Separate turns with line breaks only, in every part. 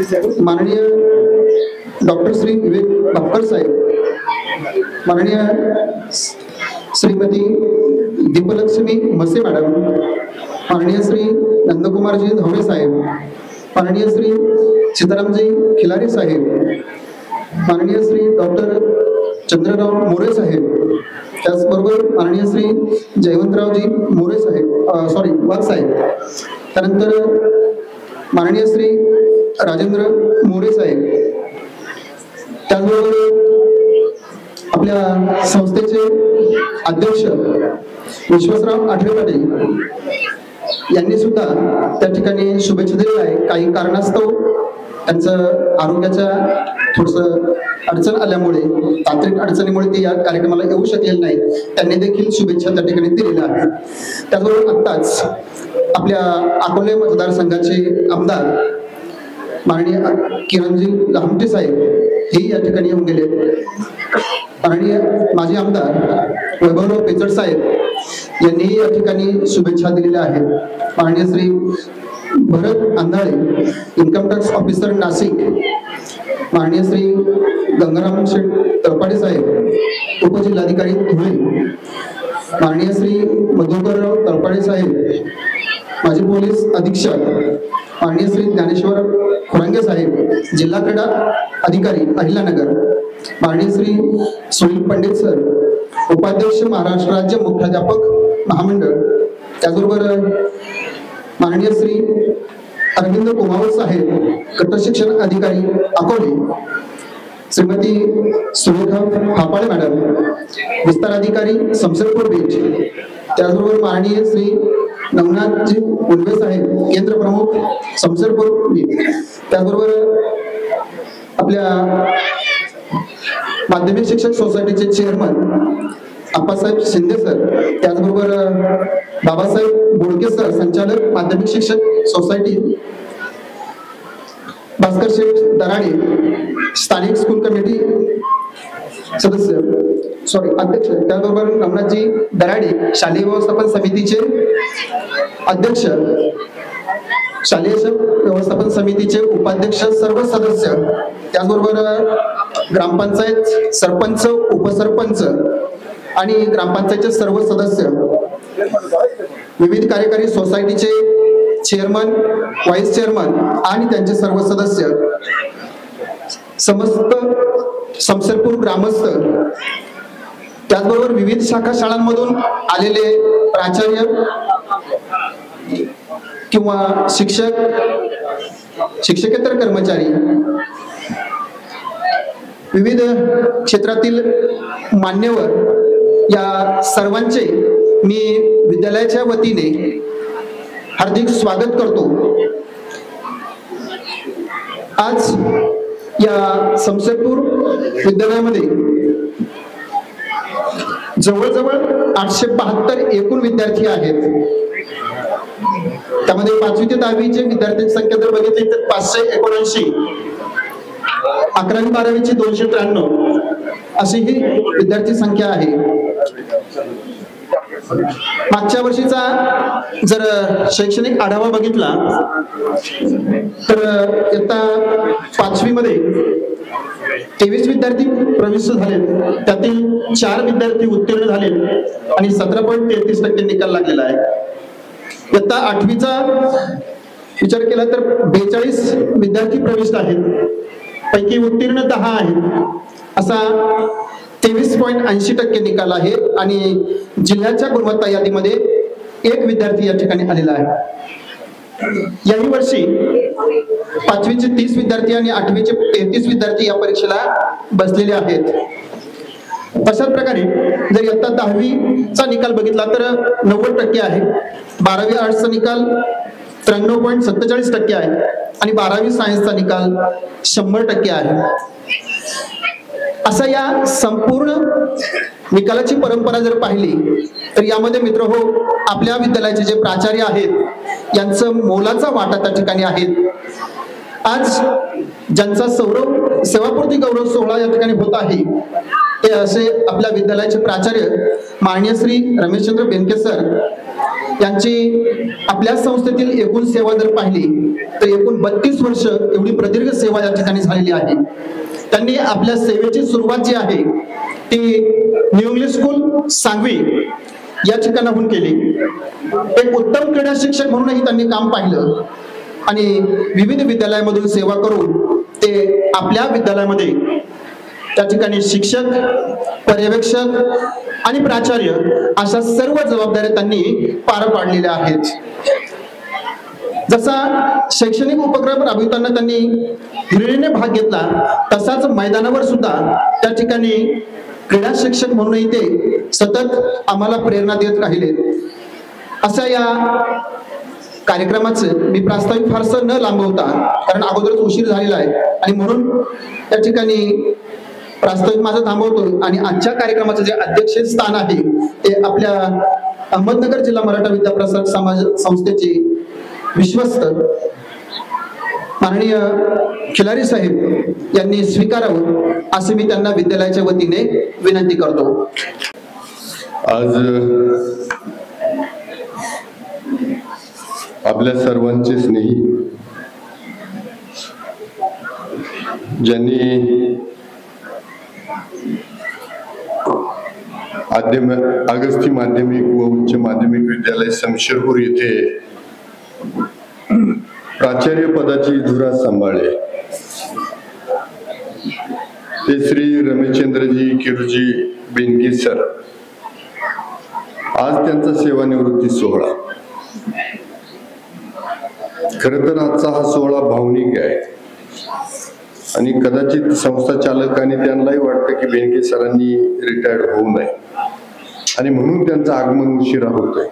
माननीय डॉक्टर श्री विवेक भापकर साहेब, माननीय श्रीमती दीपलक्ष्मी मसे मॅडम, माननीय श्री नंदकुमारजी धवरे साहेब, माननीय श्री सीतारामजी खिलारी साहेब, माननीय श्री डॉक्टर चंद्रराव मोरे साहेब, त्याचबरोबर माननीय श्री जयवंतरावजी मोरे साहेब वाघ साहेब, त्यानंतर माननीय श्री राजेंद्र मोरे साहेब, त्याचबरोबर आपल्या संस्थेचे अध्यक्ष विश्वासराव आठवे पाटील यांनी सुद्धा त्या ठिकाणी शुभेच्छा दिलेल्या आहे. काही कारणास्तव त्यांचं आरोग्याच्या थोडस अडचण आल्यामुळे, तांत्रिक अडचणीमुळे ते या कार्यक्रमाला येऊ शकलेले नाही. त्यांनी देखील शुभेच्छा त्या ठिकाणी दिलेल्या आहेत. त्याचबरोबर आत्ताच आपल्या अकोले मतदारसंघाचे आमदार माननीय किरणजी लहामटे साहेब हे या ठिकाणी येऊन गेले. माननीय माजी आमदार वैभवराव पेचड साहेब यांनीही या ठिकाणी शुभेच्छा दिलेल्या आहेत. माननीय Shri Bharat आंधाळे income tax officer Nashik, माननीय श्री गंगाराम शेठ तरपाडे साहेब उपजिल्हाधिकारी धुळे, माननीय श्री मधुकरराव तरपाडे साहेब माजी पोलीस अधीक्षक, माननीय श्री ज्ञानेश्वर खुरांगे साहेब जिल्हा क्रीडा अधिकारी अहिल्यानगर, माननीय श्री सुनील पंडित सर उपाध्यक्ष महाराष्ट्र राज्य मुख्याध्यापक महामंडळ, त्याचबरोबर माननीय श्री अरविंद कुमावत साहेब गट शिक्षण अधिकारी अकोले, श्रीमती सुरेखा हापाळे मॅडम विस्तार अधिकारी समसेरपूर बीच, त्याचबरोबर माननीय श्री नवनाथजी उर्वे साहेब केंद्र प्रमुख समसेरपूर बीच, त्याचबरोबर आपल्या माध्यमिक शिक्षक सोसायटीचे चेअरमन आप्पासाहेब शिंदे सर, त्याचबरोबर बाबासाहेब बोडके सर संचालक माध्यमिक शिक्षक सोसायटी, भास्कर शेठ दराडे स्थानिक स्कूल कमिटी सदस्य अध्यक्ष, त्याचबरोबर नवनाथजी दराडे शालेय व्यवस्थापन समितीचे अध्यक्ष, शालेय व्यवस्थापन समितीचे उपाध्यक्ष सर्व सदस्य, त्याचबरोबर ग्रामपंचायत सरपंच उपसरपंच आणि ग्रामपंचायतचे सर्व सदस्य, विविध कार्यकारी सोसायटीचे चेअरमन व्हाईस चेअरमन आणि त्यांचे सर्व सदस्य, समस्त समसेरपूर ग्रामस्थ, त्याचबरोबर विविध शाखा शाळांमधून आलेले प्राचार्य किंवा शिक्षक, शिक्षकेतर कर्मचारी, विविध क्षेत्रातील मान्यवर या सर्वांचे मी विद्यालयाच्या वतीने हार्दिक स्वागत करतो. आज या समसेरपूर विद्यालयामध्ये जवळजवळ 872 एकूण विद्यार्थी आहेत. त्यामध्ये 5वी ते 10वीचे विद्यार्थ्यांची संख्या जर बघितली तर 579, 11वी 12वीची 293 अशी ही विद्यार्थी संख्या आहे. मागच्या वर्षीचा जर शैक्षणिक आढावा बघितला तर इयत्ता 5वी मध्ये 23 विद्यार्थी प्रविष्ट झाले, त्यातील 4 विद्यार्थी उत्तीर्ण झाले आणि 17.33% निकाल लागलेला आहे. इयत्ता 8वीचा विचार केला तर 42 विद्यार्थी प्रविष्ट आहेत, पैकी उत्तीर्ण 10 आहेत, असा 23.80% निकाल आहे आणि जिल्ह्याच्या गुणवत्ता यादीमध्ये 1 विद्यार्थी या ठिकाणी आलेला आहे. याही वर्षी 5वीचे 30 विद्यार्थी आणि 8वीचे 33 विद्यार्थी या परीक्षेला बसलेले आहेत. अशाच प्रकारे जर इयत्ता 10वीचा निकाल बघितला तर 90% आहे, 12वी आर्ट्सचा निकाल 93.47% आहे आणि 12वी सायन्सचा निकाल 100% आहे. असा या संपूर्ण निकालाची परंपरा जर पाहिली तर यामध्ये मित्र हो आपल्या विद्यालयाचे जे प्राचार्य आहेत यांचं मोलाचा वाटा त्या ठिकाणी आहे. आज ज्यांचा सेवापूर्ती गौरव सोहळा या ठिकाणी होत आहे ते असे आपल्या विद्यालयाचे प्राचार्य माननीय श्री रमेशचंद्र बेनके सर, यांची आपल्या संस्थेतील एकूण सेवा जर पाहिली तर एकूण 32 वर्ष एवढी प्रदीर्घ सेवा या ठिकाणी झालेली आहे. त्यांनी आपल्या सेवेची सुरुवात जी आहे ती न्यू इंग्लिश स्कूल सांगवी या ठिकाणाहून केली. एक उत्तम क्रीडा शिक्षक म्हणूनही त्यांनी काम पाहिलं आणि विविध विद्यालयामधून सेवा करून ते आपल्या विद्यालयामध्ये त्या ठिकाणी शिक्षक, पर्यवेक्षक आणि प्राचार्य अशा सर्व जबाबदाऱ्या त्यांनी पार पाडलेल्या आहेत. जसा शैक्षणिक उपक्रम राबविताना त्यांनी हिरिरीने भाग घेतला तसाच मैदानावर सुद्धा त्या ठिकाणी क्रीडा शिक्षक म्हणूनही ते सतत आम्हाला प्रेरणा देत राहिले. अशा या कार्यक्रमाचं मी प्रास्ताविक फारसं न लांबवता, कारण अगोदरच उशीर झालेला आहे आणि म्हणून त्या ठिकाणी प्रास्ताविक माझं थांबवतो आणि आजच्या कार्यक्रमाचं जे अध्यक्ष स्थान आहे ते आपल्या अहमदनगर जिल्हा मराठा विद्याप्रसारक समाज संस्थेचे विश्वस्त माननीय खिलारी साहेब यांनी स्वीकारावं असे मी त्यांना विद्यालयाच्या वतीने विनंती करतो.
आज आपल्या सर्वांचे स्नेही ज्यांनी अगस्ती माध्यमिक व उच्च माध्यमिक विद्यालय शमशेरपूर येथे प्राचार्य पदाची धुरा सांभाळले ते श्री रमेशचंद्रजी किरूजी बेनके सर. आज त्यांचा सेवानिवृत्ती सोहळा. खर तर आजचा हा सोहळा भावनिक आहे आणि कदाचित संस्था चालक आणि त्यांनाही वाटतं की बेनके सरांनी रिटायर्ड होऊ नये आणि म्हणून त्यांचं आगमन उशिरा होतोय.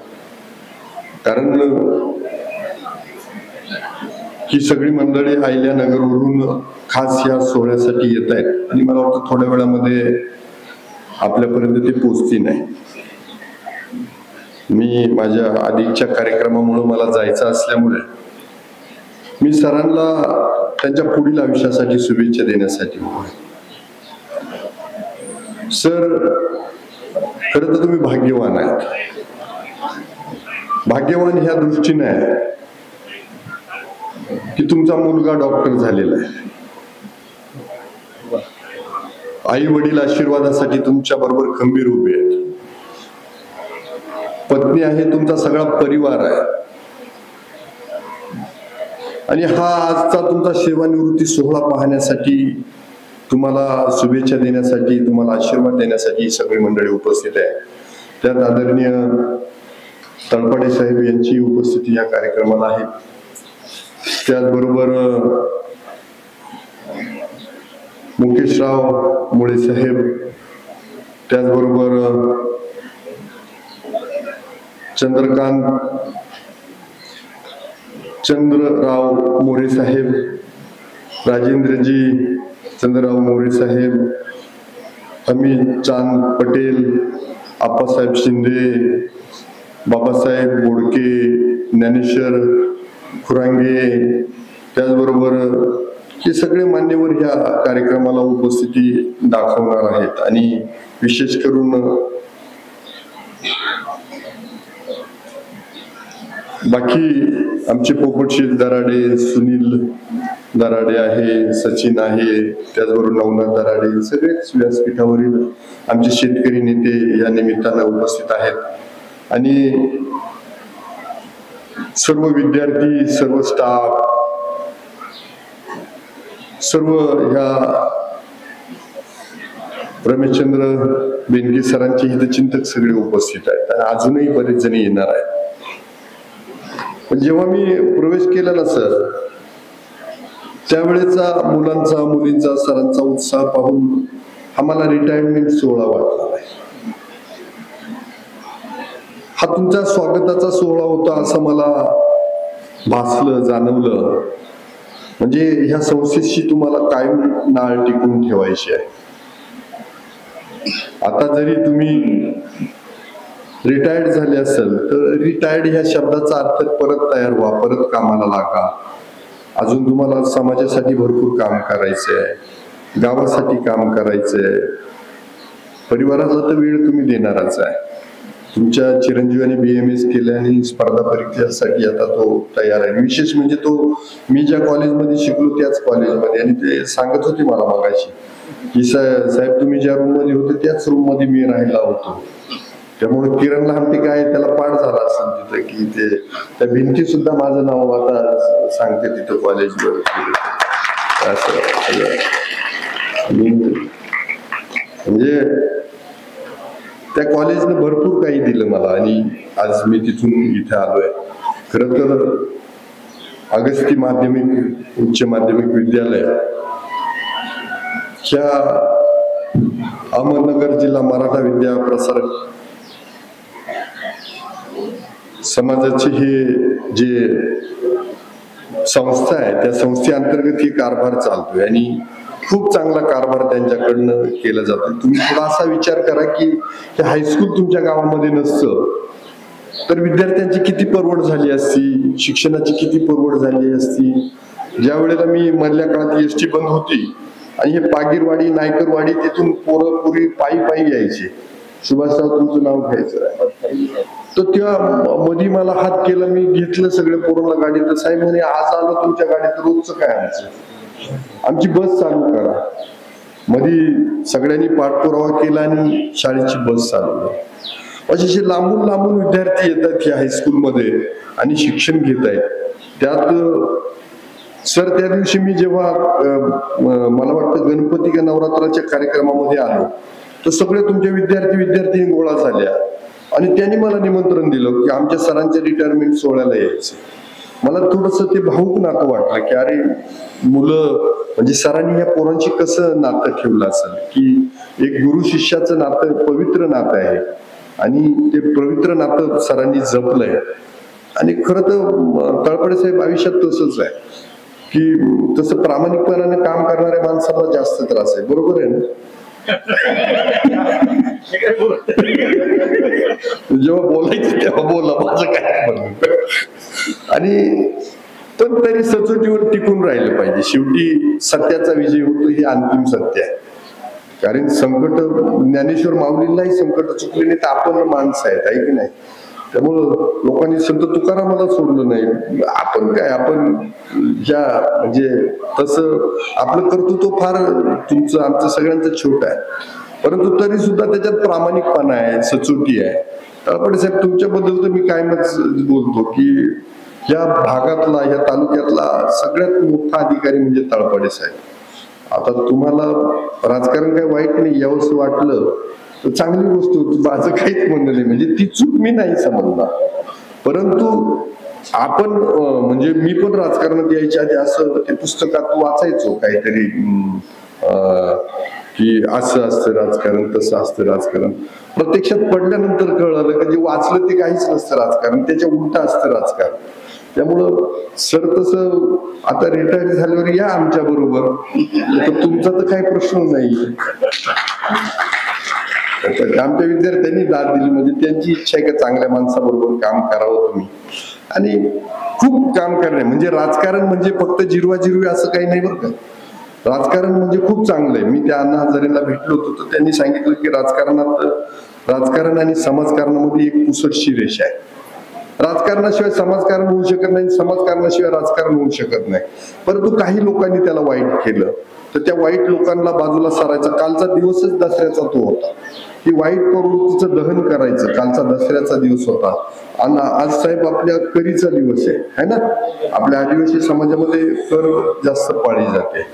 कारण ही सगळी मंडळी अहिल्यानगरवरून खास या सोहळ्यासाठी येत आहेत आणि मला वाटतं थोड्या वेळामध्ये आपल्यापर्यंत ते पोचती नाही. मी माझ्या आधीच्या कार्यक्रमामुळे मला जायचं असल्यामुळे मी सरांना त्यांच्या पुढील आयुष्यासाठी शुभेच्छा देण्यासाठी. सर, खरं तर तुम्ही भाग्यवान आहात. भाग्यवान ह्या दृष्टीने आहे की तुमचा मुलगा डॉक्टर झालेला आहे. आई वडील आशीर्वादासाठी तुमच्या बरोबर खंबीर उभे आहेत. पत्नी आहे, तुमचा सगळा परिवार आहे आणि हा आजचा तुमचा सेवानिवृत्ती सोहळा पाहण्यासाठी, तुम्हाला शुभेच्छा देण्यासाठी, तुम्हाला आशीर्वाद देण्यासाठी सगळी मंडळी उपस्थित आहे. त्यात आदरणीय तळपाडे साहेब यांची उपस्थिती या कार्यक्रमाला आहे. त्याचबरोबर मुकेशराव मुळे साहेब, त्याचबरोबर चंद्रराव मोरे साहेब, राजेंद्रजी चंद्रराव मोरे साहेब, अमित चांद पटेल, आप्पासाहेब शिंदे, बाबासाहेब बोडके, ज्ञानेश्वर खुरांगे, त्याचबरोबर हे सगळे मान्यवर ह्या कार्यक्रमाला उपस्थिती दाखवणार आहेत. आणि विशेष करून बाकी आमचे पोपटशील दराडे, सुनील दराडे आहे, सचिन आहे, त्याचबरोबर नवनाथ दराडे, सगळेच व्यासपीठावरील आमचे शेतकरी नेते या निमित्तानं उपस्थित आहेत. आणि सर्व विद्यार्थी, सर्व स्टाफ, सर्व ह्या रमेशचंद्र बेनके सरांचे हितचिंतक सगळे उपस्थित आहेत आणि अजूनही बरेच जण येणार आहेत. पण जेव्हा मी प्रवेश केला ना सर, त्यावेळेचा मुलांचा, मुलींचा, सरांचा उत्साह पाहून आम्हाला रिटायरमेंट सोहळा वाटला नाही. हा तुमच्या स्वागताचा सोहळा होता असं मला भासलं, जाणवलं. म्हणजे ह्या संस्थेशी तुम्हाला कायम नाळ टिकून ठेवायची आहे. आता जरी तुम्ही रिटायर्ड झाले असेल तर रिटायर्ड ह्या शब्दाचा अर्थ परत तयार व्हा, परत कामाला लागा. अजून तुम्हाला समाजासाठी भरपूर काम करायचंय, गावासाठी काम करायचंय, परिवाराला तर वेळ तुम्ही देणारच आहे. तुमच्या चिरंजीवाने BMS केलं आणि स्पर्धा परीक्षेसाठी आता तो तयार आहे. विशेष म्हणजे तो मी ज्या कॉलेजमध्ये शिकलो त्याच कॉलेजमध्ये, आणि ते सांगत होते मला मगाशी की साहेब तुम्ही ज्या रूम मध्ये होते त्याच रूम मध्ये मी राहिला होतो. त्यामुळे किरण लहामटे काय त्याला पाठ झाला असेल तिथं की ते त्या भिंती सुद्धा माझं नाव आता सांगते तिथं कॉलेजवर. म्हणजे त्या कॉलेजने भरपूर काही दिलं मला, आणि आज मी तिथून इथे आलोय. खर तर अगस्ती माध्यमिक उच्च माध्यमिक विद्यालय ह्या अहमदनगर जिल्हा मराठा विद्या प्रसारक समाजाची हे जे संस्था आहे त्या संस्थेअंतर्गत ही कारभार चालतोय, आणि खूप चांगला कारभार त्यांच्याकडनं केला जातो. तुम्ही थोडा असा विचार करा की हायस्कूल तुमच्या गावामध्ये नसतं तर विद्यार्थ्यांची किती परवड झाली असती, शिक्षणाची किती परवड झाली असती. ज्या वेळेला मी मधल्या काळात एसटी बंद होती आणि हे पागीरवाडी नायकरवाडी तिथून पोरं पुरी पायी पायी यायचे. सुभाषराव तुमचं नाव घ्यायचं तर तेव्हा मधी मला हात केला, मी घेतलं सगळे पोरांना गाडीत. तर साहेब म्हणे आज आलो तुमच्या गाडीत, रोजचं काय आमची बस चालू करा. मधी सगळ्यांनी पाठपुरावा केला आणि शाळेची बस चालू. असे लांबून लांबून विद्यार्थी येतात या हायस्कूलमध्ये आणि शिक्षण घेत आहेत. त्यात सर त्या दिवशी मी जेव्हा मला वाटतं गणपती का नवरात्राच्या कार्यक्रमामध्ये आलो तर सगळे तुमचे विद्यार्थी गोळा झाल्या आणि त्यांनी मला निमंत्रण दिलं की आमच्या सरांच्या रिटायरमेंट सोहळ्याला यायचं. मला थोडस ते भावूक नातं वाटलं की अरे मुलं म्हणजे सरांनी ह्या पोरांशी कसं नातं ठेवलं असेल की एक गुरु शिष्याचं नातं पवित्र नातं आहे आणि ते पवित्र नातं सरांनी जपलंय. आणि खरं तर तळपडे साहेब आयुष्यात तसंच आहे की तसं प्रामाणिकपणाने काम करणाऱ्या माणसाला जास्त त्रास आहे. बरोबर आहे ना? जेव्हा बोलायचं तेव्हा बोला, माझं काय म्हणणं. आणि पण तरी सचोटीवर टिकून राहिलं पाहिजे. शेवटी सत्याचा विजय होतो हे अंतिम सत्य आहे. कारण संकट ज्ञानेश्वर माऊलींनाही संकट चुकले नाही तर आपण माणसं आहेत आहे की नाही. त्यामुळं लोकांनी संत तुकारामाला सोडलं नाही. आपण काय आपण ज्या म्हणजे तसं आपलं कर्तृत्व फार तुमचं आमचं सगळ्यांचं छोटं आहे, परंतु तरी सुद्धा त्याच्यात प्रामाणिकपणा आहे, सचोटी आहे. तळपडे साहेब तुमच्याबद्दल तर मी कायमच बोलतो की या भागातला या तालुक्यातला सगळ्यात मोठा अधिकारी म्हणजे तळपडे साहेब. आता तुम्हाला राजकारण काही वाईट नाही यावंसं वाटलं तर चांगली गोष्ट होती, माझं काहीच म्हणणं नाही. म्हणजे ती चूक मी नाही समजणार, परंतु आपण म्हणजे मी पण राजकारणात यायच्या आधी असं ते पुस्तकात वाचायचो काहीतरी की असं असतं राजकारण तसं असतं राजकारण. प्रत्यक्षात पडल्यानंतर कळलं की जे वाचलं ते काहीच नसतं राजकारण, त्याच्या उलट असतं राजकारण. त्यामुळं सर तसं आता रिटायर झाल्यावर या आमच्या बरोबर, तुमचा तर काही प्रश्न नाही. आमच्या विद्यार्थ्यांनी दाद दिली म्हणजे त्यांची इच्छा आहे का चांगल्या माणसाबरोबर काम करावं तुम्ही आणि खूप काम करणे. म्हणजे राजकारण म्हणजे फक्त जिरवाजिरवी असं काही नाही बरं का. राजकारण म्हणजे खूप चांगलं आहे. मी त्या अण्णा हजारेला भेटलो होतो तर त्यांनी सांगितलं की राजकारण आणि समाजकारणामध्ये एक पुसटशी रेषा आहे. राजकारणाशिवाय समाजकारण होऊ शकत नाही, समाजकारणाशिवाय राजकारण होऊ शकत नाही. परंतु काही लोकांनी त्याला वाईट केलं तर त्या वाईट लोकांना बाजूला सारायचा. कालचा दिवसच दसऱ्याचा तो होता की वाईट प्रवृत्तीचं दहन करायचं. कालचा दसऱ्याचा दिवस होता आणि आज साहेब आपल्या करीचा दिवस आहे ना. आपल्या आदिवासी समाजामध्ये कर जास्त पाळली जाते.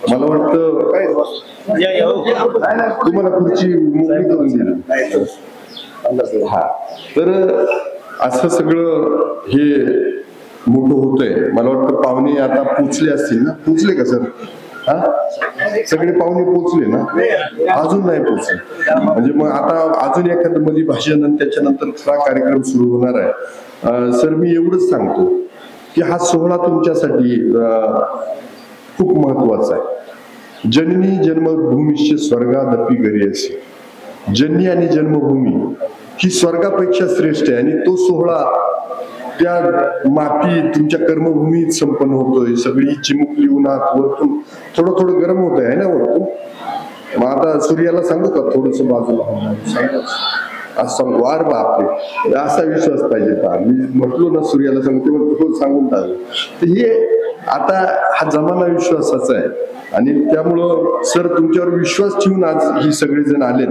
मला वाटतं तुम्हाला खुर्ची मोकळी करून दिली. हा तर असं सगळं हे मोठं होतंय. मला वाटतं पाहुणे आता पोचले असतील ना. पोचले का सर? हा सगळे पाहुणे पोचले ना? अजून नाही पोचले. म्हणजे मग आता अजून एखादं मध्ये भाषण आणि त्याच्यानंतर हा कार्यक्रम सुरू होणार आहे. सर मी एवढंच सांगतो की हा सोहळा तुमच्यासाठी खूप महत्वाचा आहे. जननी जन्मभूमीशी स्वर्गादपी घरी असे. जननी आणि जन्मभूमी ही स्वर्गापेक्षा श्रेष्ठ आहे आणि तो सोहळा त्या माती तुमच्या कर्मभूमीत संपन्न होतोय. सगळी चिमुकली उन्हात वरतून थोडं गरम होत आहे ना वरतून. मग आता सूर्याला सांगू का थोडस बाजूला असं वार बापरे असा विश्वास पाहिजे पहा. मी म्हटलो ना सूर्याला सांगते हो सांगून टाकलं. तर हे आता हा जमाना विश्वासाचा आहे आणि त्यामुळं सर तुमच्यावर विश्वास ठेवून आज ही सगळेजण आलेत.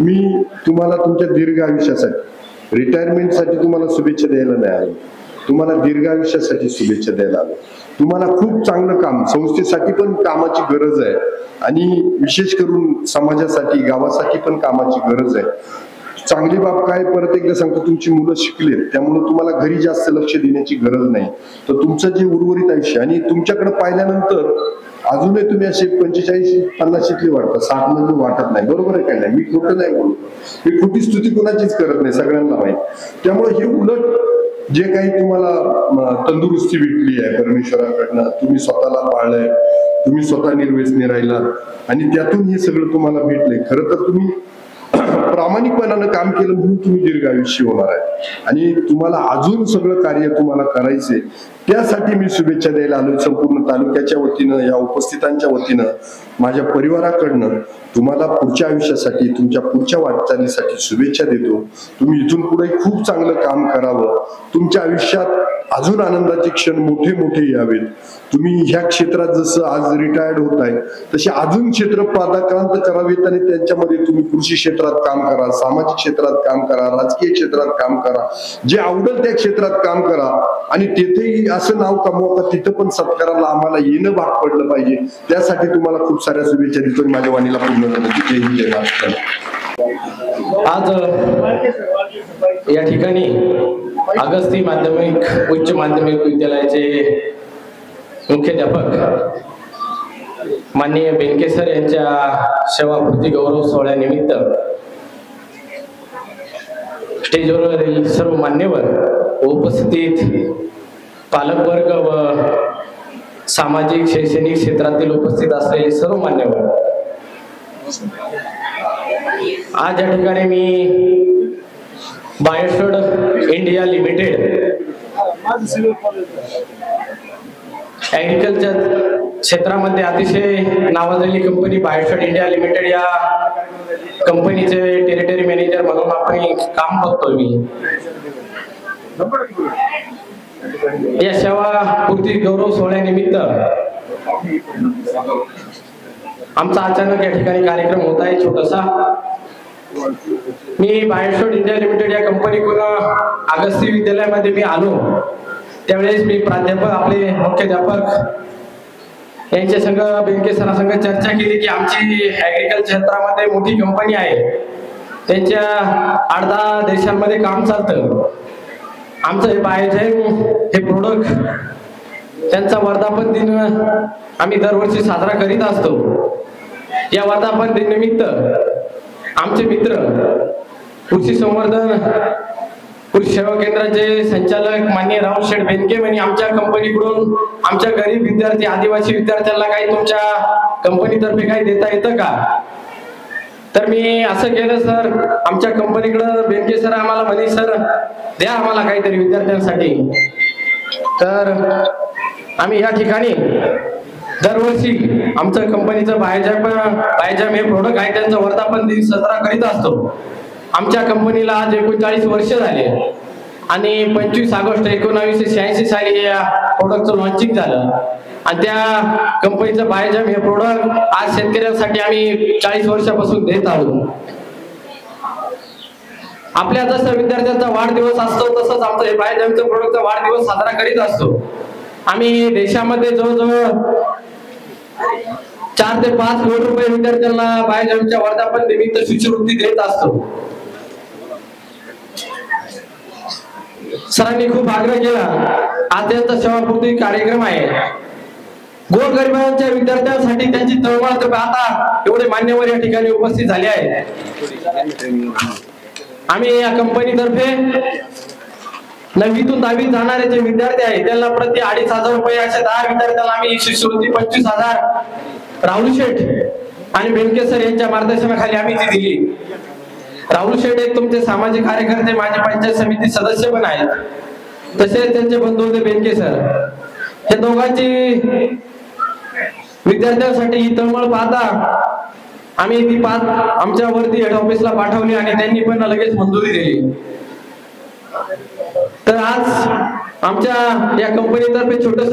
मी तुम्हाला तुमच्या दीर्घ आयुष्यासाठी रिटायरमेंटसाठी तुम्हाला शुभेच्छा द्यायला नाही आलो, तुम्हाला दीर्घ आयुष्यासाठी शुभेच्छा द्यायला आलो. तुम्हाला खूप चांगलं काम, संस्थेसाठी पण कामाची गरज आहे आणि विशेष करून समाजासाठी गावासाठी पण कामाची गरज आहे. चांगली बाब काय परत एकदा सांगतो, तुमची मुलं शिकलेत त्यामुळे तुम्हाला घरी जास्त लक्ष देण्याची गरज नाही. तर तुमचं जे उर्वरित आयुष्य आणि तुमच्याकडे पाहिल्यानंतर अजूनही तुम्ही असे 45-50 वाटतात, 60 मध्ये वाटत नाही. बरोबर आहे काय नाही? मी खोटं नाही बोलतो, मी खोटी स्तुती कोणाचीच करत नाही, सगळ्यांना माहिती. त्यामुळे हे उलट जे काही तुम्हाला तंदुरुस्ती भेटली आहे परमेश्वराकडनं, तुम्ही स्वतःला पाळलंय, तुम्ही स्वतः निर्व्यसनी राहिलात आणि त्यातून हे सगळं तुम्हाला भेटलंय. खरं तर तुम्ही प्रामाणिकपणानं काम केलं म्हणून तुम्ही दीर्घ आयुष्य होणार आहे आणि तुम्हाला अजून सगळं कार्य तुम्हाला करायचंय. त्यासाठी मी शुभेच्छा द्यायला आलोय. संपूर्ण तालुक्याच्या वतीनं, या उपस्थितांच्या वतीनं, माझ्या परिवाराकडनं तुम्हाला पुढच्या आयुष्यासाठी, तुमच्या पुढच्या वाटचालीसाठी शुभेच्छा देतो. तुम्ही इथून पुढे खूप चांगलं काम करावं, तुमच्या आयुष्यात अजून आनंदाचे क्षण मोठे मोठे यावेत. तुम्ही ह्या क्षेत्रात जसं आज रिटायर्ड होत आहे तसे अजून क्षेत्र पादाक्रांत करावेत आणि त्यांच्यामध्ये तुम्ही कृषी क्षेत्रात काम करा, सामाजिक क्षेत्रात काम करा, राजकीय क्षेत्रात काम करा, जे आवडेल त्या क्षेत्रात काम करा आणि तेथेही असं नाव कमवा का तिथं पण सत्काराला आम्हाला येणं भाग पडलं पाहिजे. त्यासाठी तुम्हाला खूप साऱ्या शुभेच्छा देतो. माझ्या वाणीला पूर्ण करण्याची
आज या ठिकाणी अगस्ती माध्यमिक उच्च माध्यमिक विद्यालयाचे मुख्याध्यापक माननीय बेनके सर यांच्या सेवापूर्ती गौरव सोहळ्यानिमित्त स्टेजवरील सर्व मान्यवर, उपस्थित पालकवर्ग व सामाजिक शैक्षणिक क्षेत्रातील उपस्थित असलेले सर्व मान्यवर, आज या ठिकाणी मी बायोशोड इंडिया लिमिटेड ऍग्रिकल्चर क्षेत्रामध्ये अतिशय नावाजलेली कंपनी बायोशोड इंडिया लिमिटेड या कंपनीचे टेरिटरी मॅनेजर म्हणून आपण काम बघतोय मी. या सेवा पूर्ती गौरव सोहळ्यानिमित्त आमचा अचानक या ठिकाणी कार्यक्रम होत आहे छोटासा. मी बायोशोड इंडिया लिमिटेड या कंपनीकडून अगस्ती विद्यालयामध्ये मी आलो त्यावेळेस मी प्राध्यापक, आपले मुख्याध्यापक यांच्या संघ, बेनके सरांसंग चर्चा केली की आमची ऍग्रिकल्चर क्षेत्रामध्ये मोठी कंपनी आहे, त्यांच्या 8-10 देशांमध्ये काम चालतं. आमचं हे बायोझाईम हे प्रोडक्ट, त्यांचा वर्धापन दिन आम्ही दरवर्षी साजरा करीत असतो. या वर्धापन दिन निमित्त आमचे मित्र कृषी संवर्धन कृषी सेवा केंद्राचे संचालक माननीय राहुल शेठ बेनके यांनी आमच्या कंपनीकडून आमच्या गरीब विद्यार्थी, आदिवासी विद्यार्थ्यांना काही तुमच्या कंपनीतर्फे काही देता येतं का? तर मी असं केलं, सर आमच्या कंपनीकडं बेनके सर आम्हाला म्हणे सर द्या आम्हाला काहीतरी विद्यार्थ्यांसाठी. तर आम्ही या ठिकाणी दरवर्षी आमचं कंपनीचं बायोझाईम हे प्रोडक्ट आहे, त्यांचं वर्धापन दिन साजरा करीत असतो. आमच्या कंपनीला आज 39 वर्ष झाले आणि 25 ऑगस्ट 1986 साली या प्रोडक्टचं लॉन्चिंग झालं आणि त्या कंपनीचं बायोझाईम हे प्रोडक्ट आज शेतकऱ्यांसाठी आम्ही 40 वर्षापासून देत आहोत. आपल्या जसं विद्यार्थ्यांचा वाढदिवस असतो तसंच आमचं हे बायोझाईमचं प्रोडक्टचा वाढदिवस साजरा करीत असतो. आम्ही देशामध्ये जवळजवळ 4 ते 5 कोटी रुपये विद्यार्थ्यांना बायोझाईमच्या वर्धापन निमित्त शिष्यवृत्ती देत असतो. सरांनी खूप आग्रह केला, आज त्यांचा सेवापूर्ती कार्यक्रम आहे, गोरगरिबांच्या विद्यार्थ्यांसाठी त्यांची तळमळ. आता एवढे मान्यवर या ठिकाणी उपस्थित झाले आहेत. आम्ही या कंपनीतर्फे 9वीतून 10वीत जाणारे जे विद्यार्थी आहेत त्यांना प्रति 2,500 रुपये अशा 10 विद्यार्थ्यांना आम्ही शिष्यवृत्ती 25,000 राहुल शेठ आणि बेनके सर यांच्या मार्गदर्शनाखाली आम्ही ती दिली. राहुल शेठ एक तुमचे सामाजिक कार्यकर्ते, माझे पंचायत समिती सदस्य पण आहेत, तसेच त्यांचे बंधू होते बेनके सर. हे दोघांची विद्यार्थ्यांसाठी ही तळमळ पाहता आम्ही ती पाच आमच्या वरती हेड ऑफिसला पाठवली आणि त्यांनी पण लगेच मंजुरी दिली. तर आज आमच्या या कंपनीतर्फे छोटस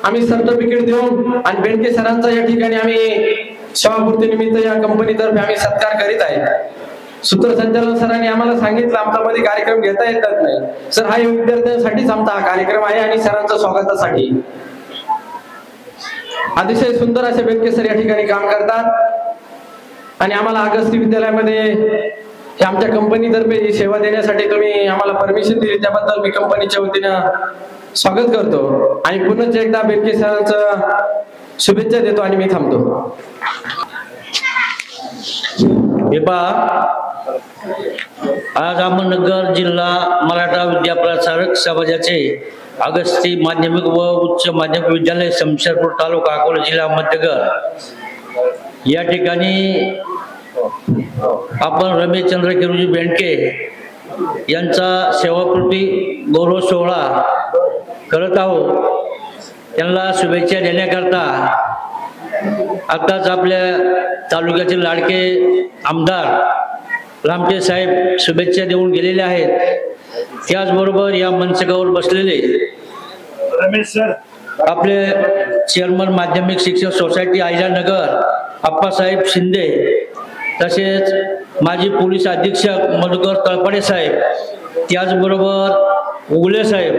आम्ही सर्टिफिकेट देऊन आणि बेंडके सरांचा या ठिकाणी आम्ही सेवापूर्ती निमित्त या कंपनीतर्फे आम्ही सत्कार करीत आहे. सूत्रसंचालन सरांनी आम्हाला सांगितलं आमच्या मध्ये कार्यक्रम घेता येतात नाही. सर हा विद्यार्थ्यांसाठीच आमचा हा कार्यक्रम आहे आणि सरांच्या स्वागतासाठी. अतिशय सुंदर असे बेंडके सर या ठिकाणी काम करतात आणि आम्हाला अगस्ती विद्यालयामध्ये हे आमच्या कंपनीतर्फे ही सेवा देण्यासाठी तुम्ही आम्हाला परमिशन दिली त्याबद्दल मी कंपनीच्या वतीनं स्वागत करतो आणि पुन्हा एकदा बेंडके सरांचं शुभेच्छा देतो आणि मी थांबतो.
आज अहमदनगर जिल्हा मराठा विद्याप्रसारक समाजाचे अगस्ती माध्यमिक व उच्च माध्यमिक विद्यालय शमशेरपूर तालुका अकोला जिल्हा अहमदनगर या ठिकाणी आपण रमेशचंद्र केरुजी बेंडके यांचा सेवापूर्ती गौरव सोहळा करत आहोत. त्यांना शुभेच्छा देण्याकरता आताच आपल्या तालुक्याचे लाडके आमदार रामटे साहेब शुभेच्छा देऊन गेलेले आहेत. त्याचबरोबर या मंचकावर बसलेले रमेश सर आपले चेअरमन माध्यमिक शिक्षक सोसायटी अहिल्यानगर अप्पासाहेब शिंदे, तसेच माजी पोलीस अधीक्षक मधुकर तळपडे साहेब, त्याचबरोबर उगले साहेब,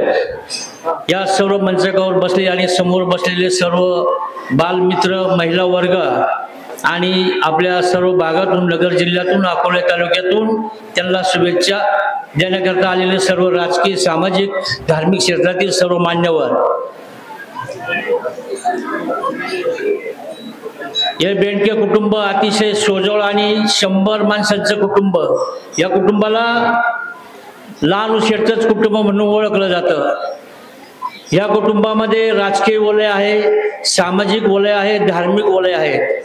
या सर्व मंचकावर बसले आणि समोर बसलेले सर्व बालमित्र महिला वर्ग आणि आपल्या सर्व भागातून नगर जिल्ह्यातून अकोला तालुक्यातून त्यांना शुभेच्छा देण्याकरता आलेले सर्व राजकीय सामाजिक धार्मिक क्षेत्रातील सर्व मान्यवर. हे बेंडके कुटुंब अतिशय सोजवळ आणि 100 माणसांचं कुटुंब. या कुटुंबाला लहान शेठच कुटुंब म्हणून ओळखलं जातं. या कुटुंबामध्ये राजकीय वलय आहे, सामाजिक वलय आहे, धार्मिक वलय आहे.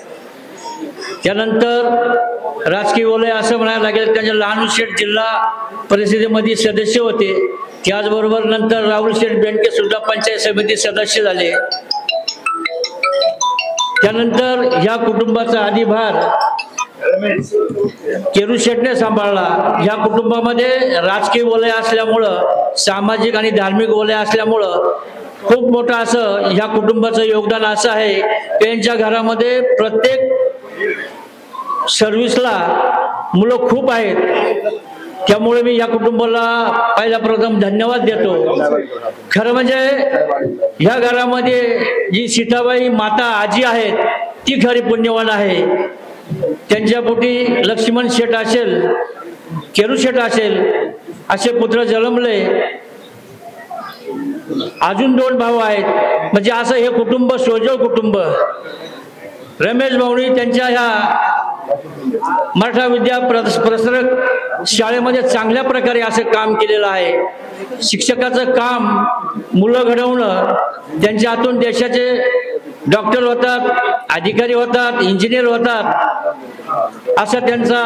त्यानंतर राजकीय वलय असं म्हणायला लागेल त्यांचे लहानू शेठ जिल्हा परिषदेमध्ये सदस्य होते. त्याचबरोबर नंतर राहुल शेठ बेंडके सुद्धा पंचायत समिती सदस्य झाले. त्यानंतर ह्या कुटुंबाचा अधिभार केरू शेठने सांभाळला. ह्या कुटुंबामध्ये राजकीय वलय असल्यामुळं, सामाजिक आणि धार्मिक वलय असल्यामुळं खूप मोठं असं ह्या कुटुंबाचं योगदान असं आहे. त्यांच्या घरामध्ये प्रत्येक सर्व्हिसला मुलं खूप आहेत. त्यामुळे मी या कुटुंबाला पहिला प्रथम धन्यवाद देतो. खरं म्हणजे ह्या घरामध्ये जी सीताबाई माता आजी आहेत ती खरी पुण्यवान आहे. त्यांच्या पोटी लक्ष्मण शेठ असेल, केरू शेठ असेल असे पुत्र जन्मले. अजून 2 भाऊ आहेत. म्हणजे असं हे कुटुंब सोजव कुटुंब. रमेश भाऊनी त्यांच्या ह्या मराठा विद्या प्रसारक शाळेमध्ये चांगल्या प्रकारे असं काम केलेलं आहे. शिक्षकाचं काम मुलं घडवणं, त्यांच्या हातून देशाचे डॉक्टर होतात, अधिकारी होतात, इंजिनियर होतात, असं त्यांचा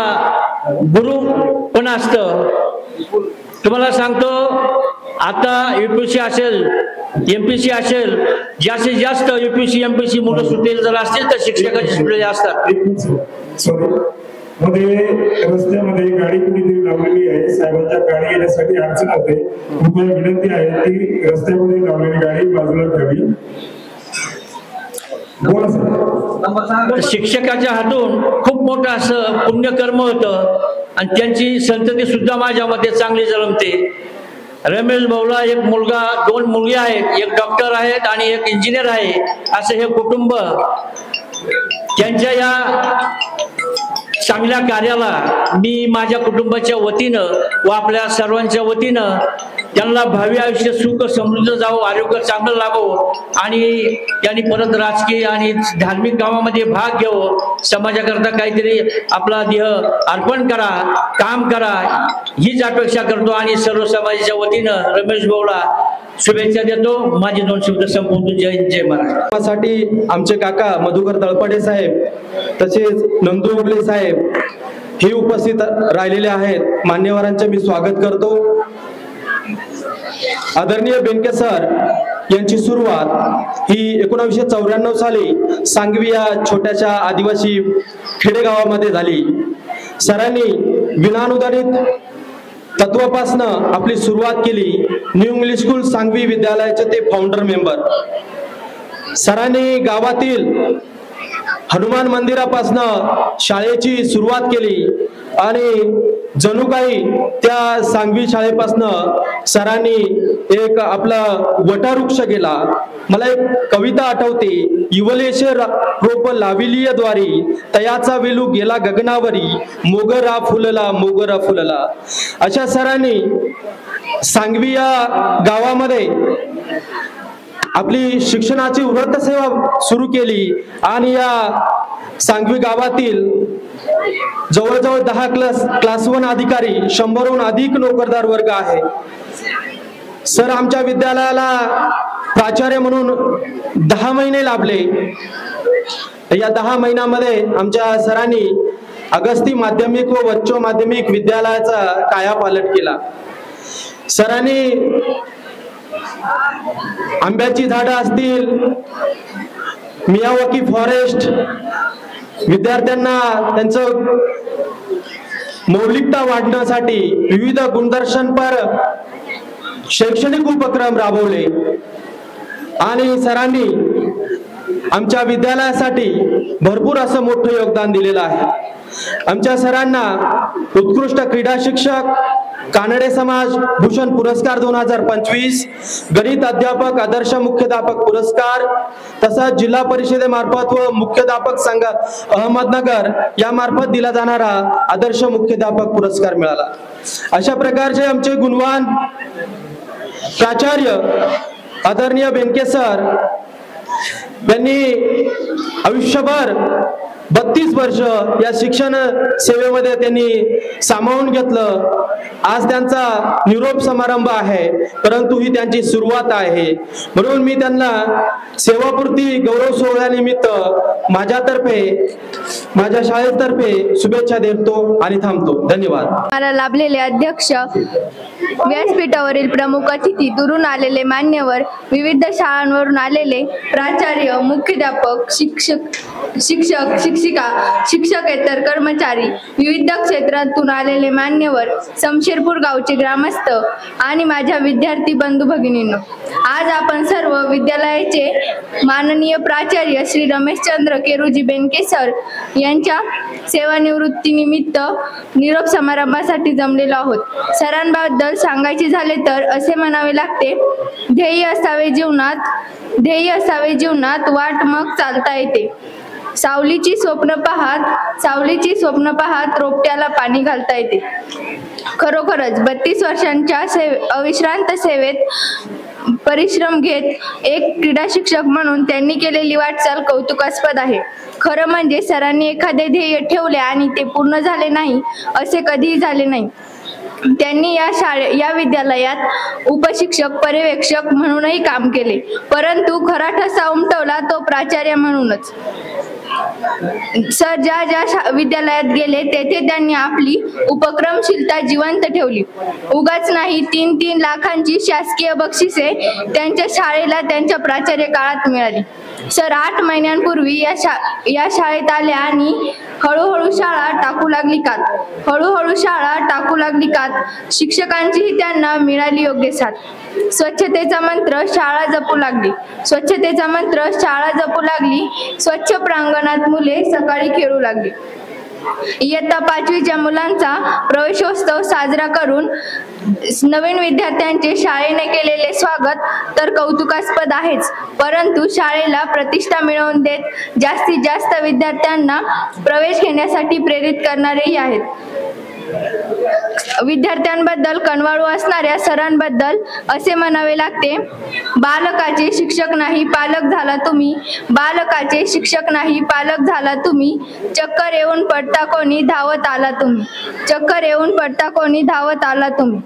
गुरु पण असतं. तुम्हाला सांगतो आता UPSC असेल, MPSC असेल, जास्तीत जास्त UPSC MPSC मुलं सुटेल जर असतील तर शिक्षकाचे सुटलेले असतात.
मध्ये रस्त्यामध्ये गाडी कुणीतरी लावलेली आहे. साहेबांच्या गाडी येण्यासाठी अडचण होते. कृपया विनंती आहे की रस्त्यामध्ये लावलेली गाडी बाजूला ठेवावी.
शिक्षकाच्या हातून खूप मोठं असं पुण्यकर्म होतं आणि त्यांची संतती सुद्धा माझ्या मते चांगली जन्मते. रमेश भाऊला एक मुलगा, 2 मुलगे आहेत, एक डॉक्टर आहेत आणि एक इंजिनियर आहे. असं हे कुटुंब त्यांच्या या चांगल्या कार्याला मी माझ्या कुटुंबाच्या वतीनं व आपल्या सर्वांच्या वतीनं त्यांना भावी आयुष्य सुख समृद्ध जावं, आरोग्य चांगलं लाभो आणि त्यांनी परत राजकीय आणि धार्मिक कामामध्ये भाग घ्यावं, समाजाकरता काहीतरी आपला देह अर्पण करा, काम करा, हीच अपेक्षा करतो आणि सर्व समाजाच्या वतीनं रमेश भाऊला शुभेच्छा देतो. माझे 2 शब्द संपवतो. जय हिंद, जय महाराष्ट्र.
साठी आमचे काका मधुकर तळपडे साहेब तसेच नंदू उगले साहेब हे उपस्थित राहिलेले आहेत. मान्यवरांचे मी स्वागत करतो. आदरणीय बेंडके सर
यांची सुरुवात ही 1994 साली सांगवी या छोट्याशा आदिवासी खेडेगावामध्ये झाली. सरांनी विनानुदानित तत्वापासनं आपली सुरुवात केली. न्यू इंग्लिश स्कूल सांगवी विद्यालयाचे ते फाउंडर मेंबर. सरांनी गावातील हनुमान मंदिरापासनं शाळेची सुरुवात केली आणि जणू काही त्या सांगवी शाळेपासनं सरांनी एक आपला वटवृक्ष केला. मला एक कविता आठवते, इवलेशे रोप लाविलीय द्वारी, तयाचा वेलू गेला गगनावरी, मोगरा फुलला मोगरा फुलला. अशा सरांनी सांगवी या गावामध्ये आपली शिक्षणाची वृत्त सेवा सुरू केली आणि या सांगवी गावातील जवळजवळ 10 क्लास 1 अधिकारी, 100हून अधिक नोकरदार वर्ग आहे. सर आमच्या विद्यालयाला प्राचार्य म्हणून 10 महिने लाभले. या 10 महिन्यामध्ये आमच्या सरांनी अगस्ती माध्यमिक व वच्चो माध्यमिक विद्यालयाचा कायापालट केला. सरांनी आंब्याची झाडं असतील, मियावाकी फॉरेस्ट, विद्यार्थ्यांना त्यांचं मौलिकता वाढण्यासाठी विविध गुणदर्शनपर शैक्षणिक उपक्रम राबवले आणि सरांनी आमच्या विद्यालयासाठी भरपूर असं मोठं योगदान दिलेलं आहे. आमच्या सरांना उत्कृष्ट क्रीडा शिक्षक, कानडे समाज भूषण पुरस्कार 2025, गणित अध्यापक आदर्श मुख्याध्यापक पुरस्कार, तसंच जिल्हा परिषदेमार्फत व मुख्याध्यापक संघ अहमदनगर या मार्फत दिला जाणारा आदर्श मुख्याध्यापक पुरस्कार मिळाला. अशा प्रकारचे आमचे गुणवान प्राचार्य आदरणीय बेनके सर यांनी आयुष्यभर 32 वर्ष या शिक्षण सेवेमध्ये त्यांनी सामावून घेतलं. आज त्यांचा निरोप समारंभ आहे, परंतु ही त्यांची सुरुवात आहे. म्हणून मी त्यांना सेवापूर्ती गौरव सोहळ्यानिमित्त माझ्या शाळेतर्फे शुभेच्छा देतो आणि थांबतो. धन्यवाद.
मला लाभलेले अध्यक्ष, व्यासपीठावरील प्रमुख अतिथी, दुरून आलेले मान्यवर, विविध शाळांवरून आलेले प्राचार्य, मुख्याध्यापक, शिक्षक, शिक्षिका, शिक्षकेतर कर्मचारी, विविध क्षेत्रातून आलेले मान्यवर, शमशेरपूर गावचे ग्रामस्थ आणि माझ्या विद्यार्थी बंधू भगिनींनो, आज आपण सर्व विद्यालयाचे माननीय प्राचार्य श्री रमेशचंद्र केरुजी बेनके सर यांच्या सेवानिवृत्तीनिमित्त निरोप समारंभासाठी जमलेलो आहोत. सरांबद्दल सांगायचे झाले तर असे म्हणावे लागते, ध्येय असावे जीवनात वाट मग चालता येते. सावलीची स्वप्न पाहात रोपट्याला पाणी घालता येते. खरोखरच 32 वर्षांच्या अविश्रांत सेवेत परिश्रम घेत एक क्रीडा शिक्षक म्हणून त्यांनी केलेली वाटचाल कौतुकास्पद आहे. खरं म्हणजे सरांनी एखादे ध्येय ठेवले आणि ते पूर्ण झाले नाही असे कधीही झाले नाही. त्यांनी या विद्यालयात उपशिक्षक, पर्यवेक्षक म्हणूनही काम केले, परंतु खरा ठसा उमटवला तो प्राचार्य म्हणूनच. सर ज्या विद्यालयात गेले तेथे त्यांनी आपली उपक्रमशीलता जिवंत ठेवली. उगाच नाही 3-3 लाखांची शासकीय बक्षिसे त्यांच्या शाळेला त्यांच्या प्राचार्य काळात मिळाली. सर 8 महिन्यांपूर्वी या शाळेत आले आणि हळूहळू शाळा टाकू लागली कात. शिक्षकांचीही त्यांना मिळाली योग्य साथ. स्वच्छतेचा मंत्र शाळा जपू लागली. स्वच्छ प्रांगणात मुले सकाळी खेळू लागली. इयत्ता 5वीच्या मुलांचा प्रवेशोत्सव साजरा करून नवीन विद्यार्थ्यांचे शाळेने केलेले स्वागत तर कौतुकास्पद आहेच, परंतु शाळेला प्रतिष्ठा मिळवून देत जास्तीत जास्त विद्यार्थ्यांना प्रवेश घेण्यासाठी प्रेरित करणारेही आहेत. विद्यार्थ्यांबद्दल कणवाळू असणाऱ्या सरांबद्दल असे म्हणावे लागते, बालकाचे शिक्षक नाही पालक झाला तुम्ही, बालकाचे शिक्षक नाही पालक झाला तुम्ही, चक्कर येऊन पडता कोणी धावत आला तुम्ही.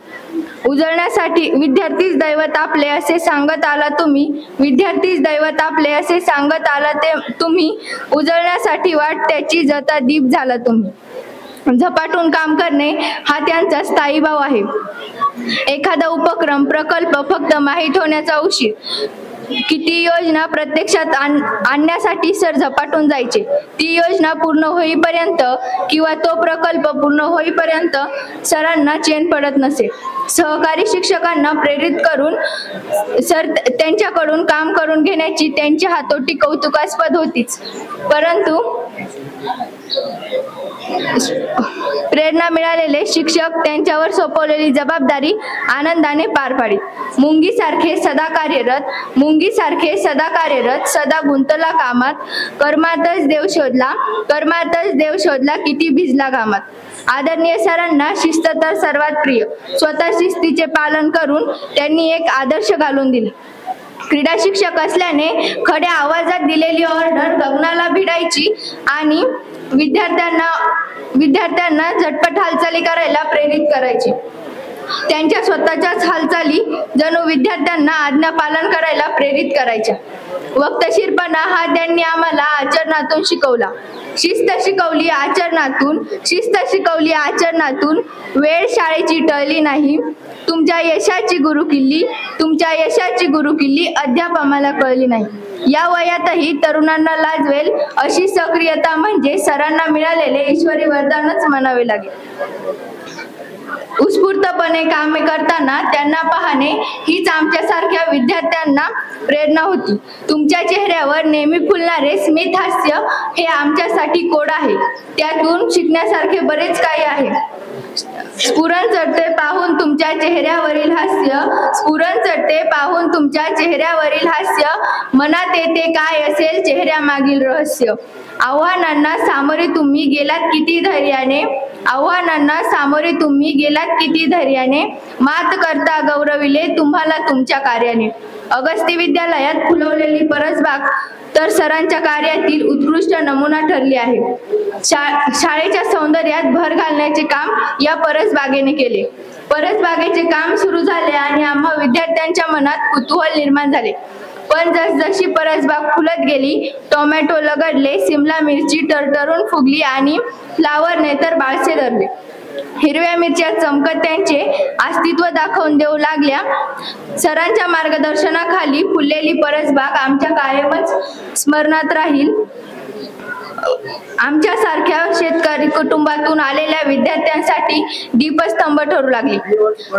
उजळण्यासाठी विद्यार्थीच दैवत आपले असे सांगत आला तुम्ही, उजळण्यासाठी वाट त्याची जता दीप झाला तुम्ही. झपाटून काम करणे हा त्यांचा स्थायी भाव आहे. एखादा उपक्रम, प्रकल्प फक्त माहीत होण्याचा उशीर किती योजना प्रत्यक्षात आणण्यासाठी सर झपाटून जायचे. ती योजना पूर्ण होईपर्यंत किंवा तो प्रकल्प पूर्ण होईपर्यंत सरांना चैन पडत नसे. सहकारी शिक्षकांना प्रेरित करून सर त्यांच्याकडून काम करून घेण्याची त्यांची हातोटी कौतुकास्पद होतीच, परंतु प्रेरणा मिळालेले शिक्षक त्यांच्यावर सोपवलेली जबाबदारी आनंदाने पार पाडित. मुंगीसारखे सदा कार्यरत, सदा गुंतला कामात, कर्मातच देव शोधला, किती भिजला कामात. आदरणीय सरांना शिस्त तर सर्वात प्रिय. स्वतः शिस्तीचे पालन करून त्यांनी एक आदर्श घालून दिले. क्रीडा शिक्षक असल्याने खड्या आवाजात दिलेली ऑर्डर गगनाला भिडायची आणि विद्यार्थ्यांना झटपट हालचाली करायला प्रेरित करायची. त्यांच्या स्वतःच्याच हालचाली जणू विद्यार्थ्यांना आज्ञा पालन करायला प्रेरित करायच्या. वक्तशीरपणा हा त्यांनी आम्हाला आचरणातून शिकवला. शिस्त शिकवली आचरणातून. वेळ शाळेची टळली नाही. तुमच्या यशाची गुरुकिल्ली अद्याप आम्हाला कळली नाही. या वयातही तरुणांना लाजवेल अशी सक्रियता म्हणजे सरांना मिळालेले ईश्वरी वरदानच म्हणावे लागेल. उत्स्फूर्तपणे कामे करताना त्यांना पाहणे हीच आमच्यासारख्या विद्यार्थ्यांना प्रेरणा होती. तुमच्या चेहऱ्यावर नेहमी फुलणारे स्मित हास्य हे आमच्यासाठी कोड आहे. त्यातून शिकण्यासारखे बरेच काही आहे. स्फुरण चढते पाहून तुमच्या चेहऱ्यावरील हास्य, मनात येते काय असेल चेहऱ्यामागील रहस्य. आव्हानांना सामोरे तुम्ही गेलात किती धैर्याने, मात करता गौरविले तुम्हाला तुमच्या कार्याने. अगस्ती विद्यालयात फुलवलेली परसबाग तर सरांच्या कार्यातील उत्कृष्ट नमुना ठरली आहे. शाळेच्या सौंदर्यात भर घालण्याचे काम या परसबागेने केले. परसबागेचे काम सुरू झाले आणि आम्हा विद्यार्थ्यांच्या मनात कुतूहल निर्माण झाले. पण जसजशी परसबाग फुलत गेली, टोमॅटो लगडले, सिमला मिरची टरटरून फुगली आणि फ्लावरने तर बाळसे धरले. हिरव्या मिरच्या चमकत त्यांचे अस्तित्व दाखवून देऊ लागल्या. सरांच्या मार्गदर्शनाखाली फुललेली परसबाग आमच्या कायमच स्मरणात राहील. आमच्यासारख्या शेतकरी कुटुंबातून आलेल्या विद्यार्थ्यांसाठी दीपस्तंभ ठरू लागली.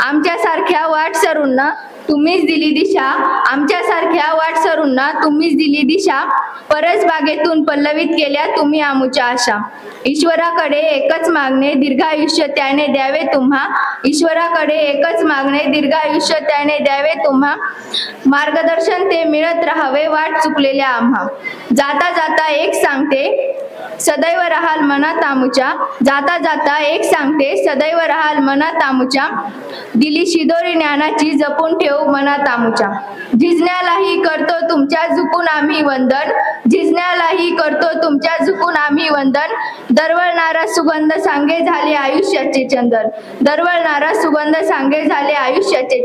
आमच्यासारख्या वाटसरूंना तुम्हीच दिली दिशा. परसबागेतून पल्लवित केल्या तुम्ही आमुच्या आशा. ईश्वराकडे एकच मागणे दीर्घायुष्य त्याने द्यावे तुम्हा. मार्गदर्शन ते मिळत राहावे वाट चुकलेल्या आम्हा. जाता जाता एक सांगते सदैव राहाल मनात आमुच्या. दिली शिदोरी ज्ञानाची जपून ठेव मनात आमुच्या. झिजण्यालाही करतो तुमच्या झुकून आम्ही वंदन. दरवळणारा सुगंध सांगे झाले आयुष्याचे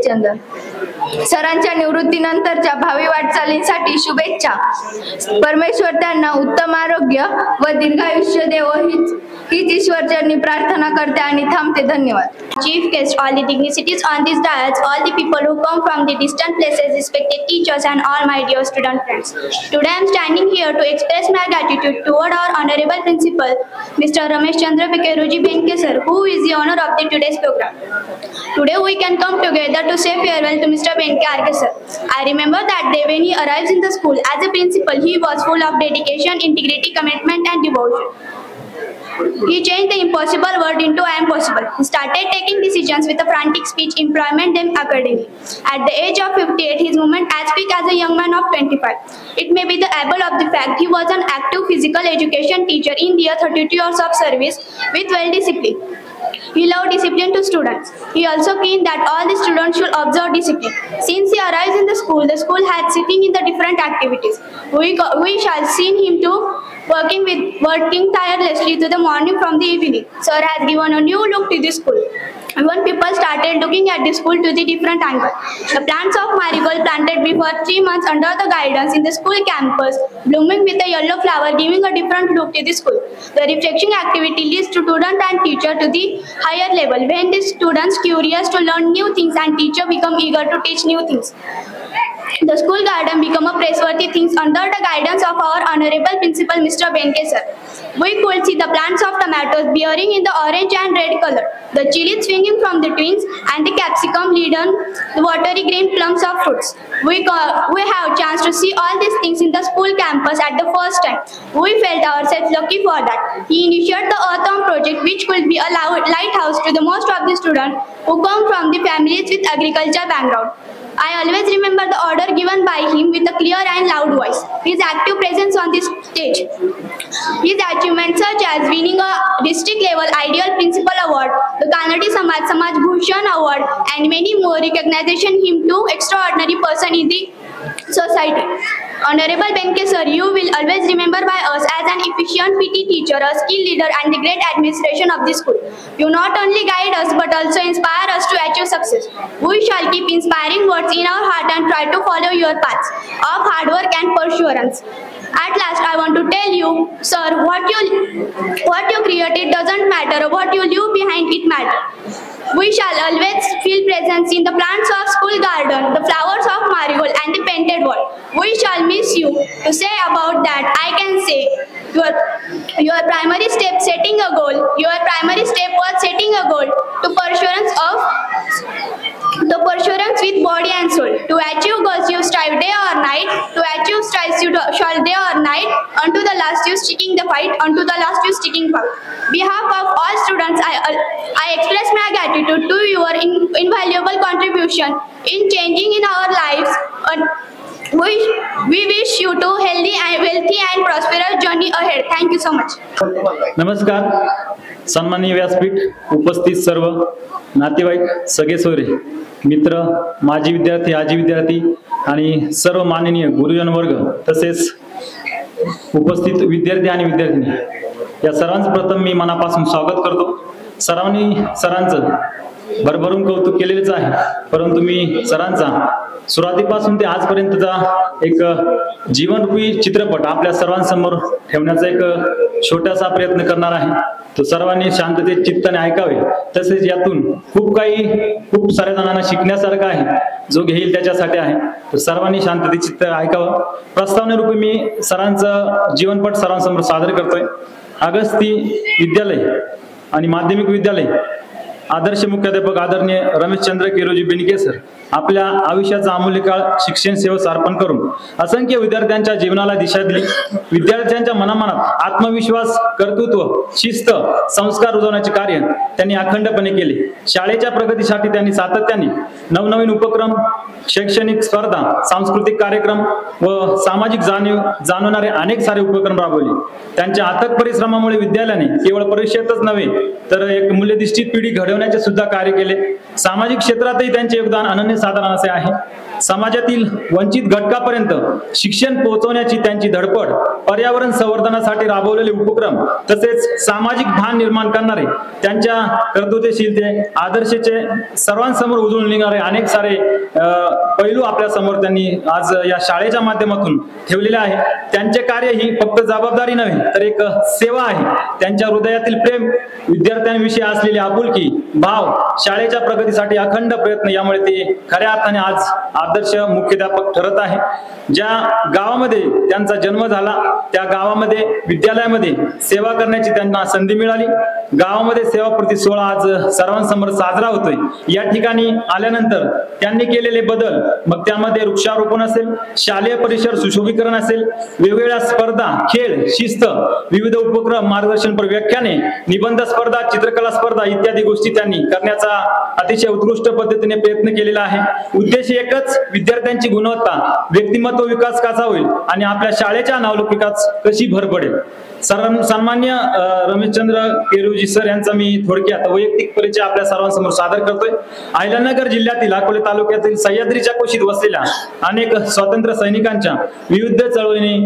चंदन. सरांच्या निवृत्तीनंतरच्या भावी वाटचालींसाठी शुभेच्छा. परमेश्वर त्यांना उत्तम आरोग्य व दीर्घायुष्य देव हीच ईश्वरचरणी प्रार्थना करते आणि थांबते. धन्यवाद.
Chief guest, all the dignitaries on this dais, all the people who come from the distant places, respected teachers and all my dear student friends. Today I am standing here to express my gratitude toward our honorable principal, Mr. Ramesh Chandra Bikeruji Benke sir, who is the owner of today's program. Today we can come together to say farewell to Mr. Benke RK sir. I remember that day when he arrives in the school as a principal, he was full of dedication, integrity, commitment and devotion. He changed the impossible word into I am possible. He started taking decisions with a frantic speech, employment them accordingly. At the age of 58, his movement as quick as a young man of 25. It may be the able of the fact he was an active physical education teacher in their 32 years of service with well discipline. He loved discipline to students. He also keen that all the students should observe discipline. Since he arrives in the school had sitting in the different activities. We shall see him to working tirelessly to the morning from the evening. Sir has given a new look to the school. When people started looking at the school to the different angle. The plants of marigold planted before 3 months under the guidance in the school campus, blooming with a yellow flower, giving a different look to the school. The reflection activity leads to student and teacher to the higher level. When the students curious to learn new things and teacher become eager to teach new things. the school garden become a praiseworthy thing under the guidance of our honorable principal Mr. Benke sir. We could see the plants of tomatoes bearing in the orange and red color, the chilies swinging from the trees, and the capsicum laden the watery green plums of fruits. We have chance to see all these things in the school campus at the first time. We felt ourselves lucky for that. He initiated the Earthworm project, which could be a lighthouse to the most of the students who come from the families with agriculture background. I always remember the order given by him with a clear and loud voice. His active presence on this stage. His achievements such as winning a district level Ideal Principal Award, the Kannadi Samaj Bhushan Award, and many more recognition him to extraordinary person in the society. Honorable Benke sir, you will always remember by us as an efficient PT teacher, a skilled leader, and the great administration of the school. You not only guide us but also inspire us to achieve success. We shall keep inspiring words in our heart and try to follow your paths of hard work and perseverance. At last, I want to tell you, sir, what you created doesn't matter. What you leave behind, it matters. We shall always feel presence in the plants of school garden, the flowers of marigold, and the painted wall. We shall miss you. To say about that, I can say your primary step setting a goal. Your primary step was setting a goal to pursuance with body and soul. To achieve goals, you strive day or night. To achieve strives, you shall day or night. Unto the last, you sticking the fight. Unto the last, you sticking power. Behalf of all students, I express my gratitude to your invaluable contribution in changing in our lives. We wish you to healthy and wealthy and prosperous journey ahead. Thank you so much.
नमस्कार. सन्माननीय व्यासपीठ, उपस्थित सर्व नातेवाईक, सगळे सोयरे, मित्र, माजी विद्यार्थी, आजी विद्यार्थी आणि सर्व माननीय गुरुजन वर्ग, तसेच उपस्थित विद्यार्थी आणि विद्यार्थिनी, या सर्वांचं प्रथम मी मनापासून स्वागत करतो. सरांचं भरभरून कौतुक केलेलेच आहे, परंतु मी सरांचा सुरुवातीपासून ते आजपर्यंतचा एक जीवनरूपी चित्रपट आपल्या सर्वांसमोर ठेवण्याचा एक छोटासा प्रयत्न करणार आहे. तो सर्वांनी शांततेत चित्ताने ऐकावे. तसेच यातून खूप साऱ्या जणांना शिकण्यासारखं आहे, जो घेईल त्याच्यासाठी आहे. तर सर्वांनी शांततेत चित्त ऐकावं. प्रस्तावनेरूपी मी सरांचं जीवनपट सर्वांसमोर सादर करतोय. अगस्ती विद्यालय आणि माध्यमिक विद्यालय आदर्श मुख्याध्यापक आदरणीय रमेशचंद्र केरोजी बेनके सर आपल्या आयुष्याचा अमूल्य काळ शिक्षण सेवेस अर्पण करून असंख्य विद्यार्थ्यांच्या जीवनाला दिशा दिली. विद्यार्थ्यांच्या मनामनात आत्मविश्वास, कर्तृत्व, शिस्त, संस्कार रुजवण्याचे कार्य त्यांनी अखंडपणे केले. शाळेच्या प्रगतीसाठी त्यांनी सातत्याने नवनवीन उपक्रम, शैक्षणिक स्पर्धा, सांस्कृतिक कार्यक्रम व सामाजिक जाणवणारे अनेक सारे उपक्रम राबवले. त्यांच्या अथक परिश्रमामुळे विद्यालयाने केवळ परीक्षेतच नव्हे तर एक मूल्यधिष्ठित पिढी घडवण्याचे सुद्धा कार्य केले. सामाजिक क्षेत्रातही त्यांचे योगदान अनन्यसाधारण असे आहे. समाजातील वंचित घटकापर्यंत शिक्षण पोहोचवण्याची त्यांची धडपड, पर्यावरण संवर्धनासाठी राबवलेले उपक्रम, तसेच सामाजिक भान निर्माण करणारे त्यांच्या कर्तृत्वशीलते, आदर्शाचे सर्वांसमोर उजळून निघणारे अनेक सारे पैलू आपल्या समोर त्यांनी आज या शाळेच्या माध्यमातून ठेवलेले आहे. त्यांचे कार्य ही फक्त जबाबदारी नव्हे तर एक सेवा आहे. त्यांच्या हृदयातील प्रेम, विद्यार्थ्यांविषयी असलेली आपुलकी, भाव, शाळेच्या प्रगतीसाठी अखंड प्रयत्न यामुळे ते खऱ्या अर्थाने आज आदर्श मुख्याध्यापक ठरत आहे. ज्या गावामध्ये त्यांचा जन्म झाला त्या गावामध्ये विद्यालयामध्ये सेवा करण्याची त्यांना संधी मिळाली. गावामध्ये सेवापूर्ती सोहळा आज सर्वांसमोर साजरा होतोय. या ठिकाणी आल्यानंतर त्यांनी केलेले बदल, मग त्यामध्ये वृक्षारोपण असेल, शालेय परिसर सुशोभीकरण असेल, वेगवेगळ्या स्पर्धा, खेळ, शिस्त, विविध उपक्रम, मार्गदर्शनपर व्याख्याने, निबंध स्पर्धा, चित्रकला स्पर्धा इत्यादी गोष्टी त्यांनी करण्याचा अतिशय उत्कृष्ट पद्धतीने प्रयत्न केलेला आहे. उद्देश एकच, विद्यार्थ्यांची गुणवत्ता, व्यक्तिमत्व विकास कसा होईल आणि आपल्या शाळेच्या नावलौकिकात कशी भर पडेल. सन्मान्य रमेशचंद्र केरोजी सर यांचा मी थोडक्यात वैयक्तिक परिचय आपल्या सर्वांसमोर सादर करतोय. अहिल्यानगर जिल्ह्यातील अकोले तालुक्यातील सह्याद्रीच्या कुशीत वसलेल्या अनेक स्वातंत्र्य सैनिकांच्या विविध चळवळीने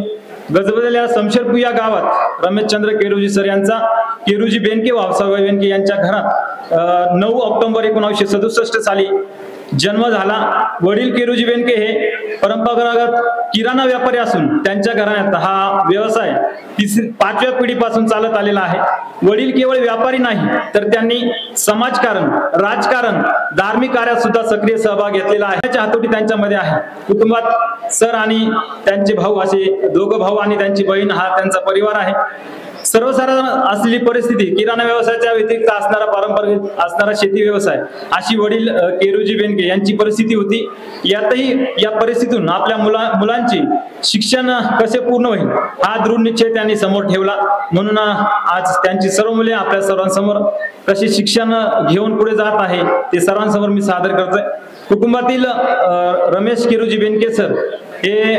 गजबजलेल्या शमशेरपूर या गावात रमेशचंद्र केरोजी सर यांचा केरोजी बेनके वावसाहेब बेनके यांच्या घरात 9 ऑक्टोबर 1967 साली जन्म झाला. वडील केरुजी बेनके हे परंपरागत किराणा व्यापारी असून त्यांच्या घराण्यात हा व्यवसाय 5व्या पिढीपासून चालत आलेला आहे. वडील केवळ व्यापारी नाही तर त्यांनी समाजकारण, राजकारण, धार्मिक कार्यात सुद्धा सक्रिय सहभाग घेतलेला आहे. त्याची हातोटी त्यांच्यामध्ये आहे. कुटुंबात सर आणि त्यांचे भाऊ असे 2 भाऊ आणि त्यांची बहीण हा त्यांचा परिवार आहे. सर्वसाधारण असलेली परिस्थिती किराणा व्यवसायाच्या व्यतिरिक्त पारंपरिक असणारा शेती व्यवसाय अशी वडील केरुजी बेनके यांची परिस्थिती होती. या परिस्थितीतून आपल्या मुलांची शिक्षण कसे पूर्ण होईल हा दृढ निश्चय त्यांनी समोर ठेवला. म्हणून आज त्यांची सर्व मुले आपल्या सर्वांसमोर कसे शिक्षण घेऊन पुढे जात आहे ते सर्वांसमोर मी सादर करतोय. कुटुंबातील रमेश केरुजी बेनके सर हे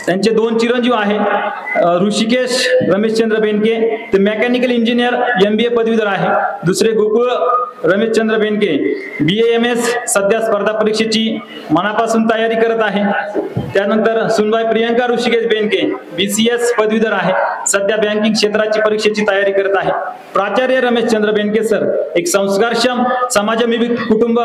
त्यांचे 2 चिरंजीव आहे. ऋषिकेश रमेशचंद्र बेनके ते मेकॅनिकल इंजिनियर MBA पदवीधर आहे. दुसरे गोकुळ रमेशचंद्र बेनके BAMS सध्या स्पर्धा परीक्षेची मनापासून तयारी करत आहे. त्यानंतर सुनबाई प्रियंका ऋषिकेश बेनके BCS पदवीधर आहे. सध्या बँकिंग क्षेत्राची परीक्षेची तयारी करत आहे. प्राचार्य रमेशचंद्र बेनके सर एक संस्कारक्षम समाजमिक कुटुंब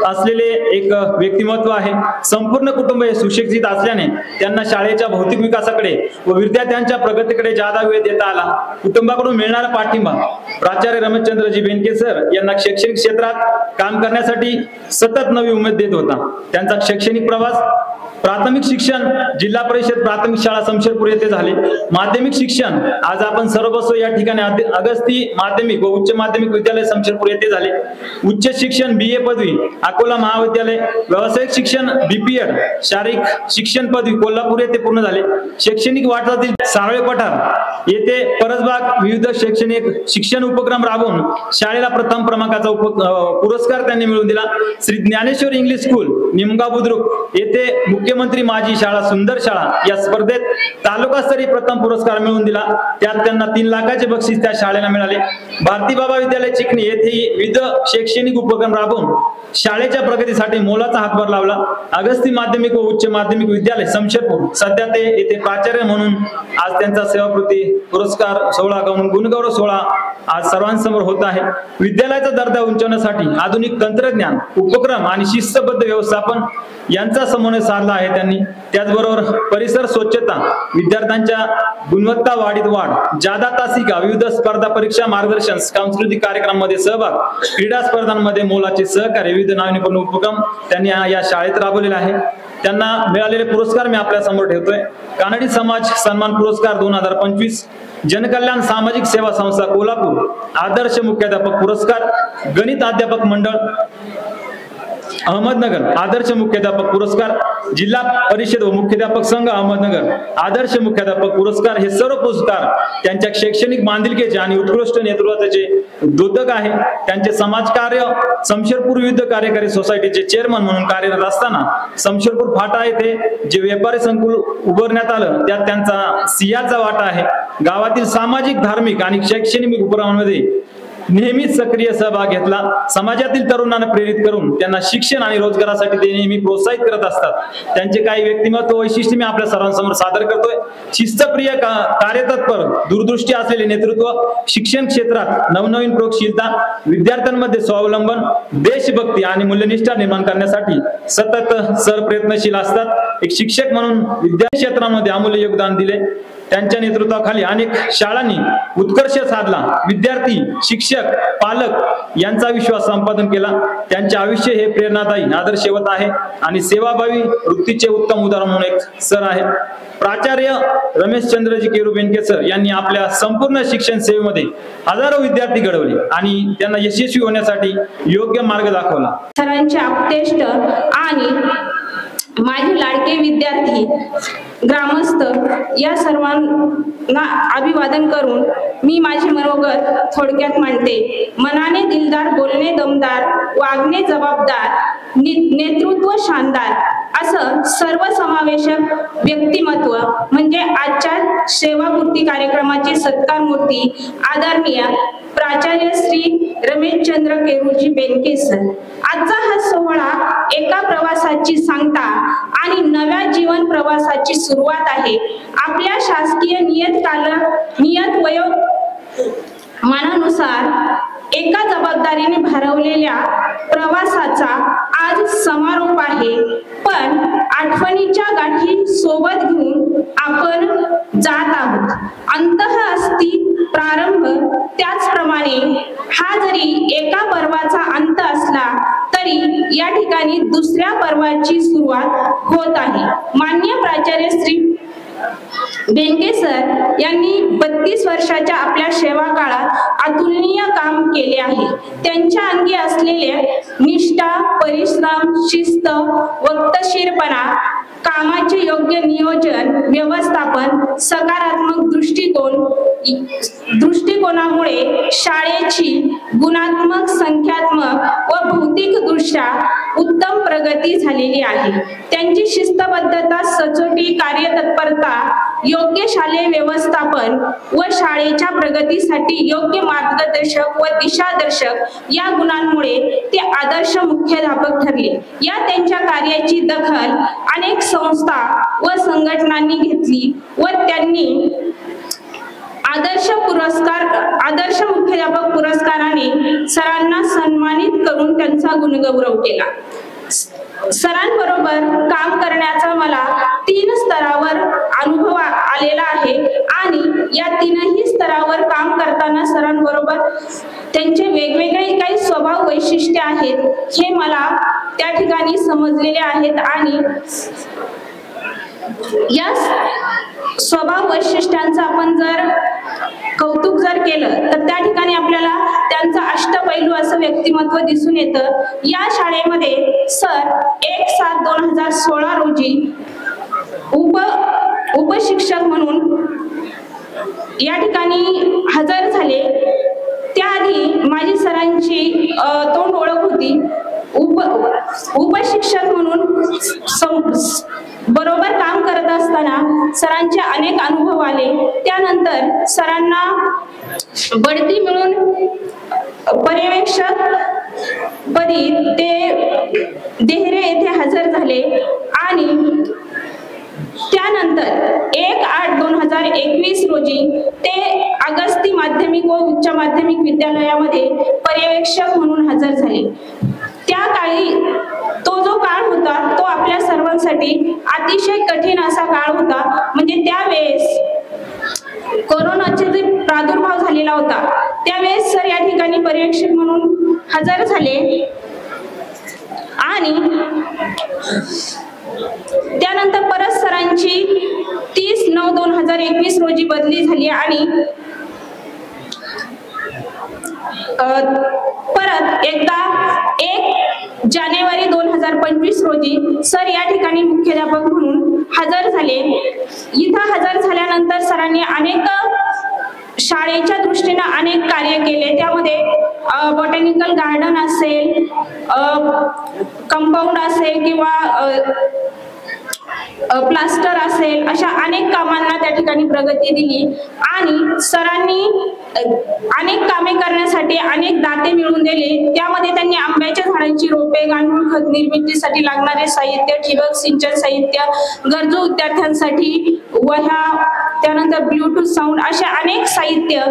असलेले एक व्यक्तिमत्व आहे. संपूर्ण कुटुंब हे सुशिक्षित असल्याने त्यांना शाळेच्या भौतिक विकासाकडे व विद्यार्थ्यांच्या प्रगतीकडे जादा वेळ देता आला. कुटुंबाकडून मिळणारा पाठिंबा प्राचार्य रमेशचंद्रजी बेनके सर यांना शैक्षणिक क्षेत्रात काम करण्यासाठी सतत नवी उमेद देत होता. त्यांचा शैक्षणिक प्रवास प्राथमिक शिक्षण जिल्हा परिषद प्राथमिक शाळा शमशेरपूर येथे झाले. माध्यमिक शिक्षण आज आपण सर्व बसतो या ठिकाणी अगस्ती माध्यमिक व उच्च माध्यमिक विद्यालय शमशेरपूर येथे झाले. उच्च शिक्षण BA पदवी अकोला महाविद्यालय, व्यावसायिक शिक्षण BPEd शारीरिक शिक्षण पदवी कोल्हापूर येथे पूर्ण झाले. शैक्षणिक वाटचालीतील साळवे पठार येथे परसबाग विविध शैक्षणिक शिक्षण उपक्रम राबवून शाळेला प्रथम क्रमांकाचा पुरस्कार त्यांनी मिळवून दिला. श्री ज्ञानेश्वर इंग्लिश स्कूल निमगाव बुद्रुक येथे मुख्यमंत्री माझी शाळा सुंदर शाळा या स्पर्धेत तालुकास्तरीय प्रथम पुरस्कार मिळवून दिला. त्यात त्यांना 3 लाखाचे बक्षीस त्या शाळेला मिळाले. भारती बाबा विद्यालय चिखली येथेही विविध शैक्षणिक उपक्रम राबवून शाळेच्या प्रगतीसाठी मोलाचा हातभार लावला. अगस्ती माध्यमिक व उच्च माध्यमिक विद्यालय शमशेरपूर सध्या ते येथे प्राचार्य म्हणून आज त्यांचा सेवाकृती पुरस्कार सोहळा गुणगौरव सोहळा आज सर्वांसमोर होत आहे. विद्यालयाचा दर्जा उंचावण्यासाठी आधुनिक तंत्रज्ञान, उपक्रम आणि शिस्तबद्ध व्यवस्थापन यांचा समन्वय साधला आहे त्यांनी. त्याचबरोबर परिसर स्वच्छता, विद्यार्थ्यांच्या गुणवत्ता वाढीत वाढ, जादा तासिका, विविध स्पर्धा परीक्षा मार्गदर्शन, सांस्कृतिक कार्यक्रमांमध्ये सहभाग, क्रीडा स्पर्धांमध्ये मोलाचे सहकार्य, विविध नाविन्यपूर्ण उपक्रम त्यांनी या शाळेत राबवलेला आहे. त्यांना मिळालेले पुरस्कार मी आपल्या समोर ठेवतोय. कानडी समाज सन्मान पुरस्कार 2025, जनकल्याण सामाजिक सेवा संस्था कोल्हापूर आदर्श मुख्याध्यापक पुरस्कार, गणित अध्यापक मंडळ अहमदनगर आदर्श मुख्याध्यापक पुरस्कार, जिल्हा परिषद व मुख्याध्यापक संघ अहमदनगर आदर्श मुख्याध्यापक पुरस्कार हे सर्व पुरस्कार त्यांच्या शैक्षणिक बांधिलकीचे आणि उत्कृष्ट नेतृत्वाचे द्योतक आहे. त्यांचे समाजकार्य शमशेरपूर विविध कार्यकारी सोसायटीचे चेअरमन म्हणून कार्यरत असताना शमशेरपूर फाटा येथे जे व्यापारी संकुल उभारण्यात आलं त्यात त्यांचा सिंहाचा वाटा आहे. गावातील सामाजिक, धार्मिक आणि शैक्षणिक उपक्रमांमध्ये नेहमीच सक्रिय सहभाग घेतला. समाजातील तरुणांना प्रेरित करून त्यांना शिक्षण आणि रोजगारासाठी ते नेहमी प्रोत्साहित करत असतात. त्यांचे काही व्यक्तिमत्व वैशिष्ट्य मी आपल्या सर्वांसमोर सादर करतोय. शिस्तप्रिय, कार्यतत्पर, दूरदृष्टी असलेले नेतृत्व, शिक्षण क्षेत्रात नवनवीन प्रयोगशीलता, विद्यार्थ्यांमध्ये स्वावलंबन, देशभक्ती आणि मूल्यनिष्ठा निर्माण करण्यासाठी सतत प्रयत्नशील असतात. एक शिक्षक म्हणून विद्यार्थी क्षेत्रामध्ये अमूल्य योगदान दिले. त्यांच्या नेतृत्वाखाली अनेक शाळांनी उत्कर्ष साधला. विद्यार्थी, शिक्षक, पालक यांचा विश्वास संपादन केला. त्यांचे आयुष्य हे प्रेरणादायी आदर्शवत आहे आणि सेवाभावी वृत्तीचे उत्तम उदाहरण म्हणून एक सर आहे. प्राचार्य रमेशचंद्रजी केरू बेनके सर यांनी आपल्या संपूर्ण शिक्षण सेवेमध्ये हजारो विद्यार्थी घडवले आणि त्यांना यशस्वी होण्यासाठी योग्य मार्ग दाखवला.
सरांचे आपतेष्ट आणि माझे लाडके विद्यार्थी, ग्रामस्थ या सर्वांना अभिवादन करून मी माझे मनोगत थोडक्यात मांडते. मनाने दिलदार, बोलणे दमदार, वागणे जबाबदार, नेतृत्व शानदार असं सर्वसमावेशक व्यक्तिमत्व म्हणजे आजच्या सेवापूर्ती कार्यक्रमाची सत्कार मूर्ती आदरणीय प्राचार्य श्री रमेशचंद्र केरूजी बेनके सर. आजचा हा सोहळा एका प्रवासाची सांगता आणि नव्या जीवन प्रवासाची सुरुवात आहे. आपल्या शासकीय नियतकालिक वयोमानानुसार एका जबाबदारीने भरवलेल्या प्रवासाचा आज समारोप आहे, पण आठवणीच्या गाठी सोबत घेऊन आपण जात आहोत. अंतः अस्ति प्रारंभ, त्याचप्रमाणे हा जरी एका पर्वाचा अंत असला तरी या ठिकाणी दुसऱ्या पर्वाची सुरुवात होत आहे. माननीय प्राचार्य श्री बेनके सर यांनी 32 वर्षाच्या आपल्या सेवा काळात अतुलनीय काम केले आहे. त्यांच्या अंगी असलेले निष्ठा, परिश्रम, शिस्त, वक्तशीरपणा, कामाचे योग्य नियोजन, व्यवस्थापन, सकारात्मक दृष्टिकोनामुळे शाळेची गुणात्मक, संख्यात्मक व भौतिक दृष्ट्या उत्तम प्रगती झालेली आहे. त्यांची शिस्तबद्धता, सचोटी, कार्यतत्परता, योग्य शालेय व्यवस्थापन व शाळेच्या प्रगतीसाठी योग्य मार्गदर्शक व दिशादर्शक या गुणांमुळे ते आदर्श मुख्याध्यापक ठरले. या त्यांच्या कार्याची दखल अनेक संस्था व संघटनांनी घेतली व त्यांनी आदर्श मुख्याध्यापक पुरस्काराने सरांना सन्मानित करून त्यांचा गुणगौरव केला. सरांबरोबर काम करण्याचा मला 3 स्तरावर अनुभव आलेला आहे आणि या 3ही स्तरावर काम करताना सरांबरोबर त्यांचे वेगवेगळे काही स्वभाव वैशिष्ट्ये आहेत हे मला त्या ठिकाणी समजलेले आहेत आणि या स्वभाव वैशिष्ट्यांचा आपण जर कौतुक जर केलं तर त्या ठिकाणी आपल्याला त्यांचं अष्टपैलू असं व्यक्तिमत्व दिसून येतं. या शाळेमध्ये सर 1/7/2016 रोजी उपशिक्षक म्हणून या ठिकाणी हजर झाले. त्याआधी माझी सरांची तोंड ओळख होती. उपशिक्षक म्हणून बरोबर काम करत असताना सरांचे अनेक अनुभव आले. त्यानंतर सरांना बढती मिळून पर्यवेक्षक पदी ते देहरे येथे हजर झाले आणि त्यानंतर 1/8/2021 रोजी ते अगस्ती माध्यमिक व उच्च माध्यमिक विद्यालयामध्ये पर्यवेक्षक म्हणून हजर झाले. त्या काळी तो जो काळ होता तो आपल्या सर्वांसाठी अतिशय कठीण असा काळ होता. म्हणजे त्यावेळेस कोरोनाचे जे प्रादुर्भाव झालेला होता त्यावेळेस सर या ठिकाणी पर्यवेक्षक म्हणून हजर झाले आणि त्यानंतर परत सरांची 30/9/2021 रोजी बदली झाली आणि परत एकदा 1 जानेवारी 2025 रोजी सर या ठिकाणी मुख्याध्यापक म्हणून हजर झाले. इथं हजर झाल्यानंतर सरांनी अनेक शाळेच्या दृष्टीने अनेक कार्य केले. त्यामध्ये बॉटॅनिकल गार्डन असेल, कंपाऊंड असेल किंवा प्लास्टर असेल, अशा अनेक कामांना त्या ठिकाणी प्रगती दिली आणि सरांनी अनेक कामे करण्यासाठी अनेक दाते मिळवून दिले. त्यामध्ये त्यांनी आंब्याच्या झाडांची रोपे, गांडूळ खत निर्मितीसाठी लागणारे साहित्य, ठिबक सिंचन साहित्य, गरजू विद्यार्थ्यांसाठी वह्या, त्यानंतर ब्लूटूथ साऊंड असे अनेक साहित्य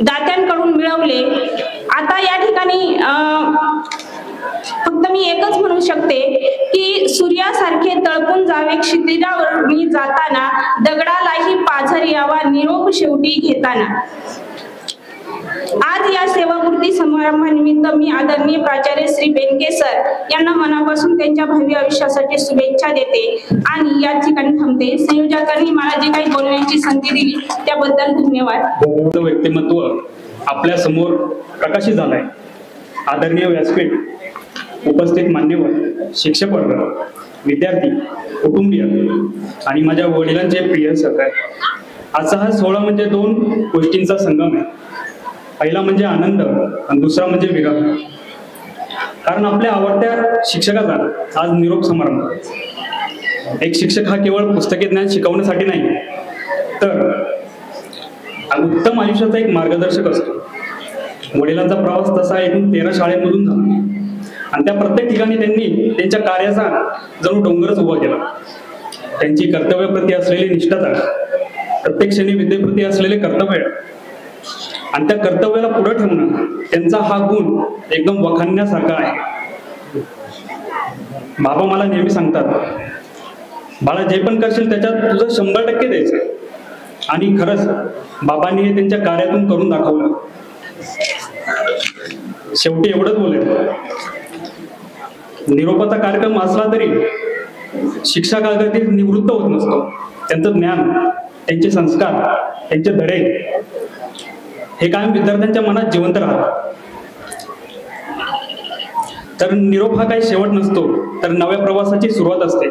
दात्यांकडून मिळवले. आता या ठिकाणी फक्त मी एकच म्हणू शकते की सूर्यासारखे तळपून जावे क्षितिजावर मी जाताना, दगडालाही पाझर यावा निरोप शेवटी घेताना. आज या सेवापूर्ती समारंभानिमित्त मी आदरणीय प्राचार्य श्री बेनके सर यांना मनापासून त्यांच्या भावी आयुष्यासाठी शुभेच्छा देते आणि या ठिकाणी थांबते. संयोजकांनी मला जे काही बोलण्याची संधी दिली त्याबद्दल धन्यवाद.
व्यक्तिमत्व आपल्या समोर प्रकाशित झालंय. आदरणीय व्यासपीठ, उपस्थित मान्यवर, शिक्षक वर्ग, विद्यार्थी, कुटुंबीय आणि माझ्या वडिलांचे प्रिय सहकारी. आजचा हा सोहळा म्हणजे 2 गोष्टींचा संगम आहे. पहिला म्हणजे आनंद आणि दुसरा म्हणजे विरह. कारण आपल्या आवडत्या शिक्षकाचा आज निरोप समारंभ. एक शिक्षक हा केवळ पुस्तकी ज्ञान शिकवण्यासाठी नाही तर उत्तम आयुष्याचा एक मार्गदर्शक असतो. वडिलांचा प्रवास तसा एकूण 13 शाळेमधून झाला आणि त्या प्रत्येक ठिकाणी त्यांनी त्यांच्या कार्याचा जणू डोंगरच उभा केला. त्यांची कर्तव्याप्रती असलेली निष्ठता
प्रत्येक क्षणी विद्येप्रती असलेले कर्तव्य आणि त्या कर्तव्याला पुढे ठेवणं, त्यांचा हा गुण एकदम वखाणण्यासारखा आहे. बाबा मला नेहमी सांगतात, बाळा जे पण करशील त्याच्यात तुझं 100% द्यायचं. आणि खरंच बाबांनी हे त्यांच्या कार्यातून करून दाखवलं. शेवटी एवढंच बोलेल, निरोपाचा कार्यक्रम असला तरी शिक्षक कधी निवृत्त होत नसतो. त्यांचं ज्ञान, त्यांचे संस्कार, त्यांचे धडे हे कायम विद्यार्थ्यांच्या मनात जिवंत राहतात. तर निरोप हा काही शेवट नसतो, तर नव्या प्रवासाची सुरुवात असते.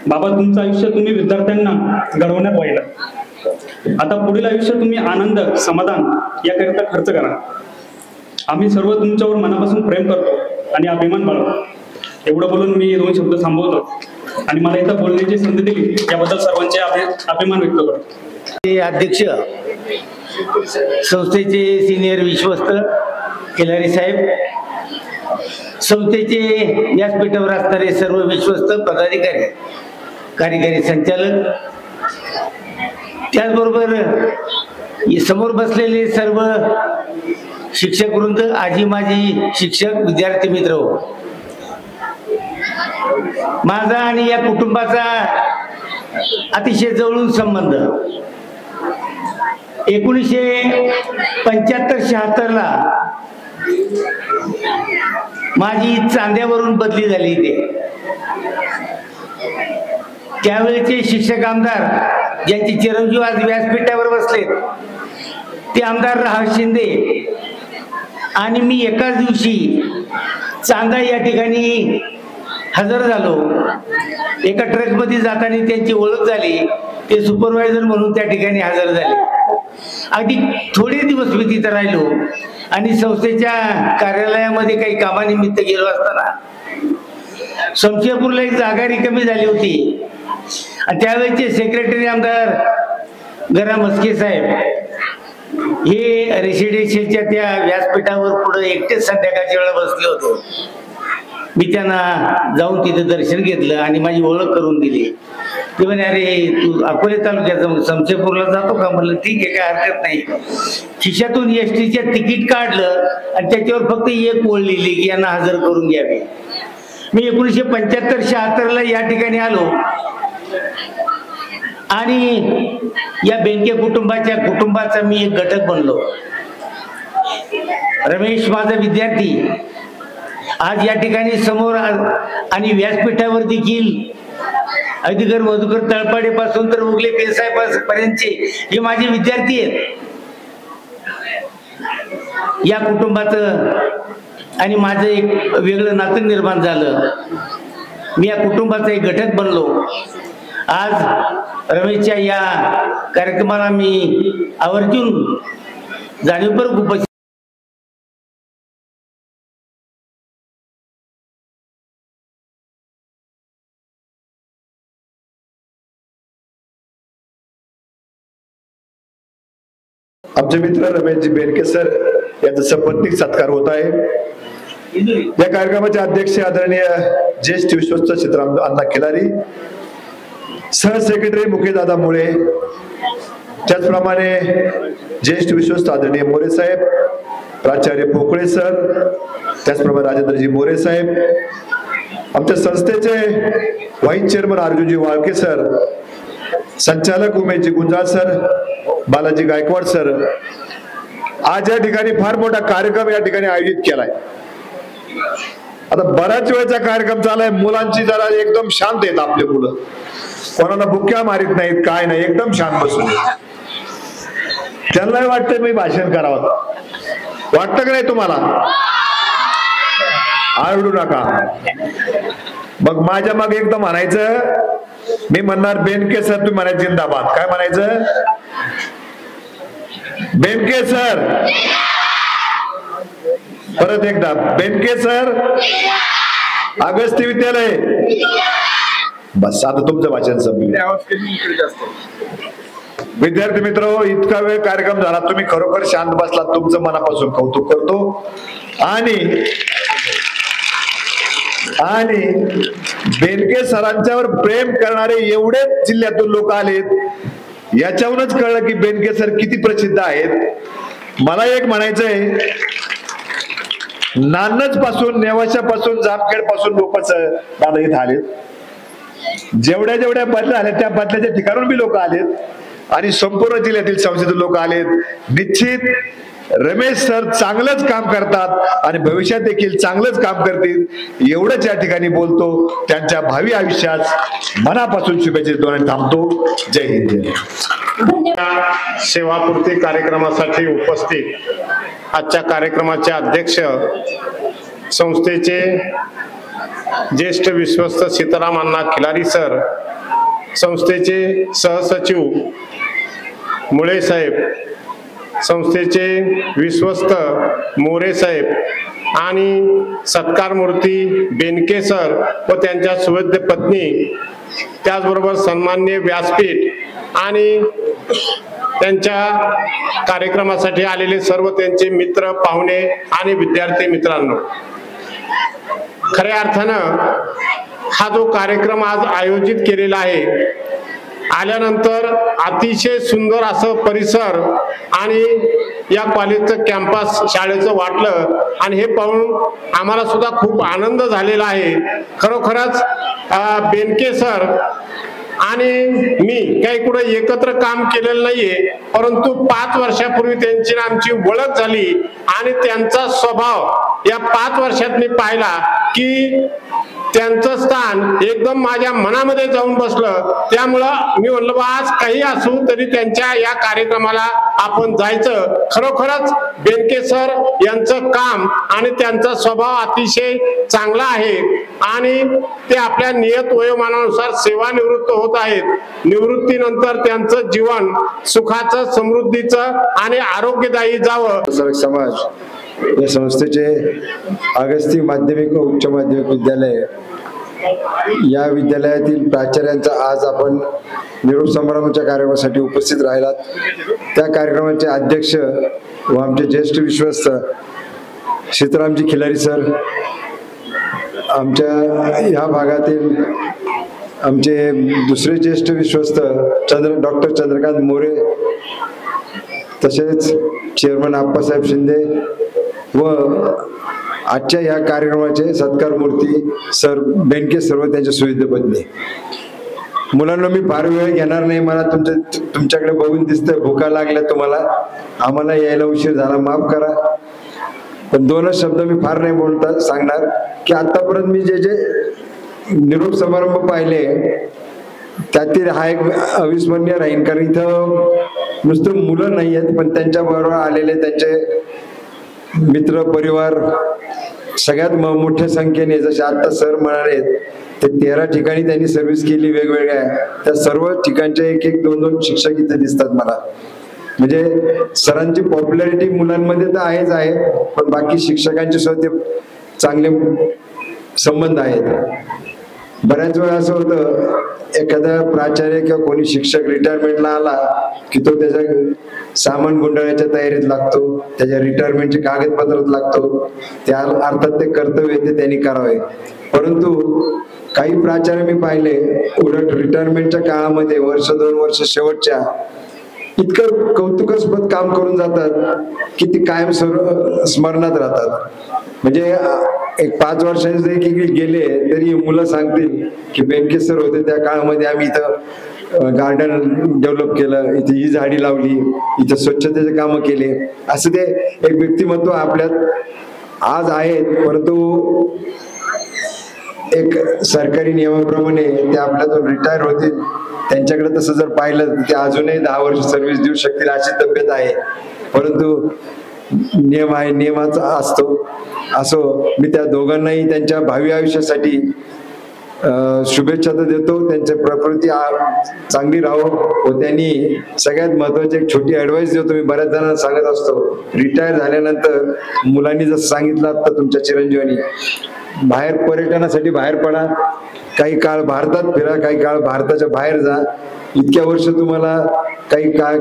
बाबा, तुमचं आयुष्य तुम्ही विद्यार्थ्यांना घडवण्यात वाहिलं. आता पुढील आयुष्य तुम्ही आनंद, समाधान याकरिता खर्च करा. आम्ही सर्व तुमच्यावर मनापासून प्रेम करतो आणि अभिमान बाळगतो. एवढं बोलून मी 2 शब्द थांबवतो आणि मला इथं बोलण्याची संधी दिली याबद्दल सर्वांचे अभिमान व्यक्त करतो.
अध्यक्ष, संस्थेचे सिनियर विश्वस्त खिलारी साहेब, संस्थेचे व्यासपीठावर असणारे सर्व विश्वस्त पदाधिकारी, कार्यकारी संचालक, त्याचबरोबर समोर बसलेले सर्व शिक्षक वृंद, आजी माजी शिक्षक, विद्यार्थी मित्र, माझा आणि या कुटुंबाचा अतिशय जवळून संबंध 1975-76 ला माझी चांद्यावरून बदली झाली. त्यावेळेचे शिक्षक आमदार, ज्यांचे चिरंजीव आज व्यासपीठावर बसलेत, ते आमदार राहत शिंदे आणि मी एकाच दिवशी चांदा या ठिकाणी हजर झालो. एका ट्रकमध्ये जाताना त्यांची ओळख झाली. ते सुपरवायझर म्हणून त्या ठिकाणी हजर झाले. अगदी थोडे दिवस मी तिथं राहिलो आणि संस्थेच्या कार्यालयामध्ये काही कामानिमित्त गेलो असताना शमशेरपूरला एक जागा रिकामी झाली होती आणि त्यावेळेचे सेक्रेटरी आमदार गरा मस्के साहेब हे रेसिडेन्शियलच्या त्या व्यासपीठावर पुढे एकटेच संध्याकाळच्या वेळेला बसले होते. मी त्यांना जाऊन तिथे दर्शन घेतलं आणि माझी ओळख करून दिली. ते म्हणे, अरे तू अकोले तालुक्याचा शमशेरपूरला जातो का? म्हणलं ठीक आहे, काय हरकत नाही. खिशातून एसटीच्या तिकीट काढलं आणि त्याच्यावर फक्त एक ओळ लिहिली की यांना हजर करून घ्यावे. मी 1975-76 ला या ठिकाणी आलो आणि या बेनके कुटुंबाचा मी एक घटक बनलो. रमेश माझा विद्यार्थी आज या ठिकाणी समोर आणि व्यासपीठावर देखील अधिकार मधुकर तळपाडे पासून तर उगले पेसाहेब पर्यंतचे हे माझे विद्यार्थी आहेत. या कुटुंबाचं आणि माझं एक वेगळं नातं निर्माण झालं. मी या कुटुंबाचा एक घटक बनलो. आज रमेशच्या या कार्यक्रमाला मी आवर्जून जाणीवपूर्वक उपस्थित.
आमचे मित्र रमेशजी बेनके सर यांचा सपत्नीक सत्कार होत आहे. या कार्यक्रमाचे अध्यक्ष आदरणीय ज्येष्ठ विश्वस्त चित्राम अण्णा खिलारी, सह सेक्रेटरी मुकेशदादा मुळे, त्याचप्रमाणे ज्येष्ठ विश्वस्त आदरणीय मोरे साहेब, प्राचार्य पोकळे सर, त्याचप्रमाणे राजेंद्रजी मोरे साहेब, आमच्या संस्थेचे व्हाईस चेअरमन अर्जुनजी वाळके सर, संचालक उमेशजी गुंजाळ सर, बालाजी गायकवाड सर. आज या ठिकाणी फार मोठा कार्यक्रम या ठिकाणी आयोजित केलाय. आता बऱ्याच वेळचा कार्यक्रम चालाय. मुलांची जरा एकदम शांत आहेत आपले मुलं, कोणाला बुक्या मारित नाहीत, काय नाही, एकदम शांत बसून. त्यांनाही वाटतं मी भाषण करावं, वाटतं का नाही तुम्हाला? आरडू नका. मग माझ्या मागे एकदम म्हणायचं, मी म्हणणार बेनके सर, तुम्ही म्हणायचं जिंदाबाद. काय म्हणायचं? बेनके सर. परत एकदा बेनके सर, अगस्ती विद्यालय. बस आता तुमचं भाषण संपलं. विद्यार्थी मित्र, इतका वेळ कार्यक्रम झाला, तुम्ही खरोखर शांत बसलात, तुमचं मनापासून कौतुक करतो. आणि बेनके सरांच्यावर प्रेम करणारे एवढेच जिल्ह्यातून लोक आलेत
याच्यावरूनच कळलं की बेनके सर किती प्रसिद्ध आहेत. मला एक म्हणायचंय, नानच पासून, नेवाशापासून, जामखेड पासून लोक दादा इथं आलेत. जेवढ्या बदल्या आल्या त्या बदल्याच्या ठिकाणून बी लोक आलेत आणि संपूर्ण जिल्ह्यातील संस्थेतील लोक आलेत. निश्चित रमेश सर चांगलंच काम करतात आणि भविष्यात देखील चांगलंच काम करतील एवढंच या ठिकाणी बोलतो. त्यांच्या भावी आयुष्यात मनापासून शुभेच्छा देतो आणि थांबतो. जय हिंद.
सेवापूर्ती कार्यक्रमासाठी उपस्थित आजच्या कार्यक्रमाचे अध्यक्ष संस्थेचे ज्येष्ठ विश्वस्त सीताराम अण्णा खिलारी सर, संस्थेचे सहसचिव मुळे साहेब, संस्थेचे विश्वस्त मोरे साहेब आणि सत्कार मूर्ती बेनके सर व त्यांच्या सुवेद्य पत्नी, त्याचबरोबर सन्माननीय व्यासपीठ आणि त्यांच्या कार्यक्रमासाठी आलेले सर्व त्यांचे मित्र, पाहुणे आणि विद्यार्थी मित्रांनो, खऱ्या अर्थानं हा जो कार्यक्रम आज आयोजित केलेला आहे, आल्यानंतर अतिशय सुंदर असं परिसर आणि या कॉलेजचं कॅम्पस शाळेचं वाटलं आणि हे पाहून आम्हाला सुद्धा खूप आनंद झालेला आहे. खरोखरच बेनके सर आणि मी काही कुठे एकत्र काम केलेलं नाहीये, परंतु 5 वर्षापूर्वी त्यांची आमची ओळख झाली आणि त्यांचा स्वभाव या 5 वर्षात मी पाहिला की त्यांचं स्थान एकदम माझ्या मनामध्ये जाऊन बसलं. त्यामुळं मी म्हणलं बा आज काही असू तरी त्यांच्या या कार्यक्रमाला आपण जायचं. खरोखरच बेनके सर यांचं काम आणि त्यांचा स्वभाव अतिशय चांगला आहे आणि ते आपल्या नियत वयोमानानुसार सेवानिवृत्त होत आहेत. निवृत्तीनंतर त्यांचं जीवन सुखाचं, समृद्धीचं आणि आरोग्यदायी जावं.
समाज या संस्थेचे अगस्ती माध्यमिक व उच्च माध्यमिक विद्यालय, या विद्यालयातील प्राचार्यांचा आज आपण निरोप समारंभाच्या कार्यक्रमासाठी उपस्थित राहिलात. त्या कार्यक्रमाचे अध्यक्ष व आमचे ज्येष्ठ विश्वस्त सीतारामजी खिलारी सर, आमच्या ह्या भागातील आमचे दुसरे ज्येष्ठ विश्वस्त डॉक्टर चंद्रकांत मोरे, तसेच चेअरमन आप्पासाहेब शिंदे व आजच्या या कार्यक्रमाचे सत्कार मूर्ती सर बेनके सर्व त्यांच्या सुविध पत्नी. मुलांना मी फार वेळ घेणार नाही, मला तुमच्याकडे बघून दिसतंय भुका लागल्या तुम्हाला, आम्हाला यायला उशीर झाला, माफ करा. पण 2च शब्द मी फार नाही बोलता सांगणार की आतापर्यंत मी जे निरोप समारंभ पाहिले त्यातील हा एक अविस्मरणीय राहील. कारण इथं नुसतं मुलं नाही आहेत, पण त्यांच्या बरोबर आलेले त्यांचे मित्र परिवार सगळ्यात मोठ्या संख्येने, जसे आता सर म्हणाले ते 13 ठिकाणी त्यांनी सर्व्हिस केली वेगवेगळ्या, त्या सर्व ठिकाणचे 1-1, 2-2 शिक्षक इथे दिसतात मला. म्हणजे सरांची पॉप्युलॅरिटी मुलांमध्ये तर आहेच आहे, पण बाकी शिक्षकांचे सुद्धा ते चांगले संबंध आहेत. बऱ्याच वेळा असं होतं एखादा प्राचार्य किंवा कोणी शिक्षक रिटायरमेंटला आला की तो त्याच्या सामान गुंडाळायच्या तयारीत लागतो, त्याच्या रिटायरमेंटचे कागदपत्रात लागतो. त्या अर्थात ते कर्तव्य ते त्यांनी करावे. परंतु काही प्राचार्य मी पाहिले उलट रिटायरमेंटच्या काळामध्ये 1-2 वर्ष शेवटच्या इतकं कौतुकास्पद काम करून जातात की ते कायम स्मरणात राहतात. म्हणजे एक 5 वर्षांनी जरी गेले तरी मुलं सांगतील की बेनके सर होते त्या काळामध्ये आम्ही इथं गार्डन डेव्हलप केलं, इथे ही झाडी लावली, इथं स्वच्छतेचे कामं केले. असं ते एक व्यक्तिमत्व आपल्यात आज आहेत. परंतु एक सरकारी नियमाप्रमाणे ते आपल्यातून रिटायर होतील, त्यांच्याकडे तसं जर पाहिलं ते अजूनही 10 वर्ष सर्व्हिस देऊ शकतील अशी तब्येत आहे. परंतु नियम आहे, नियमाचा असतो. असो, मी त्या दोघांनाही त्यांच्या भावी आयुष्यासाठी शुभेच्छा तर देतो. त्यांची प्रकृती चांगली राहो व त्यांनी सगळ्यात महत्वाची एक छोटी ऍडवाइस देतो, मी बऱ्याच जणांना सांगत असतो, रिटायर झाल्यानंतर मुलांनी जसं सांगितलं आता तुमच्या चिरंजीवानी, बाहेर पर्यटनासाठी बाहेर पडा, काही काळ भारतात फिरा, काही काळ भारताच्या बाहेर जा. इतक्या वर्ष तुम्हाला काही काळ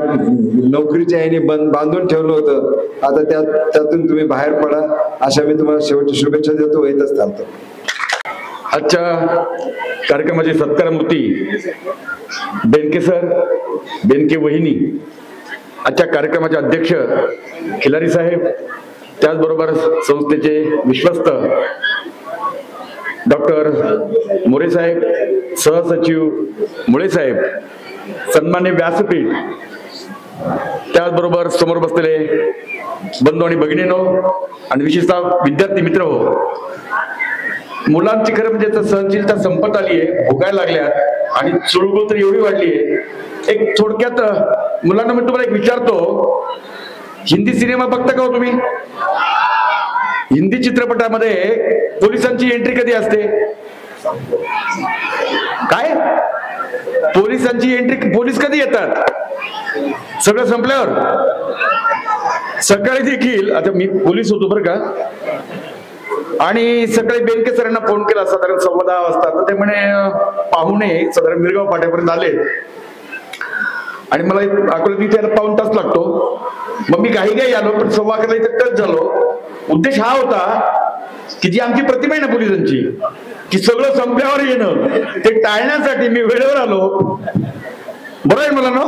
नोकरीच्या याने बांधून ठेवलं होतं, आता त्यातून तुम्ही बाहेर पडा, अशा मी तुम्हाला शेवटची शुभेच्छा देतो. येतच थांबतो.
आजच्या कार्यक्रमाची सत्कारमूर्ती बेनके सर, बेनके वहिनी, आजच्या कार्यक्रमाचे अध्यक्ष खिलारी साहेब, त्याचबरोबर संस्थेचे विश्वस्त डॉक्टर मोरे साहेब, सहसचिव मुळे साहेब, सन्मान्य व्यासपीठ, त्याचबरोबर समोर बसलेले बंधू आणि भगिनीनो आणि विशेषतः विद्यार्थी मित्र हो, मुलांची खरं म्हणजे सहनशीलता संपत आली आहे, भुकायला लागल्यात आणि चुळबुळ तर एवढी वाढली आहे. एक थोडक्यात मुलांना मी तुम्हाला एक विचारतो, हिंदी सिनेमा बघता का हो तुम्ही? हिंदी चित्रपटामध्ये पोलिसांची एंट्री कधी असते? काय पोलिसांची एंट्री, पोलीस कधी येतात? सगळं संपल्यावर. सकाळी देखील, आता मी पोलीस होतो बरं का, आणि सकाळी बेनके सरांना फोन केला साधारण 10:15 वाजता, तर ते म्हणे पाहुणे साधारण मिरगाव फाट्यापर्यंत आले आणि मला अकोला तिथे पाऊण तास लागतो. मग मी घाई आलो, पण 11:15 इथे टच झालो. उद्देश हा होता की जी आमची प्रतिमा आहे ना पोलिसांची, की सगळं संपल्यावर येणं, ते टाळण्यासाठी मी वेळेवर आलो. बरोबर आहे मला ना?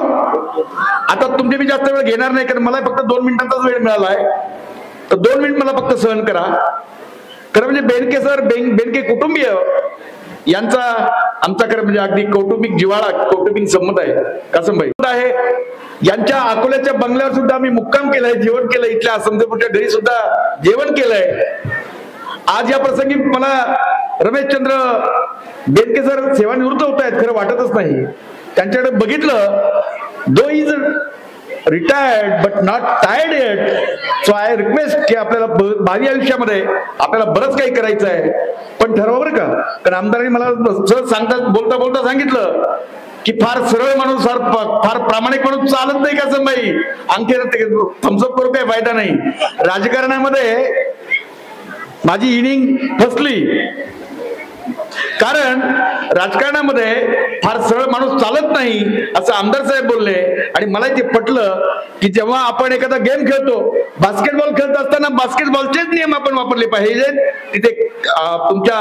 आता तुमचे मी जास्त वेळ घेणार नाही, कारण मला फक्त 2 मिनिटांचाच वेळ मिळाला आहे, तर 2 मिनिट मला फक्त सहन करा. खरं म्हणजे बेनके सर, बेनके कुटुंबीय यांचा आमचा खरं म्हणजे अगदी कौटुंबिक जिव्हाळा, कौटुंबिक संमत आहे. कासमभाई आहे, यांच्या अकोल्याच्या बंगल्यावर सुद्धा आम्ही मुक्काम केलाय, जेवण केलंय, इथल्या समजेपूरच्या घरी सुद्धा जेवण केलंय. आज या प्रसंगी मला रमेशचंद्र बेनके सर सेवानिवृत्त होत आहेत, खरं वाटतच नाही. त्यांच्याकडे बघितलं, though is retired but not tired yet. So I request की आपल्याला भावी आयुष्यामध्ये आपल्याला बरंच काही करायचं आहे, पण ठरवा बरं का. कारण आमदारांनी मला सहज बोलता बोलता सांगितलं की फार सरळ माणूस, फार प्रामाणिक माणूस चालत नाही का बाई, अंगठे थम्सअप करू काही फायदा नाही. राजकारणामध्ये माझी इनिंग फसली, कारण राजकारणामध्ये फार सरळ माणूस चालत नाही असं आमदार साहेब बोलले. आणि मला ते पटलं की जेव्हा आपण एखादा गेम खेळतो, बास्केटबॉल खेळत असताना बास्केटबॉलचेच नियम आपण वापरले पाहिजेत, तिथे तुमच्या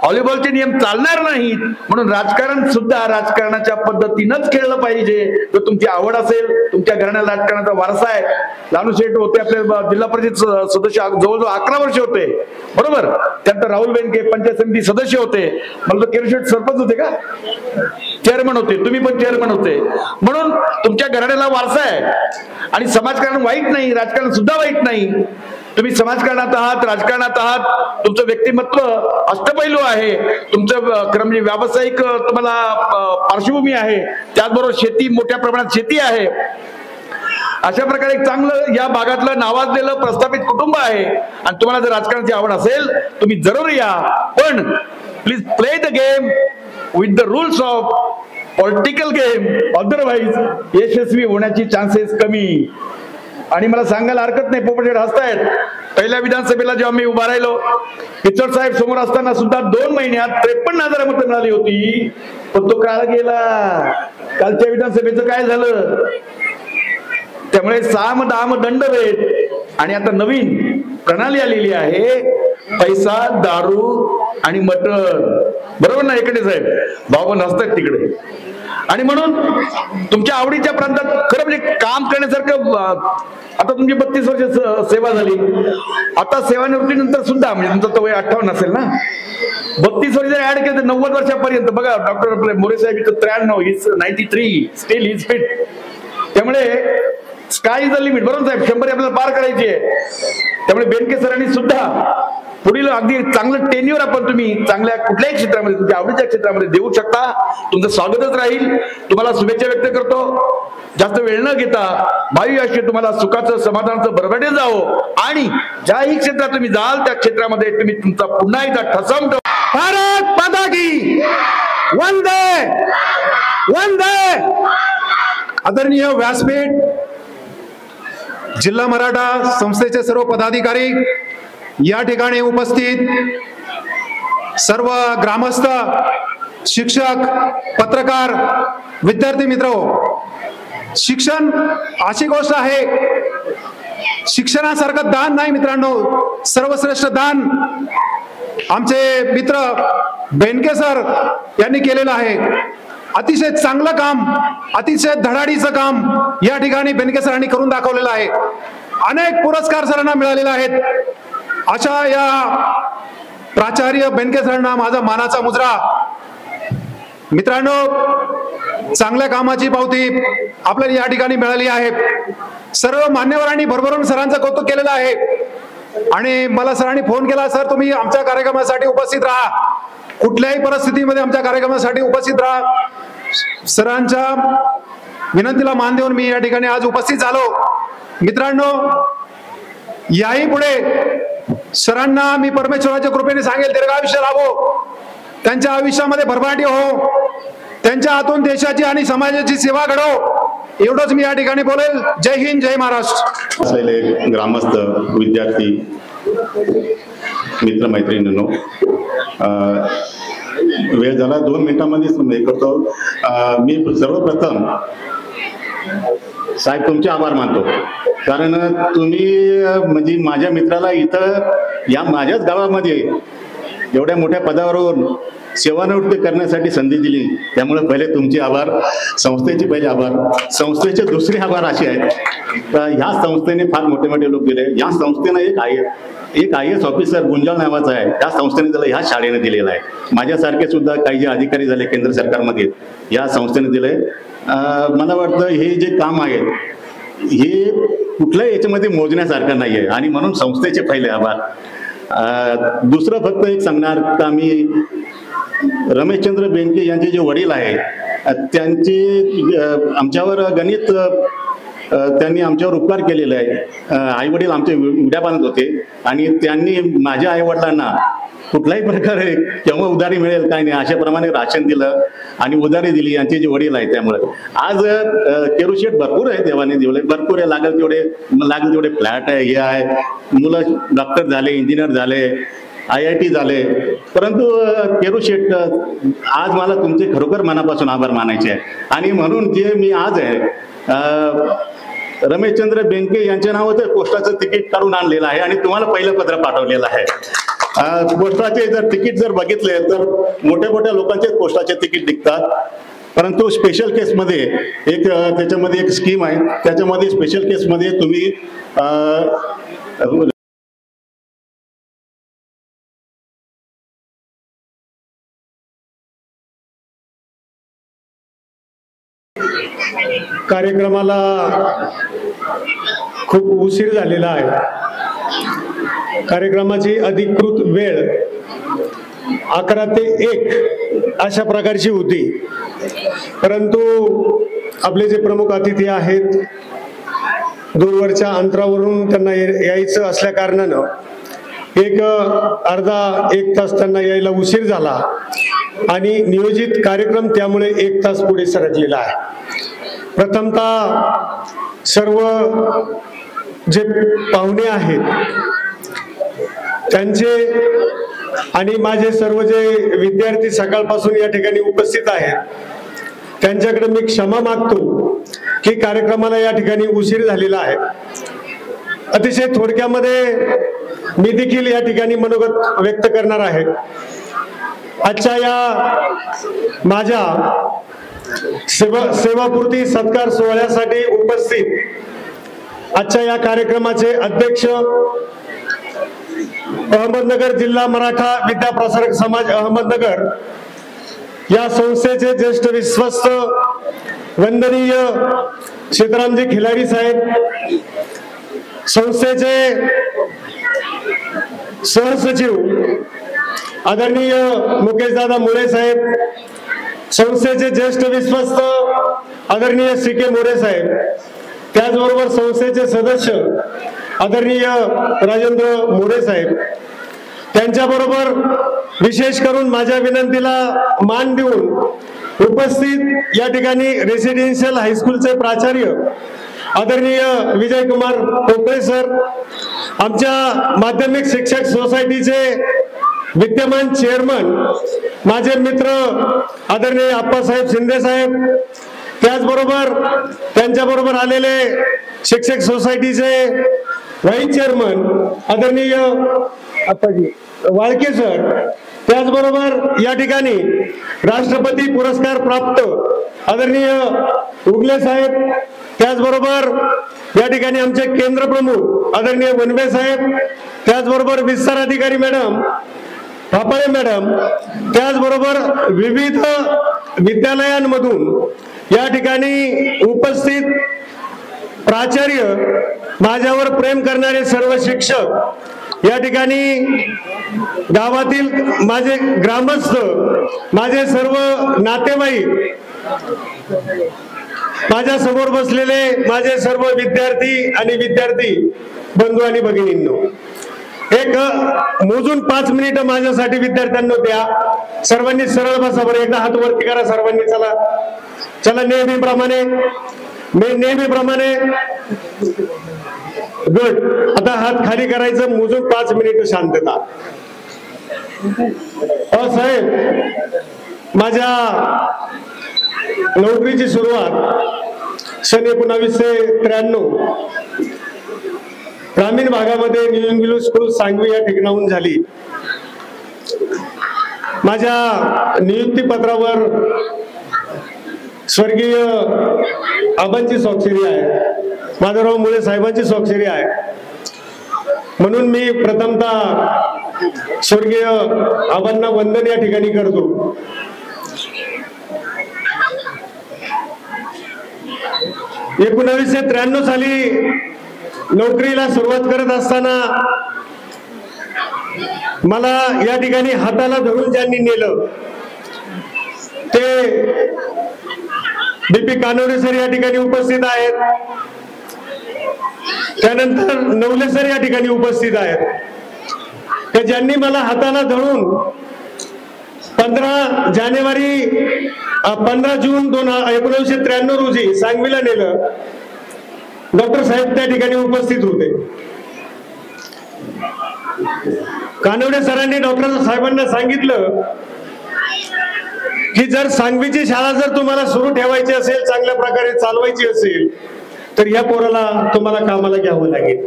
व्हॉलीबॉलचे नियम चालणार नाहीत. म्हणून राजकारण सुद्धा राजकारणाच्या पद्धतीनंच खेळलं पाहिजे. जर तुमची आवड असेल, तुमच्या घराण्याला राजकारणाचा वारसा आहे. लालू शेठ होते आपले जिल्हा परिषद सदस्य, जवळजवळ 11 वर्ष होते, बरोबर. त्यानंतर राहुल बेनके पंचायत समिती सदस्य होते. मला तर केरशेठ सरपंच होते का, चेअरमन होते, तुम्ही पण चेअरमन होते. म्हणून तुमच्या घराण्याला वारसा आहे. आणि समाजकारण वाईट नाही, राजकारण सुद्धा वाईट नाही. तुम्ही समाजकारणात आहात, राजकारणात आहात, तुमचं व्यक्तिमत्व अष्टपैलू आहे, तुमचं म्हणजे व्यावसायिक तुम्हाला पार्श्वभूमी आहे, त्याचबरोबर शेती, मोठ्या प्रमाणात शेती आहे. अशा प्रकारे एक चांगलं या भागातलं नावाजलेलं प्रस्थापित कुटुंब आहे. आणि तुम्हाला जर राजकारणाची आवड असेल, तुम्ही जरूर या, पण please play the game with the rules of political game, otherwise यशस्वी होण्याची चान्सेस कमी. आणि मला सांगायला हरकत नाही, पोपट हसतायत, पहिल्या विधानसभेला जेव्हा मी उभा राहिलो, पिचड साहेब समोर असताना सुद्धा 2 महिन्यात 53,000 मतं मिळाली होती. पण तो काळ गेला. कालच्या विधानसभेचं काय झालं? त्यामुळे साम दाम दंड भेद. आणि आता नवीन प्रणाली आलेली आहे, पैसा, दारू आणि मटण, बरोबर ना एकटे साहेब? भाऊ पण हसतात तिकडे. आणि म्हणून तुमच्या आवडीच्या प्रांतात खरं म्हणजे काम करण्यासारखं, आता तुमची 32 वर्ष सेवा झाली, आता सेवानिवृत्तीनंतर सुद्धा म्हणजे तुमचं तर वय 58 असेल ना, 32 वर्ष जर ऍड केलं तर 90 वर्षापर्यंत. बघा डॉक्टर मोरे साहेब 93, इज 93, स्टील इज फिट. त्यामुळे स्काय इज द लिमिट, बरोबर साहेब? 100 आपल्याला पार करायची आहे. त्यामुळे बेनके सरांनी सुद्धा पुढील अगदी चांगलं टेन्युअर आपण तुम्ही चांगल्या कुठल्याही क्षेत्रामध्ये, तुमच्या आवडीच्या क्षेत्रामध्ये देऊ शकता. तुमचं स्वागतच राहील. तुम्हाला शुभेच्छा व्यक्त करतो. जास्त वेळ न घेता भावी आयुष्य तुम्हाला सुखाचं, समाधानाचं भरभराटीत जावो. आणि ज्याही क्षेत्रात तुम्ही जाल, त्या क्षेत्रामध्ये तुम्ही तुमचा पुन्हा एकदा ठसा उमटवा.
भारत माता की वंदे वंदे. आदरणीय व्यासपीठ, जिल्हा मराठा संस्थेचे सर्व पदाधिकारी, या ठिकाणी उपस्थित सर्व ग्रामस्थ, शिक्षक, पत्रकार, विद्यार्थी मित्र, शिक्षण अशी गोष्ट आहे, शिक्षणासारखं दान नाही मित्रांनो. सर्वश्रेष्ठ दान आमचे मित्र बेनके सर यांनी केलेलं आहे. अतिशय चांगलं काम, अतिशय धडाडीचं काम या ठिकाणी बेनके सरांनी करून दाखवलेलं आहे. अनेक पुरस्कार सरांना मिळालेले आहेत. अशा या प्राचार्य बेनके सरांना माझा मानाचा मुजरा. मित्रांनो, चांगल्या कामाची पावती आपल्याला या ठिकाणी मिळाली आहे. सर्व मान्यवरांनी भरभरून सरांचं कौतुक केलेलं आहे. आणि मला सरांनी फोन केला, सर तुम्ही आमच्या कार्यक्रमासाठी उपस्थित राहा, कुठल्याही परिस्थितीमध्ये आमच्या कार्यक्रमासाठी उपस्थित राहा. सरांच्या विनंतीला मान देऊन मी या ठिकाणी आज उपस्थित झालो. मित्रांनो, याही पुढे सरांना मी परमेश्वराच्या कृपेने सांगेल, दीर्घायुष्य लाभो, त्यांच्या आयुष्यामध्ये भरभराटी हो, त्यांच्या हातून देशाची आणि समाजाची सेवा घडो, एवढंच मी या ठिकाणी बोलेल. जय हिंद, जय महाराष्ट्र.
असलेले ग्रामस्थ, विद्यार्थी, मित्रमैत्रिणींनो, वेळ झाला, 2 मिनिटांमध्येच हे करतो. मी सर्वप्रथम साहेब तुमचे आभार मानतो, कारण तुम्ही म्हणजे माझ्या मित्राला इथं या माझ्याच गावामध्ये एवढ्या मोठ्या पदावरून सेवानिवृत्ती करण्यासाठी संधी दिली. त्यामुळे पहिले तुमचे आभार, संस्थेचे पहिले आभार. संस्थेचे दुसरे आभार असे आहेत, तर ह्या संस्थेने फार मोठे मोठे लोक दिले. या संस्थेनं एक IAS ऑफिसर गुंजाळ नावाचा आहे, त्या संस्थेने त्याला ह्या शाळेने दिलेला आहे. माझ्यासारखे सुद्धा काही जे अधिकारी झाले केंद्र सरकारमध्ये, या संस्थेने दिले. मला वाटतं हे जे काम आहे हे कुठल्याही याच्यामध्ये मोजण्यासारखं नाही आहे, आणि म्हणून संस्थेचे पहिले आभार. दुसरं फक्त एक सांगणार का, मी रमेशचंद्र बेनके यांचे जे वडील आहे त्यांचे आमच्यावर गणित त्यांनी आमच्यावर उपकार केलेले आहे. आई वडील आमचे उड्या बांधत होते, आणि त्यांनी माझ्या आई वडिलांना कुठल्याही प्रकारे केव्हा उधारी मिळेल काय नाही अशाप्रमाणे राशन दिलं आणि उधारी दिली यांचे जे वडील आहेत. त्यामुळे आज केरुशेट भरपूर आहे, देवाने दिले भरपूर आहे, लागेल तेवढे फ्लॅट आहे, हे आहे, मुलं डॉक्टर झाले, इंजिनियर झाले, IIT झाले. परंतु केरुशेट, आज मला तुमचे खरोखर मनापासून आभार मानायचे आहे. आणि म्हणून जे मी आज आहे रमेशचंद्र बेनके यांच्या नावाचं पोस्टाचं तिकीट काढून आणलेलं आहे, आणि तुम्हाला पहिलं पत्र पाठवलेलं आहे. पोस्टाचे जर तिकीट जर बघितले तर मोठ्या मोठ्या लोकांचे पोस्टाचे तिकीट निघतात, परंतु स्पेशल केसमध्ये एक त्याच्यामध्ये एक स्कीम आहे, त्याच्यामध्ये स्पेशल केसमध्ये तुम्ही
कार्यक्रमाला खूप उशीर झालेला आहे. कार्यक्रमाची अधिकृत वेळ 11 ते 1 अशा प्रकारची होती, परंतु आपले जे प्रमुख अतिथी आहेत दूरवरच्या अंतरावरून त्यांना यायचं असल्या कारणानं अर्धा एक तास त्यांना यायला उशीर झाला, आणि नियोजित कार्यक्रम त्यामुळे 1 तास पुढे सरकलेला आहे. प्रथमतः सर्व जे पाहुणे आहेत त्यांचे आणि माझे सर्व जे विद्यार्थी सकाळपासून या ठिकाणी उपस्थित आहेत त्यांच्याकडे मी क्षमा मागतो की कार्यक्रमाला या ठिकाणी उशीर झालेला आहे. अतिशय थोडक्यामध्ये मी देखील या ठिकाणी मनोगत व्यक्त करणार आहे. आजच्या या माझ्या सेवापूर्ती सत्कार सोहळ्यासाठी उपस्थित आजच्या या कार्यक्रमाचे अध्यक्ष अहमदनगर जिल्हा मराठा विद्याप्रसारक समाज अहमदनगर या संस्थेचे ज्येष्ठ विश्वस्त वंदनीय सीतारामजी खिलारी साहेब, संस्थेचे सहसचिव आदरणीय मुकेशदादा मुळे साहेब, संस्थेचे ज्येष्ठ विश्वस्त आदरणीय CK मोरे साहेब, त्याचबरोबर संस्थेचे सदस्य आदरणीय राजेंद्र मोरे साहेब, त्यांच्याबरोबर विशेष करून माझ्या विनंतीला मान देऊन उपस्थित या ठिकाणी रेसिडेन्शियल हायस्कूलचे प्राचार्य आदरणीय विजयकुमार पोकळे सर, आमच्या माध्यमिक शिक्षक सोसायटीचे विद्यमान चेअरमन माझे मित्र आदरणीय आप्पासाहेब शिंदे साहेब, त्याचबरोबर त्यांच्याबरोबर आलेले शिक्षक सोसायटीचे व्हाईस चेअरमन आदरणीय वाळके सर, त्याचबरोबर या ठिकाणी राष्ट्रपती पुरस्कार प्राप्त आदरणीय उगले साहेब, त्याचबरोबर या ठिकाणी आमचे केंद्र प्रमुख आदरणीय वनवे साहेब, त्याचबरोबर विस्तार अधिकारी मॅडम थापाळे मॅडम, त्याचबरोबर विविध विद्यालयांमधून या ठिकाणी उपस्थित प्राचार्य, माझ्यावर प्रेम करणारे सर्व शिक्षक, या ठिकाणी गावातील माझे ग्रामस्थ, माझे सर्व नातेवाईक, माझ्या समोर बसलेले माझे सर्व विद्यार्थी आणि विद्यार्थी बंधू आणि भगिनींनो, एक मोजून 5 मिनिटं माझ्यासाठी विद्यार्थ्यांना द्या. सर्वांनी सरळ बसा बरं, एकदा हात वरती करा सर्वांनी. चला चला, नेहमीप्रमाणे गुड. आता हात खाली करायचं, मोजून 5 मिनिटं शांतता. साहेब, माझ्या नोकरीची सुरुवात सन 1993 ग्रामीण भागामध्ये न्यू इंग्लिश स्कूल सांगवी या ठिकाणाहून झाली. माझ्या नियुक्ती पत्रावर स्वर्गीय आबांची स्वाक्षरी आहे, माधवराव मुळे साहेबांची स्वाक्षरी आहे. म्हणून मी प्रथमतः स्वर्गीय आबांना वंदन या ठिकाणी करतो. 1993 साली नोकरीला सुरुवात करत असताना मला या ठिकाणी हाताला धरून ज्यांनी नेलं ते BP कानवरे सर या ठिकाणी उपस्थित आहेत, त्यानंतर नवले सर या ठिकाणी उपस्थित आहेत, की ज्यांनी मला हाताला धरून 15 जून 1993 रोजी सांगवीला नेलं. डॉक्टर साहेब त्या ठिकाणी उपस्थित होते. कानवडे सरांनी डॉक्टर साहेबांना सांगितलं की जर सांगवीची शाळा जर तुम्हाला सुरू ठेवायची असेल, चांगल्या प्रकारे चालवायची असेल, तर या पोराला तुम्हाला कामाला घ्यावं लागेल.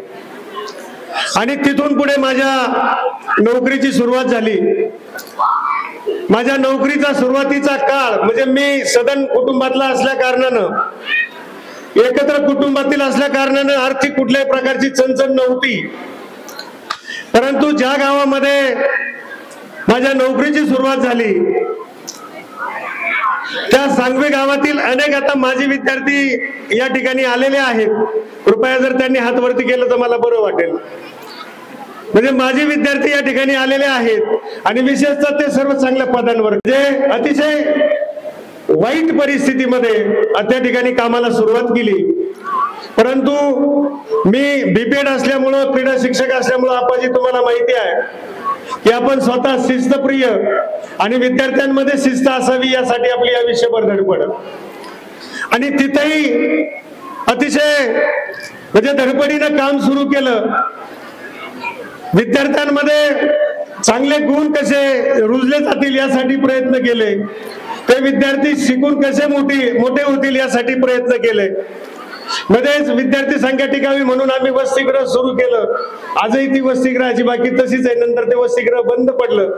आणि तिथून पुढे माझ्या नोकरीची सुरुवात झाली. माझ्या नोकरीचा सुरुवातीचा काळ म्हणजे मी सदन कुटुंबातला असल्या कारणानं, एकत्र कुटुंबातील असल्या कारणानं आर्थिक कुठल्याही प्रकारची चणचण नव्हती. परंतु ज्या गावामध्ये माझ्या नोकरीची सुरुवात झाली त्या सांगवी गावातील अनेक आता माजी विद्यार्थी या ठिकाणी आलेले आहेत. कृपया जर त्यांनी हात वरती केलं तर मला बरं वाटेल. म्हणजे माजी विद्यार्थी या ठिकाणी आलेले आहेत आणि विशेषतः ते सर्व चांगल्या पदांवर, जे अतिशय वाईट परिस्थितीमध्ये त्या ठिकाणी कामाला सुरुवात केली. परंतु मी BPED असल्यामुळं, क्रीडा शिक्षक असल्यामुळं आपाजी तुम्हाला माहिती आहे की आपण स्वतः शिस्तप्रिय आणि विद्यार्थ्यांमध्ये शिस्त असावी यासाठी आपली आयुष्यभर धडपड. आणि तिथेही अतिशय म्हणजे धडपडीनं काम सुरू केलं. विद्यार्थ्यांमध्ये चांगले गुण कसे रुजले जातील यासाठी प्रयत्न केले. ते विद्यार्थी शिकून कसे मोठे होतील यासाठी प्रयत्न केले. मध्येच विद्यार्थी संख्या टिकावी म्हणून आम्ही वसतिगृह सुरू केलं. आजही ती वसतिगृहाची बाकी तशीच आहे. नंतर ते वसतिगृह बंद पडलं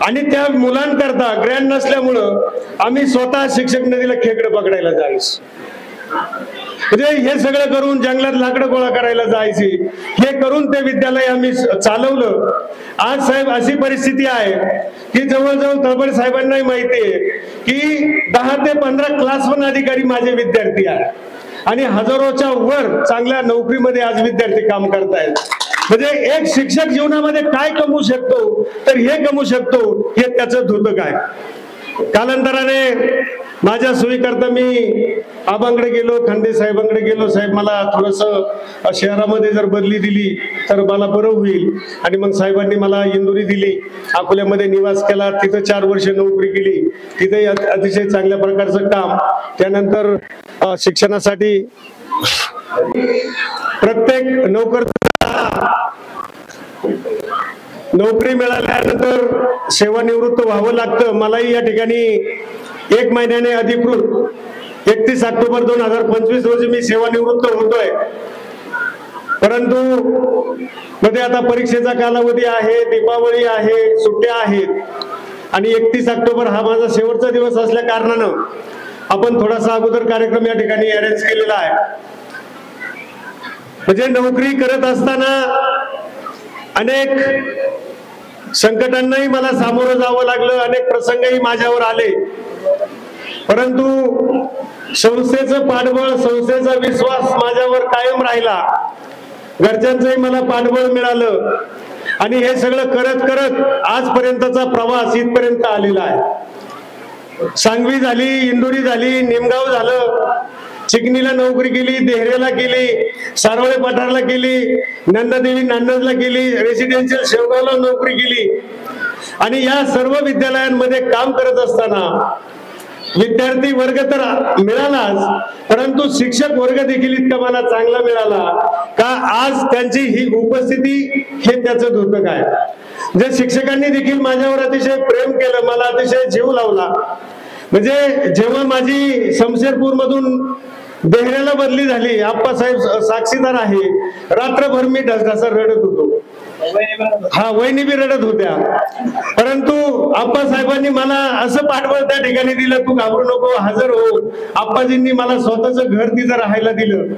आणि त्या मुलांकरता ग्रँड नसल्यामुळं आम्ही स्वतः शिक्षक नदीला खेकडे पकडायला जायचो. म्हणजे हे सगळं करून जंगलात लाकडं गोळा करायला जायची. हे करून ते विद्यालय आम्ही चालवलं. आज साहेब अशी परिस्थिती आहे की जवळजवळ तळपडे साहेबांनाही माहिती आहे की 10 ते 15 क्लास 1 अधिकारी माझे विद्यार्थी आहेत आणि हजारोच्या वर चांगल्या नोकरीमध्ये आज विद्यार्थी काम करतायत. म्हणजे एक शिक्षक जीवनामध्ये काय कमवू शकतो तर हे कमवू शकतो, हे त्याचं धोतं काय. कालांतराने माझ्या सोयीकरता मी आबांकडे गेलो, खांदे साहेबांकडे गेलो. साहेब मला थोडंसं शहरामध्ये जर बदली दिली तर मला बरं होईल. आणि मग साहेबांनी मला इंदुरी दिली, अकोल्यामध्ये निवास केला, तिथं 4 वर्ष नोकरी केली. तिथे अतिशय चांगल्या प्रकारचं काम. त्यानंतर शिक्षणासाठी प्रत्येक नोकरी मिळाल्यानंतर सेवानिवृत्त व्हावं लागतं. मलाही या ठिकाणी 1 महिन्याने अधिकृत 31 ऑक्टोबर 2025 रोजी मी सेवानिवृत्त होतोय. परंतु मध्ये आता परीक्षेचा कालावधी आहे, दीपावली आहे, सुट्ट्या आहेत आणि 31 ऑक्टोबर हा माझा शेवटचा दिवस असल्या कारणानं आपण थोडासा अगोदर कार्यक्रम या ठिकाणी अरेंज केलेला आहे. म्हणजे नोकरी करत असताना अनेक संकटांनाही मला सामोरं जावं लागलं, अनेक प्रसंगही माझ्यावर आले, परंतु संस्थेचं पाठबळ, संस्थेचा विश्वास माझ्यावर कायम राहिला. घरच्यांचंही मला पाठबळ मिळालं आणि हे सगळं करत करत आजपर्यंतचा प्रवास इथपर्यंत आलेला आहे. सांगवी झाली, इंदोरी झाली, निमगाव झालं, चिकणीला नोकरी केली, देहरेला केली, सारोळे पठारला केली, नंदादेवी नांदजला केली, रेसिडेन्शियल शेवगावला नोकरी केली आणि या सर्व विद्यालयांमध्ये काम करत असताना विद्यार्थी वर्ग तर मिळालाच, परंतु शिक्षक वर्ग देखील इतका मला चांगला मिळाला का आज त्यांची ही उपस्थिती हे त्याचं द्योतक आहे. जे शिक्षकांनी देखील माझ्यावर अतिशय प्रेम केलं, मला अतिशय जीव लावला. म्हणजे जेव्हा माझी शमशेरपूर मधून देहऱ्याला बदली झाली, आप्पासाहेब साक्षीदार आहे, रात्रभर मी ढसढसा रडत होतो. हा, वहिनी बी रडत होत्या, परंतु आप्पासाहेबांनी मला असं पाठबळ त्या ठिकाणी दिलं, तू घाबरू नको, हजर हो. आप्पाजींनी मला स्वतःचं घर तिथं राहायला दिलं.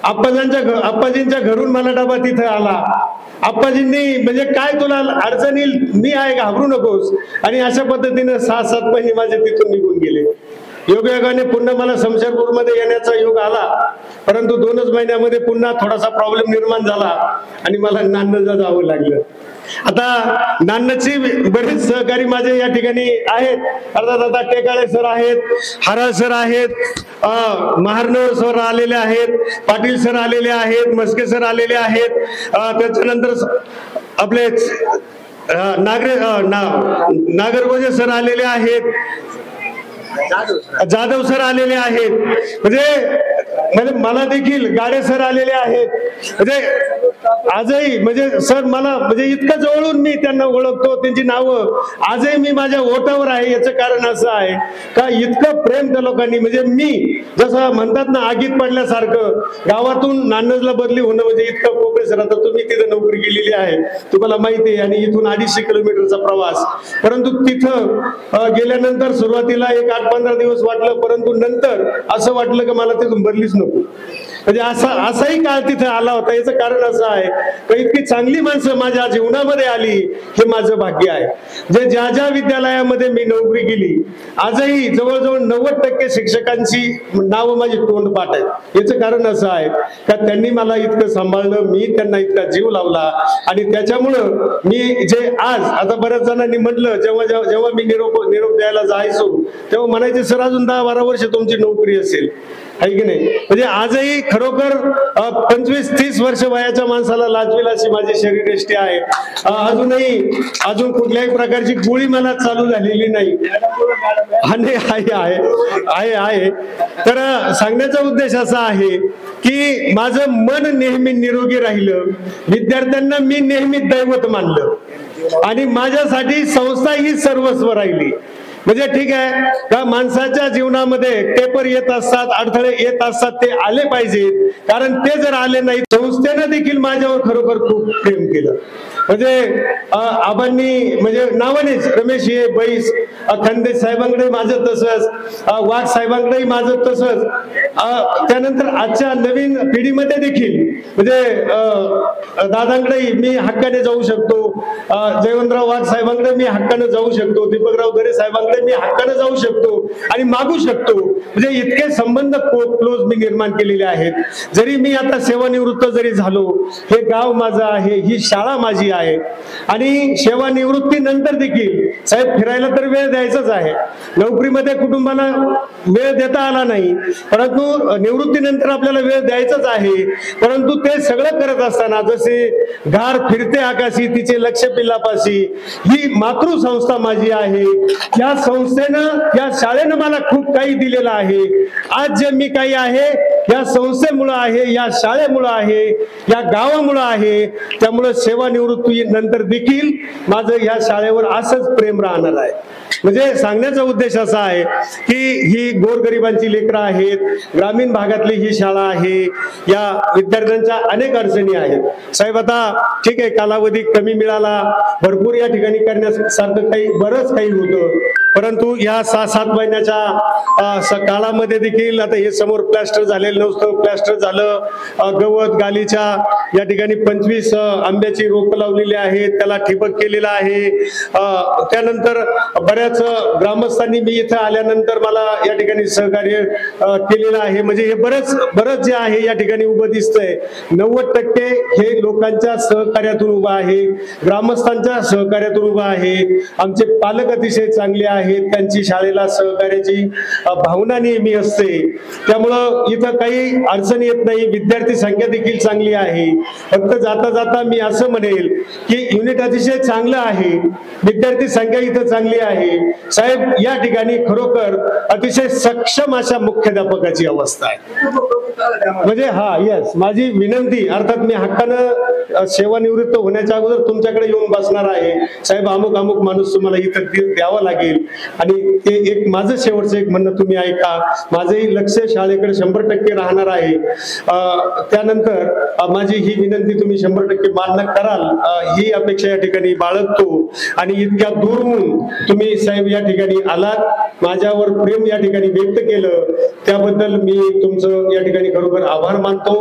आप्पाजींच्या घरून मला डबा तिथं आला. आप्पाजींनी म्हणजे काय तुला अडचण येईल, मी आहे, घाबरू नकोस. आणि अशा पद्धतीने 6-7 महिने माझे तिथून निघून गेले. योगायोगाने पुन्हा मला शमशेरपूरमध्ये येण्याचा योग आला, परंतु 2च महिन्यामध्ये पुन्हा थोडासा प्रॉब्लेम निर्माण झाला आणि मला नांदजला जावं लागलं. आता नांदची बरेच सहकारी माझे या ठिकाणी आहेत. अर्थात आता टेकाळे सर आहेत, हराळ सर आहेत, महारनवर सर आलेले आहेत, पाटील सर आलेले आहेत, मस्के सर आलेले आहेत, त्याच्यानंतर आपले नागरगोजे सर आलेले आहेत, जाधव सर आलेले आहेत, म्हणजे मला देखील गाडे सर आलेले आहेत. म्हणजे आजही म्हणजे सर मला म्हणजे इतकं जवळून मी त्यांना ओळखतो, त्यांची नावं आजही मी माझ्या ओठावर आहे. याचं कारण असं आहे का इतकं प्रेम त्या लोकांनी, म्हणजे मी जसं म्हणतात ना आगीत पडल्यासारखं गावातून नांदजला बदली होणं म्हणजे इतकं कोपरे सर. आता तुम्ही तिथं नोकरी केलेली आहे, तुम्हाला माहिती आहे, आणि इथून 250 किलोमीटरचा प्रवास. परंतु तिथं गेल्यानंतर सुरुवातीला एक 8-15 दिवस वाटलं, परंतु नंतर असं वाटलं की मला तिथून बदलीच नको. म्हणजे असाही काळ तिथे आला होता. याचं कारण असं आहे की इतकी चांगली माणसं माझ्या जीवनामध्ये आली, हे माझं भाग्य आहे. जे ज्या ज्या विद्यालयामध्ये मी नोकरी केली, आजही जवळजवळ 90% शिक्षकांची नावं माझी तोंडपाठ आहेत. याचं कारण असं आहे का त्यांनी मला इतकं सांभाळलं, मी त्यांना इतका जीव लावला, आणि त्याच्यामुळं मी जे आज आता बऱ्याच जणांनी म्हटलं, जेव्हा मी निरोप द्यायला जायचो तेव्हा म्हणायचे सर अजून 10-12 वर्ष तुमची नोकरी असेल, आहे की नाही. म्हणजे आजही खरोखर 25-30 वर्ष वयाच्या माणसाला लाजवेल अशी माझी शरीरयष्टी आहे. अजून कुठल्याही प्रकारची गोळी मला चालू झालेली नाही. आहे. तर सांगण्याचा उद्देश असा आहे की माझं मन नेहमी निरोगी राहिलं, विद्यार्थ्यांना मी नेहमी दैवत मानलं, आणि माझ्यासाठी संस्था ही सर्वस्व राहिली. म्हणजे ठीक आहे का माणसाच्या जीवनामध्ये टेपर येत असतात, अडथळे येत असतात, ते आले पाहिजेत, कारण ते जर आले नाही, संस्थेनं देखील माझ्यावर खरोखर खूप प्रेम केलं. म्हणजे आबांनी म्हणजे नावानेच रमेश हे बैस, खंदेश साहेबांकडे माझं तसंच, वाघ साहेबांकडेही माझं तसंच, त्यानंतर आजच्या नवीन पिढीमध्ये देखील म्हणजे दादांकडेही मी हक्काने जाऊ शकतो, जयवंतराव वाघ साहेबांकडे मी हक्काने जाऊ शकतो, दीपकराव दरे साहेबांकडे मी हक्काने जाऊ शकतो आणि मागू शकतो. म्हणजे इतके संबंध क्लोज मी निर्माण केलेले आहेत. जरी मी आता सेवानिवृत्त जरी झालो, हे गाव माझं आहे, ही शाळा माझी आहे, आणि सेवानिवृत्तीनंतर देखील साहेब फिरायला तर वेळ द्यायचाच आहे. नोकरीमध्ये कुटुंबाला वेळ देता आला नाही, परंतु निवृत्तीनंतर आपल्याला वेळ द्यायचाच आहे. परंतु ते सगळं करत असताना जसे घार फिरते आकाशी तिचे लक्ष पिल्लापाशी, ही मातृसंस्था माझी आहे. या संस्थेनं, या शाळेनं मला खूप काही दिलेलं आहे. आज जे मी काही आहे या संस्थेमुळं आहे, या शाळेमुळं आहे, या गावामुळं आहे. त्यामुळं सेवानिवृत्ती नंतर देखील माझं या शाळेवर असंच प्रेम राहणार आहे. म्हणजे सांगण्याचा उद्देश असा आहे की ही गोरगरिबांची लेकरं आहेत, ग्रामीण भागातली ही शाळा आहे, या विद्यार्थ्यांच्या अनेक अडचणी आहेत. साहेब आता ठीक आहे, कालावधी कमी मिळाला, भरपूर या ठिकाणी करण्यासारखं बरंच काही होतं, परंतु या 6-7 महिन्याच्या काळामध्ये देखील आता हे समोर प्लॅस्टर झालेलं नव्हतं, प्लॅस्टर झालं, गवत गालीच्या या ठिकाणी 25 आंब्याची रोपं लावलेली आहेत, त्याला ठिबक केलेला आहे. त्यानंतर बऱ्याच ग्रामस्थांनी मी इथं आल्यानंतर मला या ठिकाणी सहकार्य केलेलं आहे. म्हणजे हे बरंच जे आहे या ठिकाणी उभं दिसतंय. 90% हे लोकांच्या सहकार्यातून उभं आहे, ग्रामस्थांच्या सहकार्यातून उभं आहे. आमचे पालक अतिशय चांगले आहेत, त्यांची शाळेला सहकार्याची भावना नेहमी असते, त्यामुळं इथं काही अडचण येत नाही. विद्यार्थी संख्या देखील चांगली आहे. फक्त जाता जाता मी असं म्हणेल की युनिट अतिशय चांगलं आहे, विद्यार्थी संख्या इथं चांगली आहे. साहेब या ठिकाणी खरोखर अतिशय सक्षम अशा मुख्याध्यापकाची अवस्था आहे. म्हणजे यस, माझी विनंती, अर्थात मी हक्कानं सेवानिवृत्त होण्याच्या अगोदर तुमच्याकडे येऊन बसणार आहे. साहेब अमुक अमुक माणूस तुम्हाला इथं द्यावा लागेल, आणि ते एक माझं शेवटचं एक म्हणणं तुम्ही ऐका. माझंही लक्ष शाळेकडे 100% राहणार आहे. त्यानंतर माझी ही विनंती तुम्ही 100% मान्य कराल ही अपेक्षा या ठिकाणी बाळगतो. आणि इतक्या दूरहून तुम्ही साहेब या ठिकाणी आलात, माझ्यावर प्रेम या ठिकाणी व्यक्त केलं, त्याबद्दल मी तुमचं या ठिकाणी खरोखर आभार मानतो.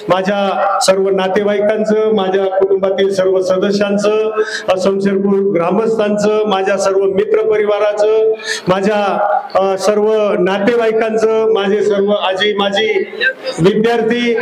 माझ्या सर्व नातेवाईकांचं, माझ्या कुटुंबातील सर्व सदस्यांचं, शमशेरपूर ग्रामस्थांचं, माझ्या सर्व मित्र परिवाराचं, माझ्या सर्व नातेवाईकांचं, माझे सर्व आजी माजी विद्यार्थी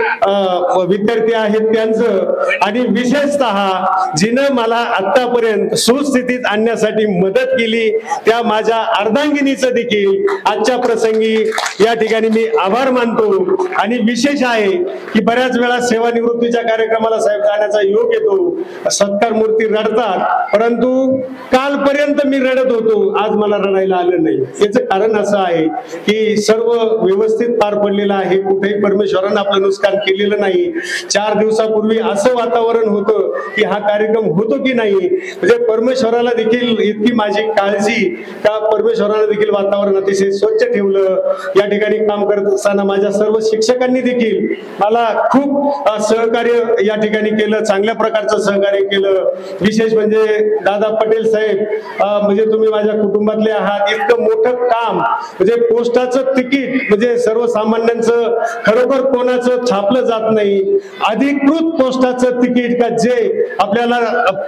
आहेत त्यांचं, आणि विशेषतः जिनं मला आतापर्यंत सुस्थितीत आणण्यासाठी मदत केली त्या माझ्या अर्धांगिनीचं देखील आजच्या प्रसंगी या ठिकाणी मी आभार मानतो. आणि विशेष आहे की बऱ्याच वेळा सेवानिवृत्तीच्या कार्यक्रमाला साहेब जाण्याचा योग येतो, सत्कार मूर्ती रडतात, परंतु कालपर्यंत मी रडत होतो, आज मला रडायला आलं नाही. याचं कारण असं आहे की सर्व व्यवस्थित पार पडलेलं आहे, कुठेही परमेश्वरानं आपलं नुकसान केलेलं नाही. 4 दिवसापूर्वी असं वातावरण होतं की हा कार्यक्रम होतो की नाही, म्हणजे परमेश्वराला देखील इतकी माझी काळजी का परमेश्वरानं देखील वातावरण अतिशय स्वच्छ ठेवलं. या ठिकाणी काम करत असताना माझ्या सर्व शिक्षकांनी देखील मला खूप सहकार्य या ठिकाणी केलं, चांगल्या प्रकारचं सहकार्य केलं. विशेष म्हणजे दादा पटेल साहेब, म्हणजे तुम्ही माझ्या कुटुंबातले आहात. इतकं मोठं काम, म्हणजे पोस्टाचं तिकीट म्हणजे सर्वसामान्यांचं खरोखर कोणाचं छापलं जात नाही. अधिकृत पोस्टाचं तिकीट का जे आपल्याला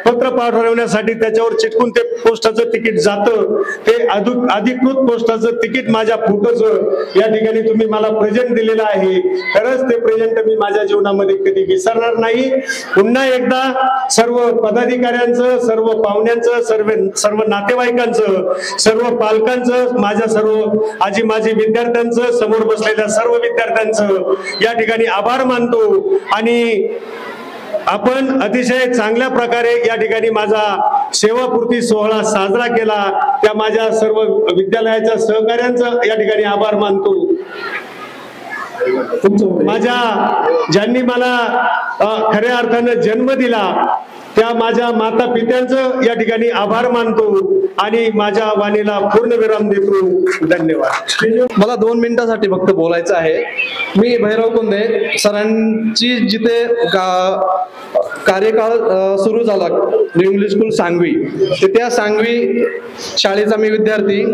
पत्र पाठवण्यासाठी त्याच्यावर चिटकून ते पोस्टाचं तिकीट जातं, ते अधिकृत पोस्टाचं तिकीट माझ्या फोटोचं या ठिकाणी तुम्ही मला प्रेझेंट दिलेलं आहे. खरंच ते प्रेझेंट मी माझ्या जीवनामध्ये कधी विसरणार नाही. पुन्हा एकदा सर्व पदाधिकाऱ्यांचं, सर्व पाहुण्यांचं, सर्व नातेवाईकांचं, सर्व पालकांचं, माझ्या सर्व आजी माजी विद्यार्थ्यांचं, समोर बसलेल्या सर्व विद्यार्थ्यांचं या ठिकाणी आभार मानतो. आणि आपण अतिशय चांगल्या प्रकारे या ठिकाणी माझा सेवापूर्ती सोहळा साजरा केला, त्या माझ्या सर्व विद्यालयाच्या सहकार्यांचं या ठिकाणी आभार मानतो. ज्यांनी मला खऱ्या अर्थानं जन्म दिला त्या माझ्या माता पित्यांचं या ठिकाणी आभार मानतो आणि माझ्या वाणीला पूर्ण विराम देतो. धन्यवाद.
मला 2 मिनिटासाठी फक्त बोलायचं आहे. मी भैरव कुंदे सरांची जिथे कार्यकाळ सुरू झाला न्यू इंग्लिश स्कूल सांगवी, तर त्या सांगवी शाळेचा मी विद्यार्थी.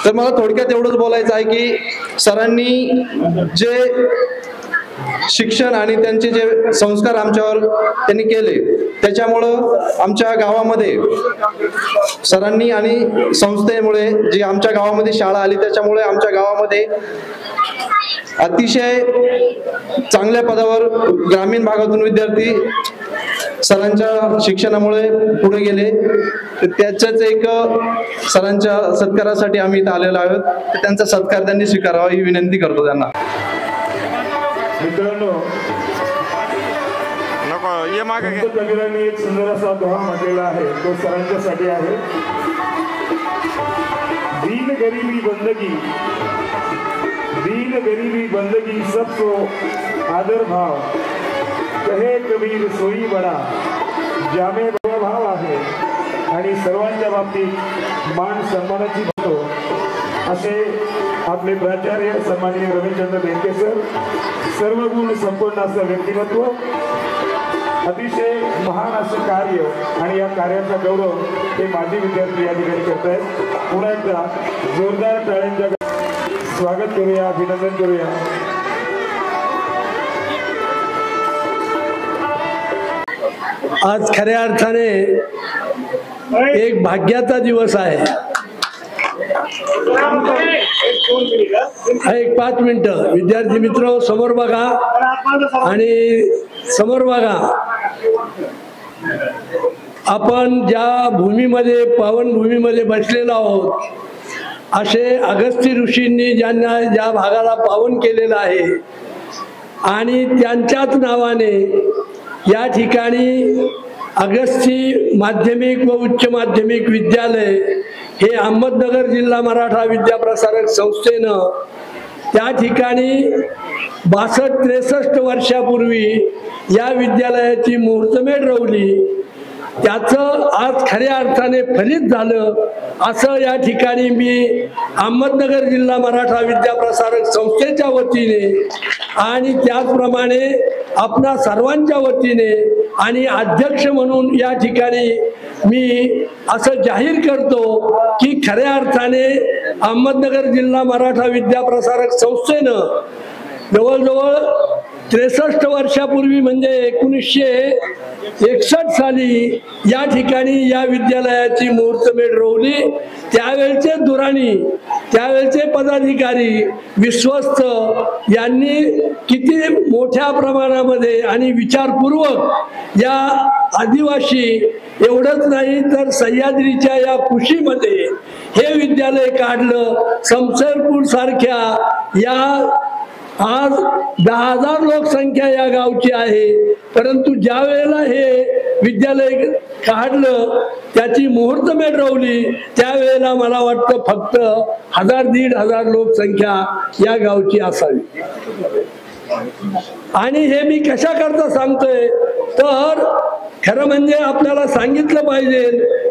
तर मला थोडक्यात एवढंच बोलायचं आहे की सरांनी जे शिक्षण आणि त्यांचे जे संस्कार आमच्यावर त्यांनी केले, त्याच्यामुळं आमच्या गावामध्ये सरांनी आणि संस्थेमुळे जी आमच्या गावामध्ये शाळा आली, त्याच्यामुळे आमच्या गावामध्ये अतिशय चांगल्या पदावर ग्रामीण भागातून विद्यार्थी सरांच्या शिक्षणामुळे पुढे गेले. त्याच्याच एक सरांच्या सत्कारासाठी आम्ही इथं आलेलो आहोत. तर त्यांचा सत्कार त्यांनी स्वीकारावा ही विनंती करतो त्यांना.
मित्रांनो, कबीरांनी एक सुंदर असा दोहा म्हटलेला आहे, तो सरांच्यासाठी आहे. दीन गरीबी बंदगी सबको आदर भाव, कहे कबीर सोई बडा, जामे भाव आहे. आणि सर्वांच्या बाबतीत मान सन्मानाची होतो असे आपले प्राचार्य सन्माननीय रविचंद्र बेनके सर, सर्व गुण संपन्न असं व्यक्तिमत्व, अतिशय महान असं कार्य आणि या कार्याचा गौरव हे माजी विद्यार्थी या ठिकाणी करत आहेत. पुन्हा एकदा जोरदार टाळ्यांच्या स्वागत करूया, अभिनंदन करूया.
आज खऱ्या अर्थाने एक भाग्याचा दिवस आहे. एक 5 मिनिटं विद्यार्थी मित्र समोर बघा आणि समोर बघा. आपण ज्या भूमीमध्ये पावन भूमीमध्ये बसलेलो आहोत, असे अगस्त्य ऋषींनी ज्यांना ज्या भागाला पावन केलेलं आहे आणि त्यांच्याच नावाने या ठिकाणी अगस्ती माध्यमिक व उच्च माध्यमिक विद्यालय हे अहमदनगर जिल्हा मराठा विद्याप्रसारक संस्थेनं त्या ठिकाणी 62-63 वर्षापूर्वी या विद्यालयाची मुहूर्तमेढ रोवली. त्याचं आज खऱ्या अर्थाने फलित झालं असं या ठिकाणी मी अहमदनगर जिल्हा मराठा विद्याप्रसारक संस्थेच्या वतीने आणि त्याचप्रमाणे आपणा सर्वांच्या वतीने आणि अध्यक्ष म्हणून या ठिकाणी मी असं जाहीर करतो की खऱ्या अर्थाने अहमदनगर जिल्हा मराठा विद्याप्रसारक संस्थेनं जवळजवळ 63 वर्षापूर्वी म्हणजे 1961 साली या ठिकाणी या विद्यालयाची मुहूर्तमेढ रोवली. त्यावेळचे दुराणी, त्यावेळचे पदाधिकारी, विश्वस्त यांनी किती मोठ्या प्रमाणामध्ये आणि विचारपूर्वक या आदिवासी एवढंच नाही तर सह्याद्रीच्या या कुशीमध्ये हे विद्यालय काढलं. समसरपूर सारख्या या आज 10,000 लोकसंख्या या गावची आहे, परंतु ज्या वेळेला हे विद्यालय काढलं त्याची मुहूर्तमेढ रोवली त्यावेळेला मला वाटतं फक्त 1,000-1,500 लोकसंख्या या गावची असावी. आणि हे मी कशा करता सांगतोय तर खरं म्हणजे आपल्याला सांगितलं पाहिजे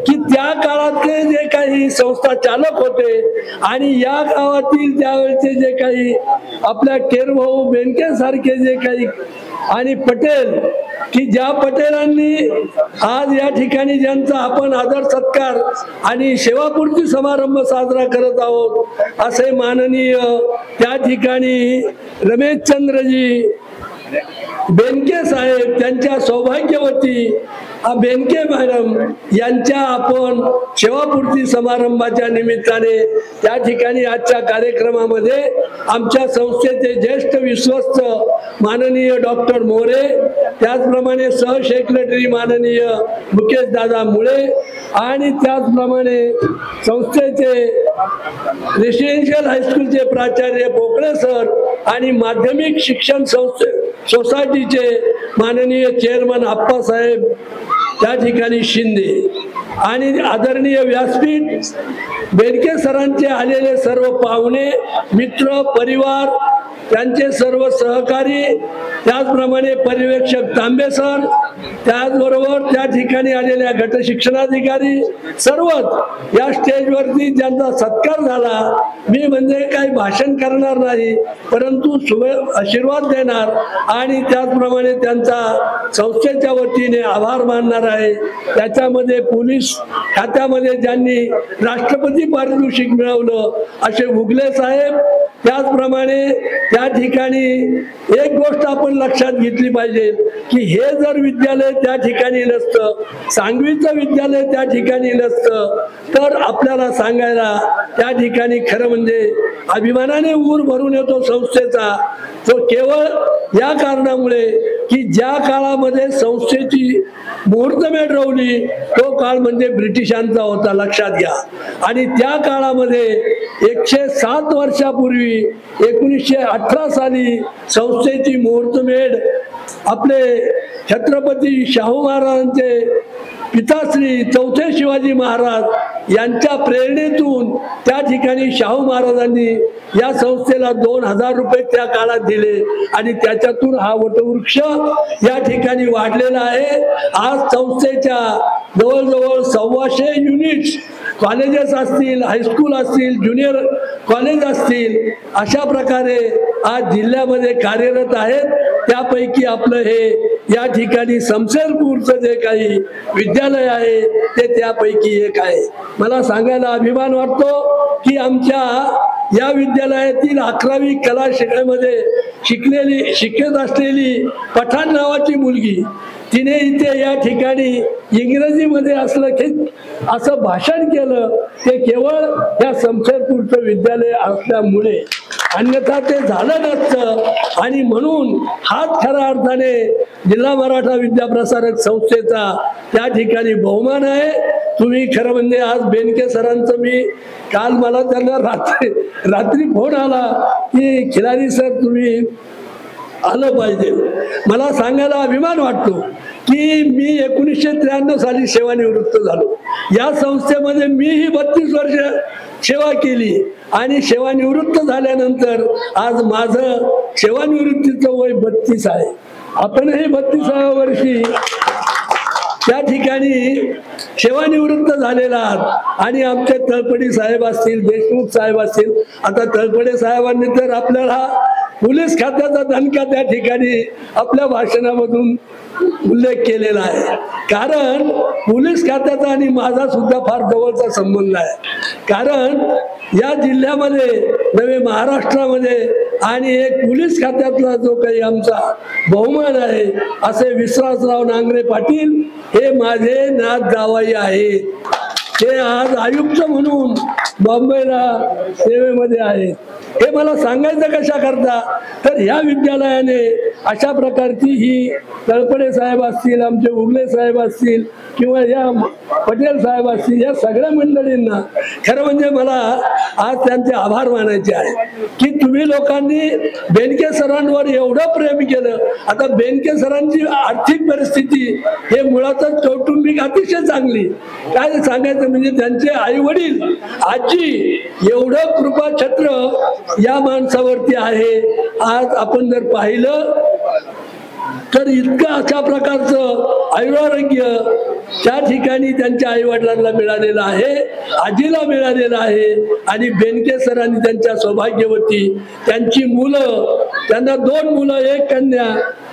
की त्या काळातले जे काही संस्था चालक होते आणि या गावातील त्यावेळेचे जे काही आपल्या केरभाऊ बेनके सारखे जे काही आणि पटेल की ज्या पटेलांनी आज या ठिकाणी ज्यांचा आपण आदर सत्कार आणि सेवापूर्ती समारंभ साजरा करत आहोत असे माननीय त्या ठिकाणी रमेशचंद्रजी बेनके साहेब, त्यांच्या सौभाग्यवती बेनके मॅडम यांच्या आपण सेवापूर्ती समारंभाच्या निमित्ताने त्या ठिकाणी आजच्या कार्यक्रमामध्ये आमच्या संस्थेचे ज्येष्ठ विश्वस्त माननीय डॉक्टर मोरे, त्याचप्रमाणे सहसेक्रेटरी माननीय मुकेश दादा मुळे आणि त्याचप्रमाणे संस्थेचे रेसिडेन्शियल हायस्कूलचे प्राचार्य पोकळे सर आणि माध्यमिक शिक्षण सोसायटीचे माननीय चेअरमन आप्पासाहेब त्या ठिकाणी शिंदे आणि आदरणीय व्यासपीठ बेनके सरांचे आलेले सर्व पाहुणे, मित्र, परिवार, त्यांचे सर्व सहकारी, त्याचप्रमाणे पर्यवेक्षक तांबे सर, त्याचबरोबर त्या ठिकाणी आलेल्या गट शिक्षणाधिकारी सर्वच या स्टेजवरती ज्यांचा सत्कार झाला. मी म्हणजे काही भाषण करणार नाही परंतु आशीर्वाद देणार आणि त्याचप्रमाणे त्यांचा संस्थेच्या वतीने आभार मानणार आहे. त्याच्यामध्ये पोलीस खात्यामध्ये ज्यांनी राष्ट्रपती पारितोषिक मिळवलं असे उगले साहेब, त्याचप्रमाणे त्या ठिकाणी एक गोष्ट आपण लक्षात घेतली पाहिजे की हे जर विद्यालय त्या ठिकाणी नसतं, सांगवीचं विद्यालय त्या ठिकाणी नसतं तर आपल्याला सांगायला त्या ठिकाणी खरं म्हणजे अभिमानाने ऊर भरून येतो संस्थेचा. तो केवळ या कारणामुळे की ज्या काळामध्ये संस्थेची मुहूर्तमेढ रोवली तो काळ म्हणजे ब्रिटिशांचा होता, लक्षात घ्या. आणि त्या काळामध्ये 107 वर्षापूर्वी 1918 साली संस्थेची मुहूर्तमेढ आपले छत्रपती शाहू महाराजांचे पिताश्री चौथे शिवाजी महाराज यांच्या प्रेरणेतून त्या ठिकाणी शाहू महाराजांनी या संस्थेला 2,000 रुपये त्या काळात दिले आणि त्याच्यातून हा वटवृक्ष या ठिकाणी वाढलेला आहे. आज संस्थेच्या जवळजवळ 1,200 युनिट्स कॉलेजेस असतील, हायस्कूल असतील, ज्युनियर कॉलेज असतील, अशा प्रकारे आज जिल्ह्यामध्ये कार्यरत आहेत. त्यापैकी आपलं हे या ठिकाणी समशेरपूरचं जे काही विद्यालय आहे ते त्यापैकी एक आहे. मला सांगायला अभिमान वाटतो की आमच्या या विद्यालयातील 11वी कला शाखेमध्ये शिकत असलेली पठाण नावाची मुलगी, तिने इथे या ठिकाणी इंग्रजीमध्ये असं भाषण केलं. ते केवळ या समशेरपूरचं विद्यालय असल्यामुळे, अन्यथा ते झालं नसतं. आणि म्हणून हाच खऱ्या अर्थाने जिल्हा मराठा विद्याप्रसारक संस्थेचा त्या ठिकाणी बहुमान आहे. तुम्ही खरं म्हणजे आज बेनके सरांचं मी काल मला त्यांना रात्री फोन आला की खिलारी सर तुम्ही आलं पाहिजे. मला सांगायला अभिमान वाटतो की मी 1993 साली सेवानिवृत्त झालो. या संस्थेमध्ये मीही 32 वर्ष सेवा केली आणि सेवानिवृत्त झाल्यानंतर आज माझं सेवानिवृत्तीचं वय 32 आहे. आपणही 32व्या वर्षी त्या ठिकाणी सेवानिवृत्त झालेला आहात. आणि आमचे तळपडे साहेब असतील, देशमुख साहेब असतील, आता तळपडे साहेबांनी तर आपल्याला पोलीस खात्याचा दणका त्या ठिकाणी आपल्या भाषणामधून उल्लेख केलेला आहे. कारण पोलीस खात्याचा आणि माझा सुद्धा फार जवळचा संबंध आहे. कारण या जिल्ह्यामध्ये नवे महाराष्ट्रामध्ये आणि एक पोलीस खात्यातला जो काही आमचा बहुमान आहे असे विश्वासराव नांगरे पाटील हे माझे नाथ जावई आहेत. ते आज आयुक्त म्हणून बॉम्बेला सेवेमध्ये आहेत. हे मला सांगायचं कशा करता तर ह्या विद्यालयाने अशा प्रकारची ही तळपडे साहेब असतील, आमचे उगले साहेब असतील किंवा या पटेल साहेब असतील, या सगळ्या मंडळींना खरं म्हणजे मला आज त्यांचे आभार मानायचे आहे की तुम्ही लोकांनी बेनके सरांवर एवढं प्रेम केलं. आता बेनके सरांची आर्थिक परिस्थिती हे मुळातच कौटुंबिक अतिशय चांगली. काय सांगायचं म्हणजे त्यांचे आई वडील, आजी, एवढं कृपाछत्र या माणसावरती आहे. आज आपण जर पाहिलं तर इतकं अशा प्रकारचं आयुरारोग्य त्या ठिकाणी त्यांच्या आई वडिलांना मिळालेलं आहे, आजीला मिळालेलं आहे. आणि बेनके सरांनी त्यांच्या सौभाग्यवती त्यांची मुलं, त्यांना 2 मुलं 1 कन्या,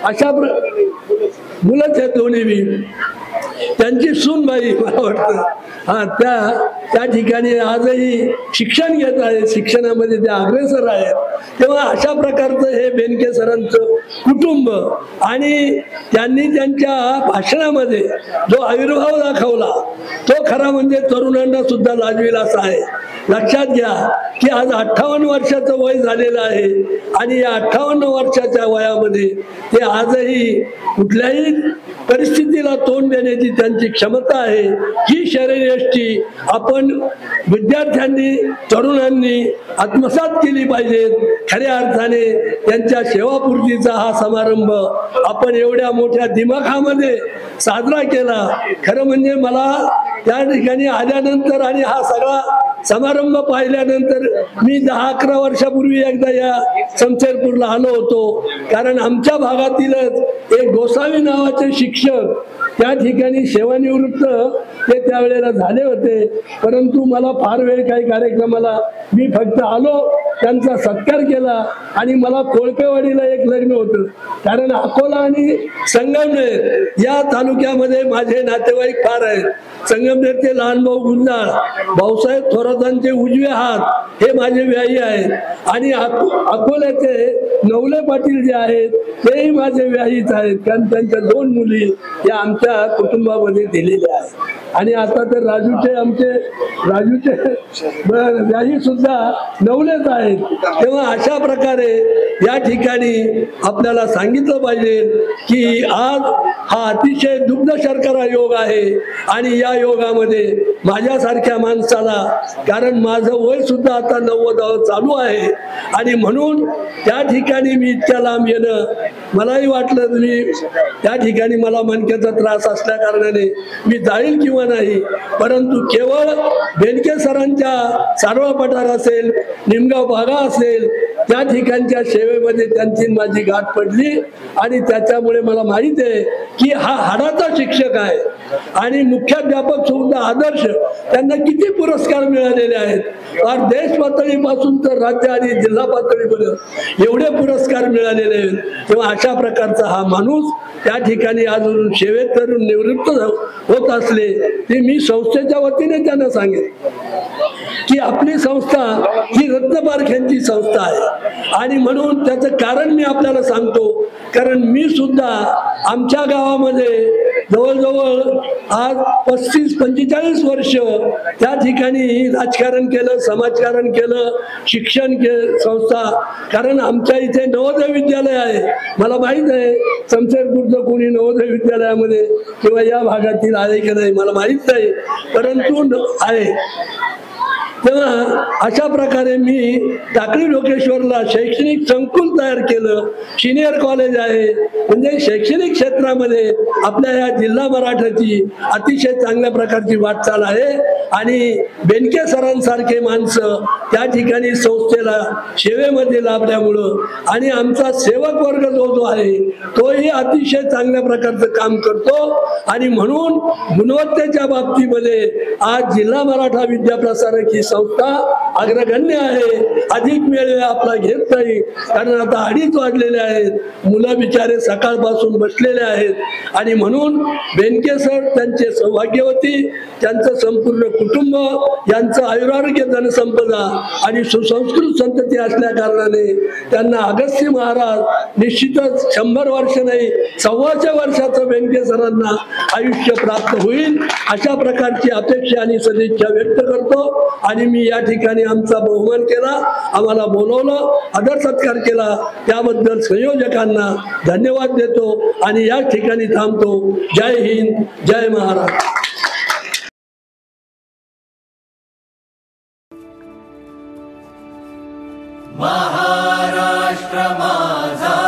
अशा मुलंच आहेत दोन्ही बी. त्यांची सूनबाई मला वाटतं त्या ठिकाणी आजही शिक्षण घेत आहे, शिक्षणामध्ये ते अग्रेसर आहेत. तेव्हा अशा प्रकारचं हे बेनके सरांचं कुटुंब आणि त्यांनी त्यांच्या भाषणामध्ये जो आविर्भाव दाखवला तो खरा म्हणजे तरुणांना सुद्धा लाजवेल असा आहे. लक्षात घ्या की आज 58 वर्षाचं वय झालेलं आहे आणि या 58 वर्षाच्या वयामध्ये ते आजही कुठल्याही परिस्थितीला तोंड देण्याची त्यांची क्षमता आहे. ही शरीरयष्टी आपण विद्यार्थ्यांनी, तरुणांनी आत्मसात केली पाहिजेत. खऱ्या अर्थाने त्यांच्या सेवापूर्तीचा हा समारंभ आपण एवढ्या मोठ्या दिमाखामध्ये साजरा केला. खरं म्हणजे मला त्या ठिकाणी आल्यानंतर आणि हा सगळा समारंभ पाहिल्यानंतर मी 10-11 वर्षापूर्वी एकदा या समशेरपूरला आलो होतो. कारण आमच्या भागातीलच एक गोसावी नावाचे शिक्षक त्या ठिकाणी सेवानिवृत्त ते त्यावेळेला झाले होते. परंतु मला फार वेळ काही कार्यक्रमाला मी फक्त आलो, त्यांचा सत्कार केला आणि मला कोळपेवाडीला एक लग्न होतं. कारण अकोला आणि संगमनेर या तालुक्यामध्ये माझे नातेवाईक फार आहेत. संगमनेरचे लहान भाऊ गुंजाळ, भाऊसाहेब थोरातांचे उजवे हात हे माझे व्याही आहेत. आणि अकोल्याचे नवले पाटील जे आहेत तेही माझे व्याहीच आहेत. कारण त्यांच्या 2 मुली या आमच्या कुटुंबामध्ये दिलेल्या आहेत. आणि आता तर राजूचे व्याही सुद्धा नवलेच आहेत. तेव्हा अशा प्रकारे या ठिकाणी आपल्याला सांगितलं पाहिजे की आज हा अतिशय दुग्ध शर्करा योग आहे. आणि या योगामध्ये माझ्यासारख्या माणसाला, कारण माझं वय सुद्धा आता 90 चालू आहे आणि म्हणून त्या ठिकाणी मी इतक्या लांब येणं मलाही वाटलं मी त्या ठिकाणी मला मणक्याचा त्रास असल्या कारणाने मी जाईल किंवा नाही. परंतु केवळ बेनके सरांच्या सारवा पठार असेल, निमगाव भागा असेल, त्या ठिकाणच्या सेवेमध्ये त्यांची माझी गाठ पडली आणि त्याच्यामुळे मला माहित आहे की हा हाडाचा शिक्षक आहे. आणि मुख्याध्यापक सुद्धा आदर्श, त्यांना किती पुरस्कार मिळालेले आहेत. फार देश पातळीपासून तर राज्य आणि जिल्हा पातळीपर्यंत एवढे पुरस्कार मिळालेले आहेत. तेव्हा अशा प्रकारचा हा माणूस त्या ठिकाणी अजून सेवेत करून निवृत्त होत असले ते मी संस्थेच्या वतीने त्यांना सांगेन की आपली संस्था ही रत्नपारख्यांची संस्था आहे. आणि म्हणून त्याचं कारण मी आपल्याला सांगतो, कारण मी सुद्धा आमच्या गावामध्ये जवळजवळ आज 35-45 वर्ष त्या ठिकाणी राजकारण केलं, समाजकारण केलं, शिक्षण संस्था. कारण आमच्या इथे नवोदय विद्यालय आहे. मला माहित आहे शमशेरपूरचं कोणी नवोदय विद्यालयामध्ये किंवा या भागातील आहे की नाही मला माहित नाही, परंतु आहे. तेव्हा अशा प्रकारे मी टाकळी लोकेश्वरला शैक्षणिक संकुल तयार केलं, सिनियर कॉलेज आहे. म्हणजे शैक्षणिक क्षेत्रामध्ये आपल्या या जिल्हा मराठाची अतिशय चांगल्या प्रकारची वाटचाल आहे. आणि बेनके सरांसारखे माणसं त्या ठिकाणी संस्थेला सेवेमध्ये लाभल्यामुळं आणि आमचा सेवक वर्ग जो आहे तोही अतिशय चांगल्या प्रकारचं काम करतो. आणि म्हणून गुणवत्तेच्या बाबतीमध्ये आज जिल्हा मराठा विद्याप्रसारक ही संस्था अग्रगण्य आहे. अधिक वेळ आपला घेत नाही, कारण आता 2:30 वाजलेले आहेत. मुलं बिचारे सकाळपासून बसलेले आहेत. आणि म्हणून बेनके सर त्यांचे सौभाग्यवती, त्यांचं संपूर्ण कुटुंब, यांचं आयुरारोग्य धनसंपदा आणि सुसंस्कृत संतती असल्या कारणाने त्यांना अगस्त्य महाराज निश्चितच 100 वर्ष नाही 125 वर्षाचं बेनके सरांना आयुष्य प्राप्त होईल अशा प्रकारची अपेक्षा आणि सदिच्छा व्यक्त करतो. आणि मी या ठिकाणी आमचा बहुमान केला, आम्हाला बोलवलं, आदर सत्कार केला, त्याबद्दल संयोजकांना धन्यवाद देतो आणि या ठिकाणी थांबतो. जय हिंद, जय महाराष्ट्र.
महाराष्ट्र माझा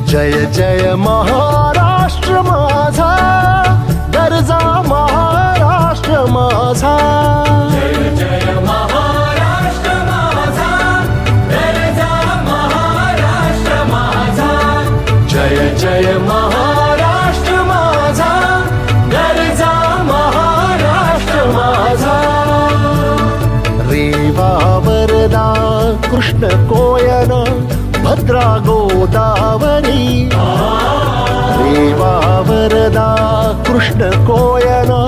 जय जय महाराष्ट्र माझा, गरजा महाराष्ट्र माझा.
जय जय महाराष्ट्र माझा, गरजा महाराष्ट्र माझा.
जय जय महाराष्ट्र माझा, गरजा महाराष्ट्र माझा. रेवा वरदा कृष्ण कोयना भद्रा गोदावरी. रेवा वरदा कृष्ण कोयना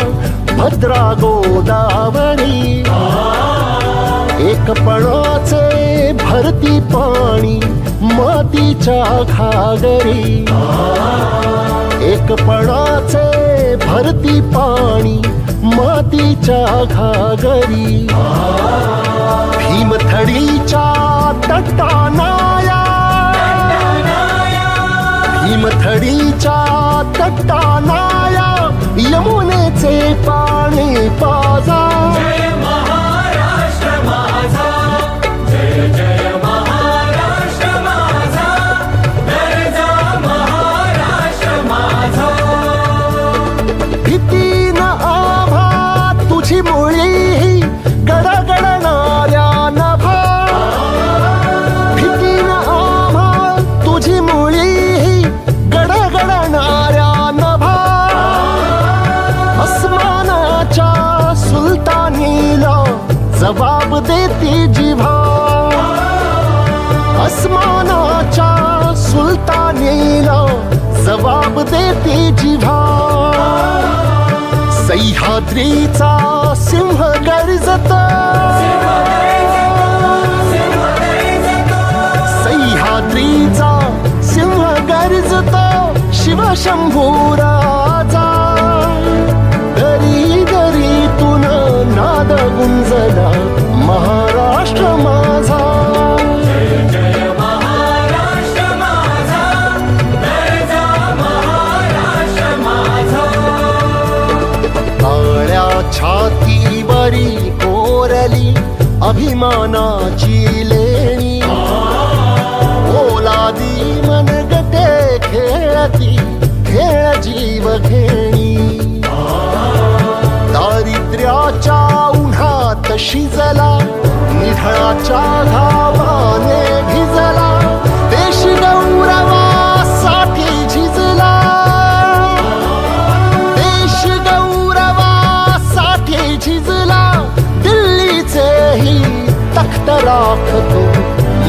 भद्रा गोदावरी. एकपणाचे भरती पाणी मातीच्या घागरी. एकपणाचे भरती पाणी मातीच्या घागरी. भीमथडीच्या तटानाया, भीमथडीच्या तटानाया यमुनेचे पाणी पाजा.
जय महाराष्ट्र माझा, जय जय महाराष्ट्र माझा, गरजा महाराष्ट्र माझा.
भीती न आभा तुझी मुळी गडगडणाऱ्या नभा. भीती न आभा तुझी मुळी गडगडणाऱ्या नभा. अस्मानाच्या सुलतानीला जबाब देती जिव्हा. अस्मानाच्या सुलतानीला जबाब देती जिव्हा. सह्याद्रीचा सिंह गर्जत, सह्याद्रीचा सिंह गर्जत शिवशंभू राजा. दरी दरीतून नाद गुंजला महाराष्ट्र माझा.
जय जय महाराष्ट्र माझा, गरजा महाराष्ट्र माझा.
उमटली अभिमानाची लेणी ओलादी मनगटे खेळती खेळ जीव घेणी दारिद्र्याच्या उन्हात शिजला निधळाच्या घामाने भिजला देश गौरवासाठी झिजला देश गौरवासाठी झिजला दिल्लीचेही तख्त राखतो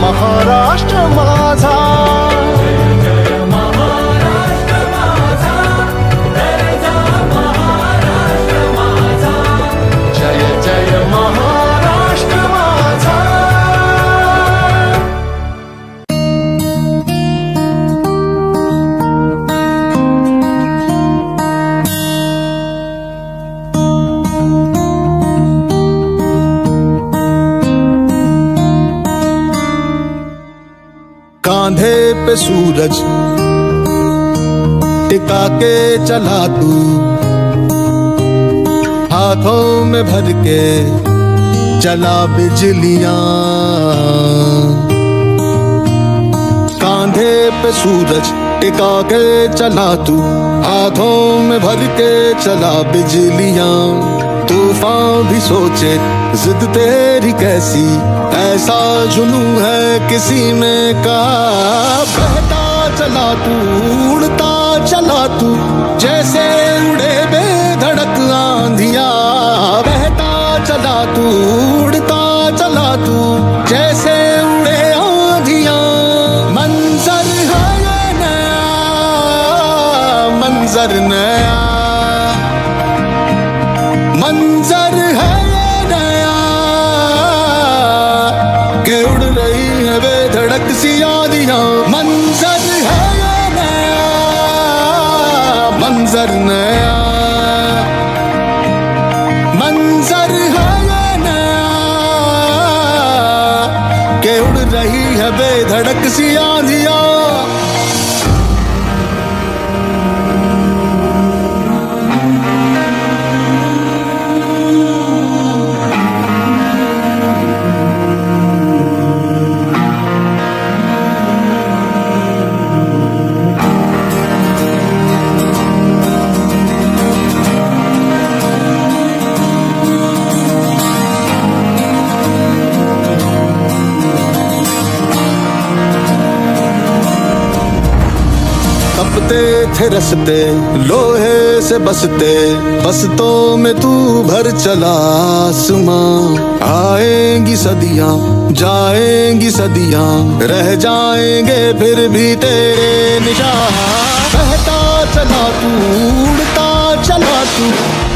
महाराष्ट्र माझा
कांधे पे सूरज टिका के चला तू हाथों में भर के चला बिजलियां कांधे पे सूरज टिका के चला तू हाथों में भर के चला बिजलियां तूफान भी सोचे जिद तेरी कैसी ऐसा जुनू है किसी में कहा बहता चला तू उड़ता चला तू जैसे उड़े बेधड़क आंधिया बहता चला तू उड़ता चला तू जैसे उड़े आंधिया मंजर है ये नया मंजर नया मंजर है ये नया के उड़ रही है बेधड़क सी आंधियां मंजर है ये नया मंजर नया मंजर है ये नया के उड़ रही है बेधड़क सी आंधियां थे रसते लोहे से बसते बसतों में तू भर चला आसमां आएंगी सदियां जाएंगी सदियां रह जाएंगे फिर भी तेरे निशान बहता चला तू उड़ता चला तू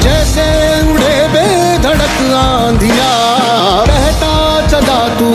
जैसे उड़े बेधड़क आंधिया बहता चला तू